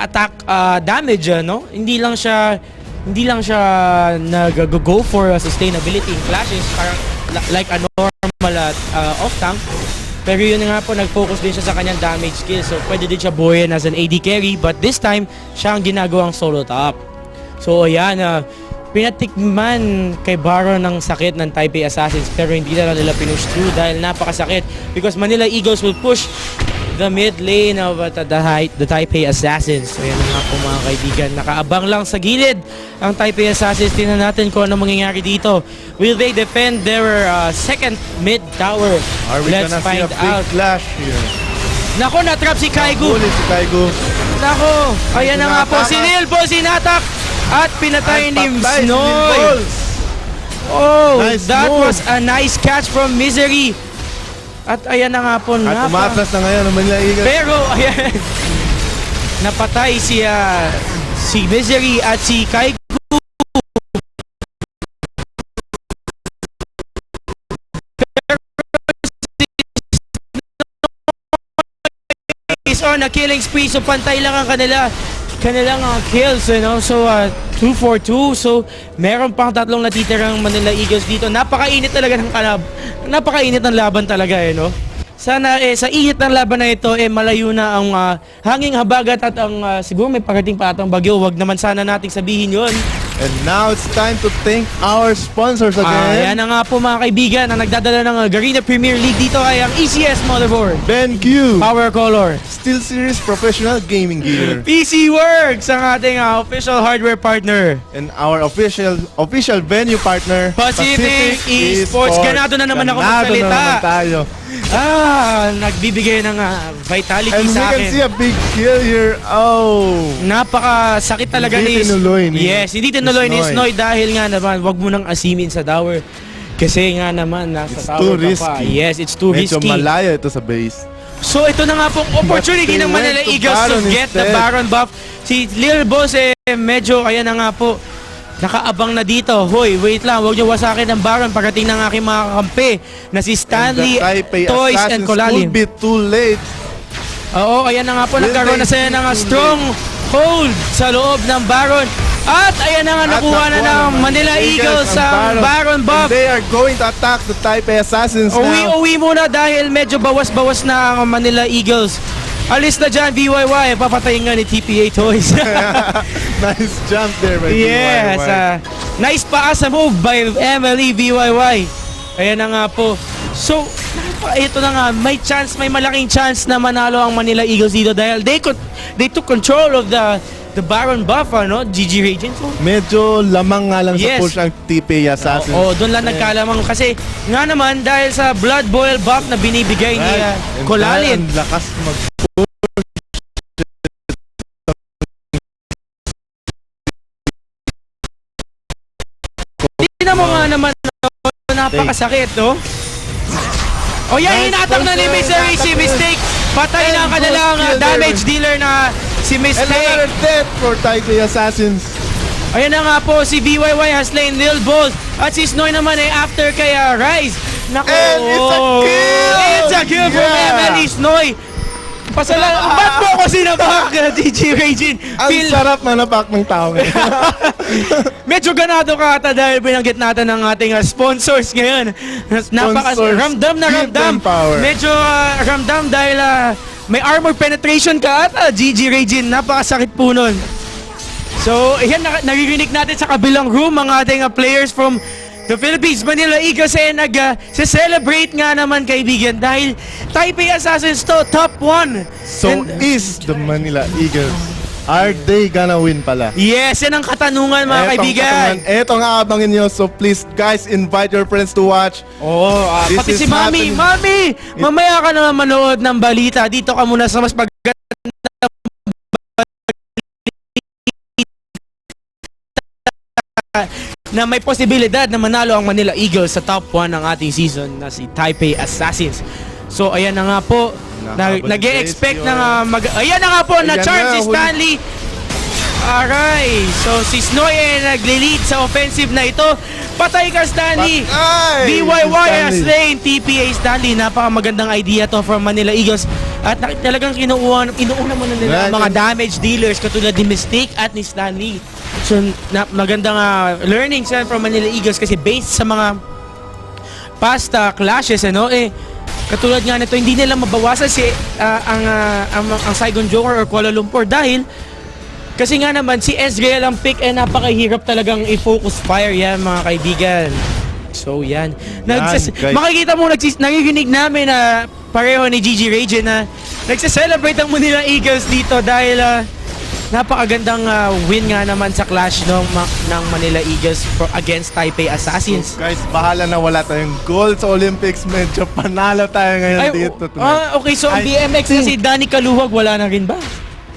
attack damage, no? Hindi lang siya nag-go for sustainability in clashes parang like a normal off tank, pero yun nga po, nag-focus din siya sa kanyang damage skill, so pwede din siya buhayin as an AD carry, but this time siya ang ginagawang solo top. So ayan, pinatikman kay Baron ng sakit ng Type A Assassins pero hindi na nila pinush through dahil napakasakit because Manila Eagles will push the mid lane of the Type A Assassins. So yan nga po mga kaibigan, nakaabang lang sa gilid ang Type A Assassins. Tingnan natin kung ano mangyayari dito. Will they defend their second mid tower? Let's find out. Clash here. Nako, na-trap si Kaigu. Nako, ayan na nga po, si Nilbo sinatak at pinatay ni Snoy. Oh, nice that move. Was a nice catch from Misery. At ayan na nga po, at umatras na ngayon ang Manila Eagles. Pero ayan, napatay si Misery at si Kaigu. Is on a killing spree, so pantay lang ang kanilang kills, so 2 for 2, so meron pang tatlong natitirang Manila Eagles dito. Napakainit talaga napakainit ng laban talaga, no? Sana sa init ng laban na ito malayo na ang hanging habagat at ang siguro may parating pa atang bagyo. Wag naman sana nating sabihin yon. And now it's time to thank our sponsors again. Yan na nga po mga kaibigan, ang nagdadala ng Garena Premier League dito ay ang ECS Motherboard, BenQ, Power Color, Steel Series Professional Gaming Gear, PC Works, ang ating official hardware partner, and our official venue partner, Pacific Esports. Ganado na naman ako magsalita. Nagbibigay ng vitality and sa akin. And we can see a big kill here. Oh, napakasakit talaga ni Yes, hindi tinuloy ni Snoy dahil nga naman wag mo nang asimin sa tower. Kasi nga naman nasa tower ka pa. Yes, it's too risky. Medyo malayo ito sa base. So ito na nga pong opportunity ng Manila Eagles to get the Baron buff. Si Lil Boss medyo ayan na nga po, nakaabang na dito. Hoy, wait lang, huwag niyo wasakin ng Baron pagdating ng aking mga kampi na si Stanley, Toys, and Colali. Could be too late. Oo, ayan na nga po, nagkaroon na sila ng strong hold sa loob ng Baron. At ayan na nga, nakuha na ng Manila Eagles ang Baron buff. And they are going to attack the Type A Assassins now. Uwi muna dahil medyo bawas-bawas na ang Manila Eagles. Alis na dyan, VYY. Papatayin nga ni TPA Toys. Nice jump there by yes, VYY. Nice paasa move by MLE VYY. Ayan na nga po. So, ito na nga, may malaking chance na manalo ang Manila Eagles dito dahil they took control of the the Baron buff, ano, GG Raging. So, medyo lamang nga lang sa Yes. push ang TPA Assassin. doon lang nagkalamang kasi nga naman dahil sa Blood Boil buff na binibigay ni Kolalin. Ang lakas mag Tingnan mo nga naman, napakasakit, no? O yan, hinatak na ni Misery si Mistake. Patay na ang kanilang damage dealer na si Mistake. Another death for Taipei Assassins. Ayan na nga po, si BYY has slain Lil Bolt. At si Snoy naman ay after kay Rise. Naku, And it's a kill! It's a kill from MLE Snoy. Ba't mo ako sinapak, GG Raging? Ang sarap manapak ng tao ngayon. Medyo ganado ka ata dahil binanggit natin ng ating sponsors ngayon. Ramdam na ramdam. Medyo ramdam dahil may armor penetration ka ata, GG Raging. Napakasakit po nun. So, yan, naririnig natin sa kabilang room ang ating players from the Philippines, Manila Eagles ay nag-celebrate nga naman, kaibigan, dahil Taipei Assassins to top 1. So is the Manila Eagles. Are they gonna win pala? Yes, yan ang katanungan, mga kaibigan. Eto nga abangin nyo. So please guys, invite your friends to watch. Pati si Mami. Mami, mamaya ka na manood ng balita. Dito ka muna sa mas maganda na may posibilidad na manalo ang Manila Eagles sa top 1 ng ating season na si Taipei Assassins. So ayan na nga po, nag-e-expect na ayan na nga po, na-charge si Stanley. Alright, so si Snoy ay nagli-lead sa offensive na ito. Patay ka, Stanley! BYY has slain TPA Stanley. Napakamagandang idea to from Manila Eagles. At talagang inuuna mo na nila ang mga damage dealers katulad ni Mystique at ni Stanley. So magandang learning yan from Manila Eagles kasi based sa mga past clashes, katulad nga nito, hindi nila mabawasan ang Saigon Joker or Kuala Lumpur dahil kasi nga naman si Ezreal ang pick napakahirap talagang i-focus fire yan, mga kaibigan. So yan. Makikita mo, nakikinig namin na pareho ni GG Raging na nagse-celebrate ang Manila Eagles dito dahil napakagandang win nga naman sa clash ng Manila Eagles against Taipei Assassins. So guys, bahala na wala tayong gold sa Olympics. Medyo panalo tayo ngayon dito tonight. Okay, so ang BMX na si Danny Kaluwag, wala na rin ba?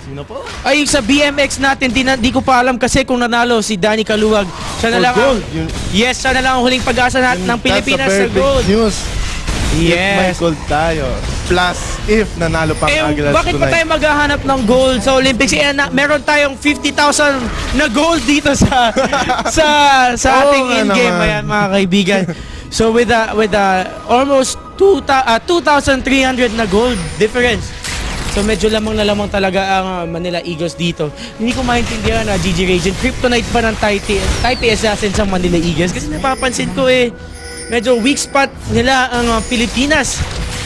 Sino po? Ay, sa BMX natin, di ko pa alam kasi kung nanalo si Danny Kaluwag. Siya na lang yes, siya na lang ang huling pag-asa ng Pilipinas sa gold. News. Yes. If may gold tayo. Plus, if nanalo pang Aguilas bakit pa tayo maghahanap ng gold sa Olympics? Meron tayong 50,000 na gold dito sa ating in-game, ayan, mga kaibigan. So with almost 2,300 na gold difference. So medyo lamang na lamang talaga ang Manila Eagles dito. Hindi ko maintindihan na GG Raging. Kryptonite pa ng Taipei Assassins ang Manila Eagles. Kasi napapansin ko medyo weak spot nila ang Pilipinas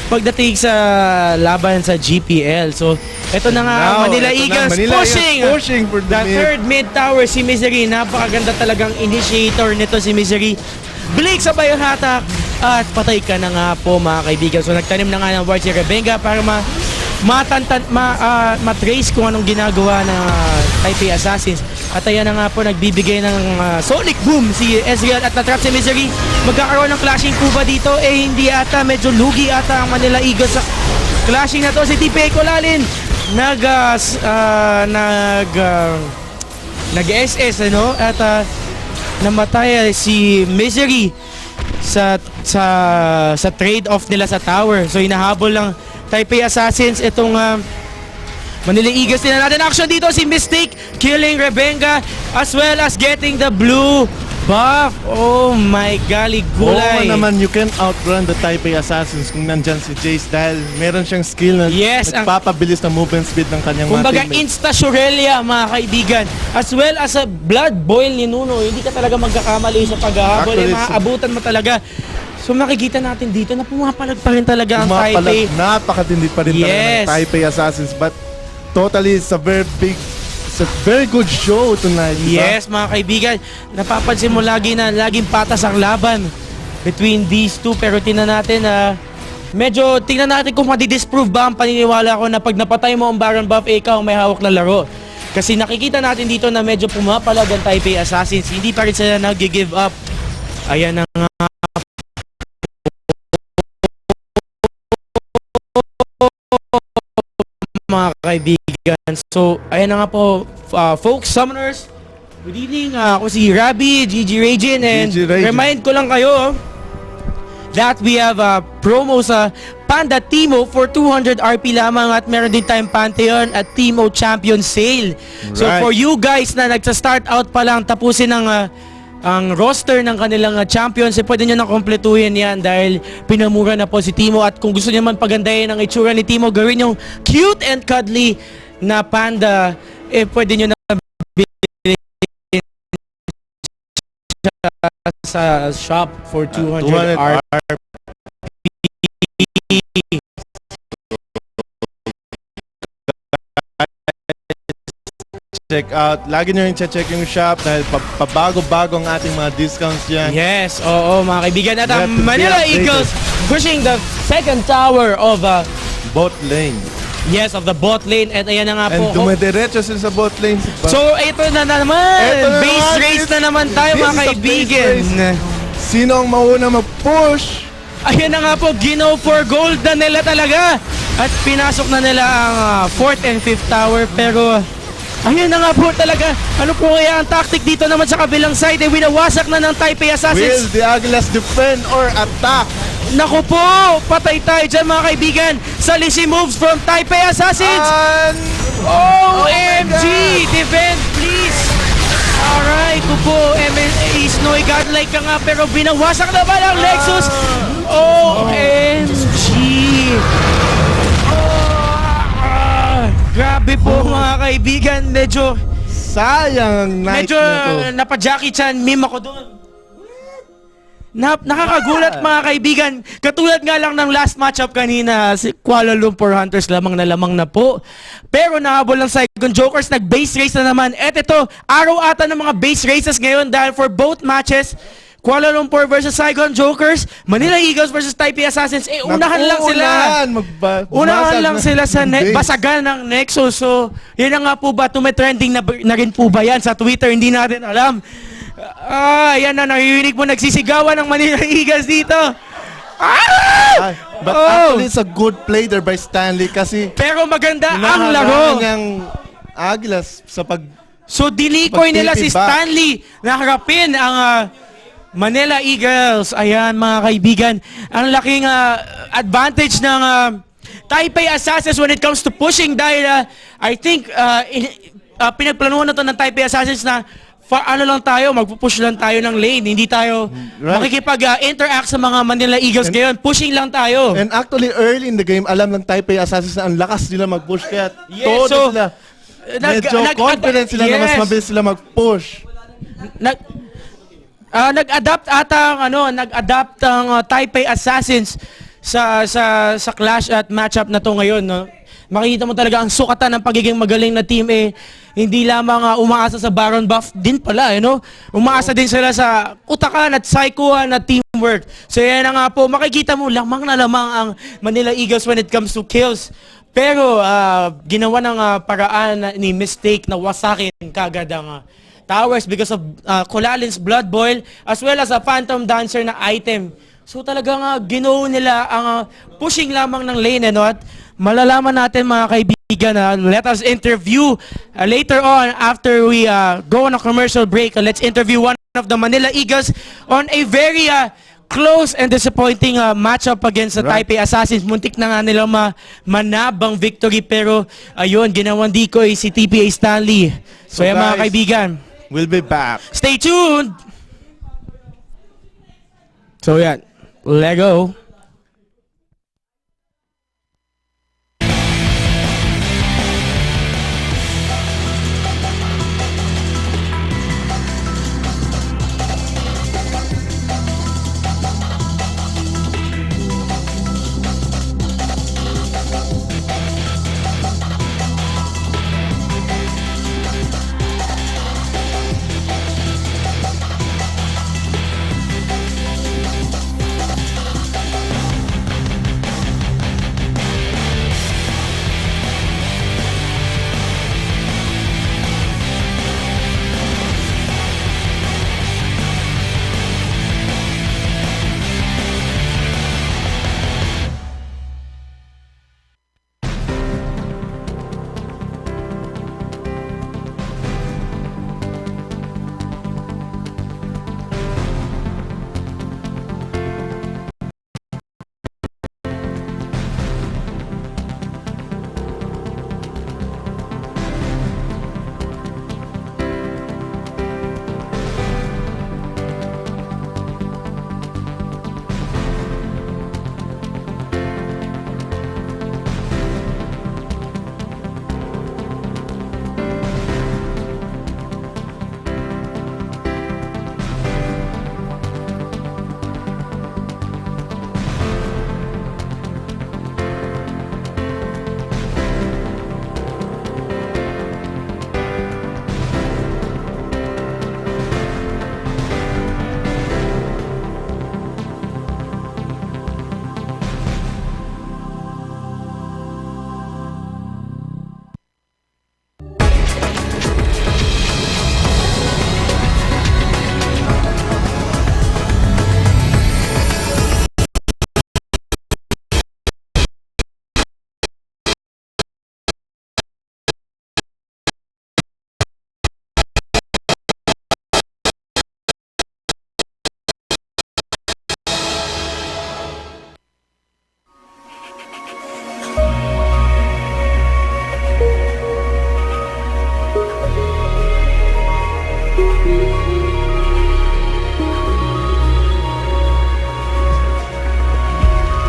pagdating sa laban sa GPL. So ito na nga, Manila Eagles pushing for the third mid tower si Misery. Napakaganda talagang initiator nito si Misery. Blake sabay ang hatak at patay ka na nga po, mga kaibigan. So nagtanim na nga ng ward si Rebenga para matrace kung anong ginagawa ng Taipei Assassins. At ayan na nga po, nagbibigay ng sonic boom si Ezreal at natrap si Misery. Magkakaroon ng clashing po ba dito? Hindi ata, medyo lugi ata ang Manila Eagles sa clashing na to. Si TPA Kolalin nag-SS at namatay si Misery sa trade-off nila sa tower. So hinahabol lang Taipei Assassins itong Manila Eagles. Tingnan natin action dito, si Mystique killing Rebenga as well as getting the blue buff. Oh my golly gulay. Naman, you can outrun the Taipei Assassins kung nandyan si Jace dahil meron siyang skill na nagpapabilis ng movement speed ng kanyang mga kumbaga teammates. Insta-Shurelia, mga kaibigan. As well as a blood boil ni Nuno. Hindi ka talaga magkakamali sa paghahabol. Maabutan mo talaga. So makikita natin dito na pumapalag pa rin talaga ang Taipei. Napakatindi pa rin talaga ng Taipei Assassins, but totally it's a very good show tonight. Yes, mga kaibigan, napapansin mo laging patas ang laban between these two, pero tingnan natin tingnan natin kung madi-disprove ba ang paniniwala ko na pag napatay mo ang Baron buff, ikaw may hawak na laro. Kasi nakikita natin dito na medyo pumapalag ang Taipei Assassins. Hindi pa rin sila nag-give up. Ayan na nga. Mga kaibigan. So, ayan na nga po, folks, summoners. Good evening. Ako si Rabi, GG Ragin, and remind ko lang kayo that we have promo sa Panda Timo for 200 RP lamang at meron din tayong Pantheon at Timo Champion Sale. So for you guys na nagsa-start out pa lang, tapusin ang roster ng kanilang champions, pwede nyo na kompletuhin yan dahil pinamura na po si Timo. At kung gusto nyo man pagandahin ang itsura ni Timo, gawin yung cute and cuddly na panda, pwede nyo na bilhin sa shop for 200 RP. Check out. Lagi nyo yung check yung shop dahil pabago-bago ang ating mga discounts dyan. Yes, oo mga kaibigan. At ang Manila Eagles pushing the second tower of bot lane. Yes, of the bot lane. At ayan na nga po. And dumediretso sila sa bot lane. So ito na naman. Base race na naman tayo mga kaibigan. Sino ang mauna mag-push? Ayan na nga po, gino for gold na nila talaga. At pinasok na nila ang 4th and 5th tower. Pero ayan na nga po talaga. Ano po kaya ang tactic dito naman sa kabilang side? Winawasak na ng Taipei Assassins. Will the Aguilas defend or attack? Naku po, patay tayo dyan mga kaibigan. Salisi moves from Taipei Assassins. OMG, defend please. Alright, po, MLE Snowy godlike ka nga pero binawasak na ba ng Lexus? OMG. Grabe po mga kaibigan, medyo sayang ang night medyo napa-Jackie Chan meme ako doon. Nakakagulat mga kaibigan. Katulad nga lang ng last matchup kanina, si Kuala Lumpur Hunters lamang na po. Pero nahabol ng Saigon Jokers, nag-base race na naman. At ito, araw ata ng mga base races ngayon dahil for both matches, Kuala Lumpur versus Saigon Jokers, Manila Eagles versus Taipei Assassins, unahan lang sila. Unahan lang sila sa basagan ng Nexus. So, yun na nga po ba, tumitrending na rin po ba yan sa Twitter? Hindi natin alam. Yan na, naririnig mo nagsisigawan ng Manila Eagles dito. But actually, it's a good play there by Stanley kasi pero maganda ang laro. Aguilas sa So, dinikoy nila si Stanley na harapin ang Manila Eagles. Ayan mga kaibigan, ang laking advantage ng Taipei Assassins when it comes to pushing dahil I think pinagplanuhan na to ng Taipei Assassins na ano lang tayo, magpupush lang tayo ng lane. Hindi tayo makikipag-interact sa mga Manila Eagles ngayon. Pushing lang tayo. And actually, early in the game, alam ng Taipei Assassins na ang lakas nila mag-push. Kaya todo sila, medyo confident sila na mas mabilis sila mag-push. Nag-adapt ata nag-adapt ang Taipei Assassins sa clash at matchup na to ngayon, no? Makikita mo talaga ang sukatan ng pagiging magaling na team hindi lamang umaasa sa Baron buff din pala, no? Umaasa din sila sa utakan at psychoan na teamwork. So yan na nga po, makikita mo lamang na lamang ang Manila Eagles when it comes to kills. Pero ginawa ng paraan ni mistake na wasakin kagad ang towers because of Kulalin's Blood Boil as well as a Phantom Dancer na item. So talagang ginawa nila ang pushing lamang ng lane, no? At malalaman natin mga kaibigan, let us interview later on after we go on a commercial break. Let's interview one of the Manila Eagles on a very close and disappointing matchup against the Taipei Assassins. Muntik na nga nila manabang victory pero ayun, ginawang decoy si TPA Stanley. So yan mga kaibigan, we'll be back. Stay tuned! So yan, let go.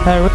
Well,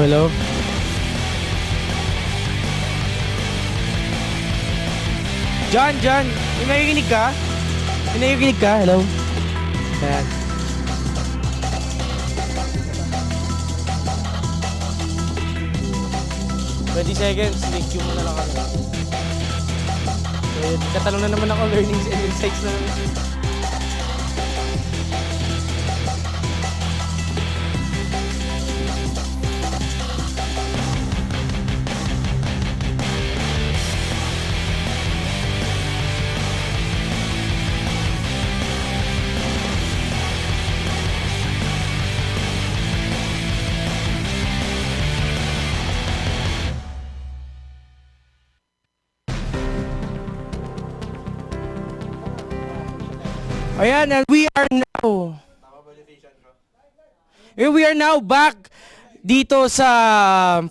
hello. John, may nakikinig ka? May nakikinig ka? Hello? Ayan. seconds, thank you muna lang kami. Katanong na naman ako, learnings and insights na naman. Ayan, and we are now back dito sa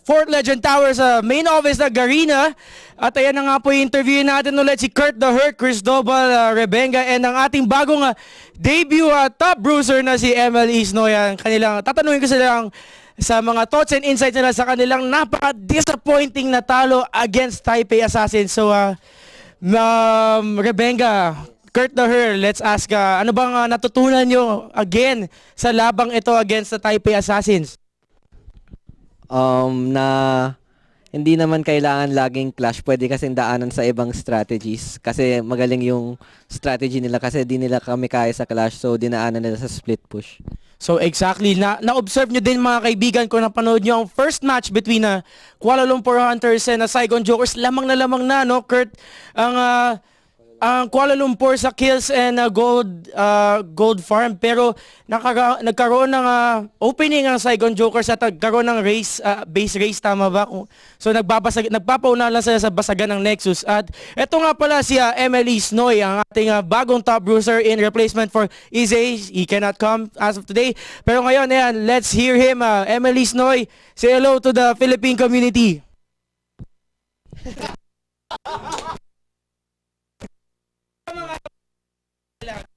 Fort Legend Tower sa main office ng Garena. At ayan na nga po yung interview natin ulit si Kurt the Hurt, Cristobal Rebenga, and ang ating bagong debut top bruiser na si MLE Snoyan. Tatanungin ko sila sa mga thoughts and insights nila sa kanilang napaka-disappointing na talo against Taipei Assassins. So, Rebenga, Kurt the Hurl, let's ask, ano bang natutunan nyo again sa labang ito against the Taipei Assassins? Na hindi naman kailangan laging clash, pwede kasing daanan sa ibang strategies kasi magaling yung strategy nila kasi di nila kami kaya sa clash, so dinaanan nila sa split push. So exactly, na-observe nyo din mga kaibigan kung napanood nyo ang first match between Kuala Lumpur Hunters and Saigon Jokers. Lamang na no, Kurt, ang Kuala Lumpur sa kills and gold farm, pero nagkaroon ng opening ang Saigon Jokers at nagkaroon ng base race, tama ba? So nagpapauna lang sila sa basagan ng Nexus. At eto nga pala si MLE Snoy, ang ating bagong top bruiser in replacement for SAJ. He cannot come as of today, pero ngayon ayan, let's hear him. MLE Snoy, say hello to the Philippine community.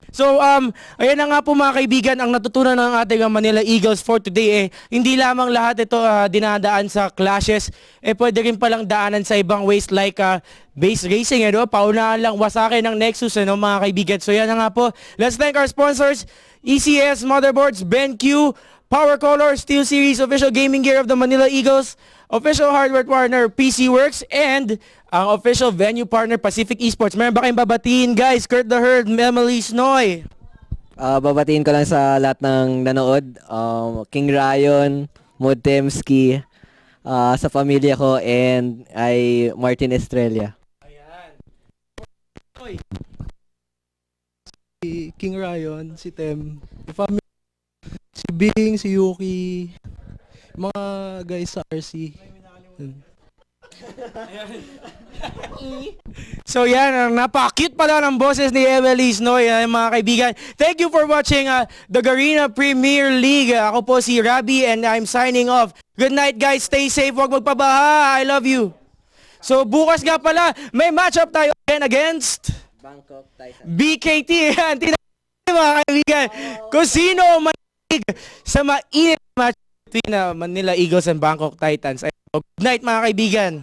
So, ayan na nga po mga kaibigan, ang natutunan ng ating Manila Eagles for today hindi lamang lahat ito dinadaan sa clashes, pwede rin palang daanan sa ibang ways like base racing, paunahan lang wasakin ng Nexus, mga kaibigan. So, yan na nga po. Let's thank our sponsors, ECS Motherboards, BenQ, Power Color, Steel Series, official gaming gear of the Manila Eagles, official hardware partner, PC Works, and ang official venue partner, Pacific Esports. Meron ba kayong babatiin, guys? Kurt the Herd, MLE Snoy. Babatiin ko lang sa lahat ng nanood, King Ryan, Modtemski, sa pamilya ko, and ay Martin Estrella. Si King Ryan, si Tem, si Bing, si Yuki, mga guys sa RC. So yan, napaka-cute pala ng boses ni MLE Snoy, mga kaibigan. Thank you for watching the Garena Premier League. Ako po si Rabi and I'm signing off. Good night guys, stay safe, huwag magpabaha. I love you. So bukas nga pala, may matchup tayo again against Bangkok Titans. BKT. Yan, mga kaibigan. Kung sino manig sa mainit match between Manila Eagles and Bangkok Titans. Good night mga kaibigan.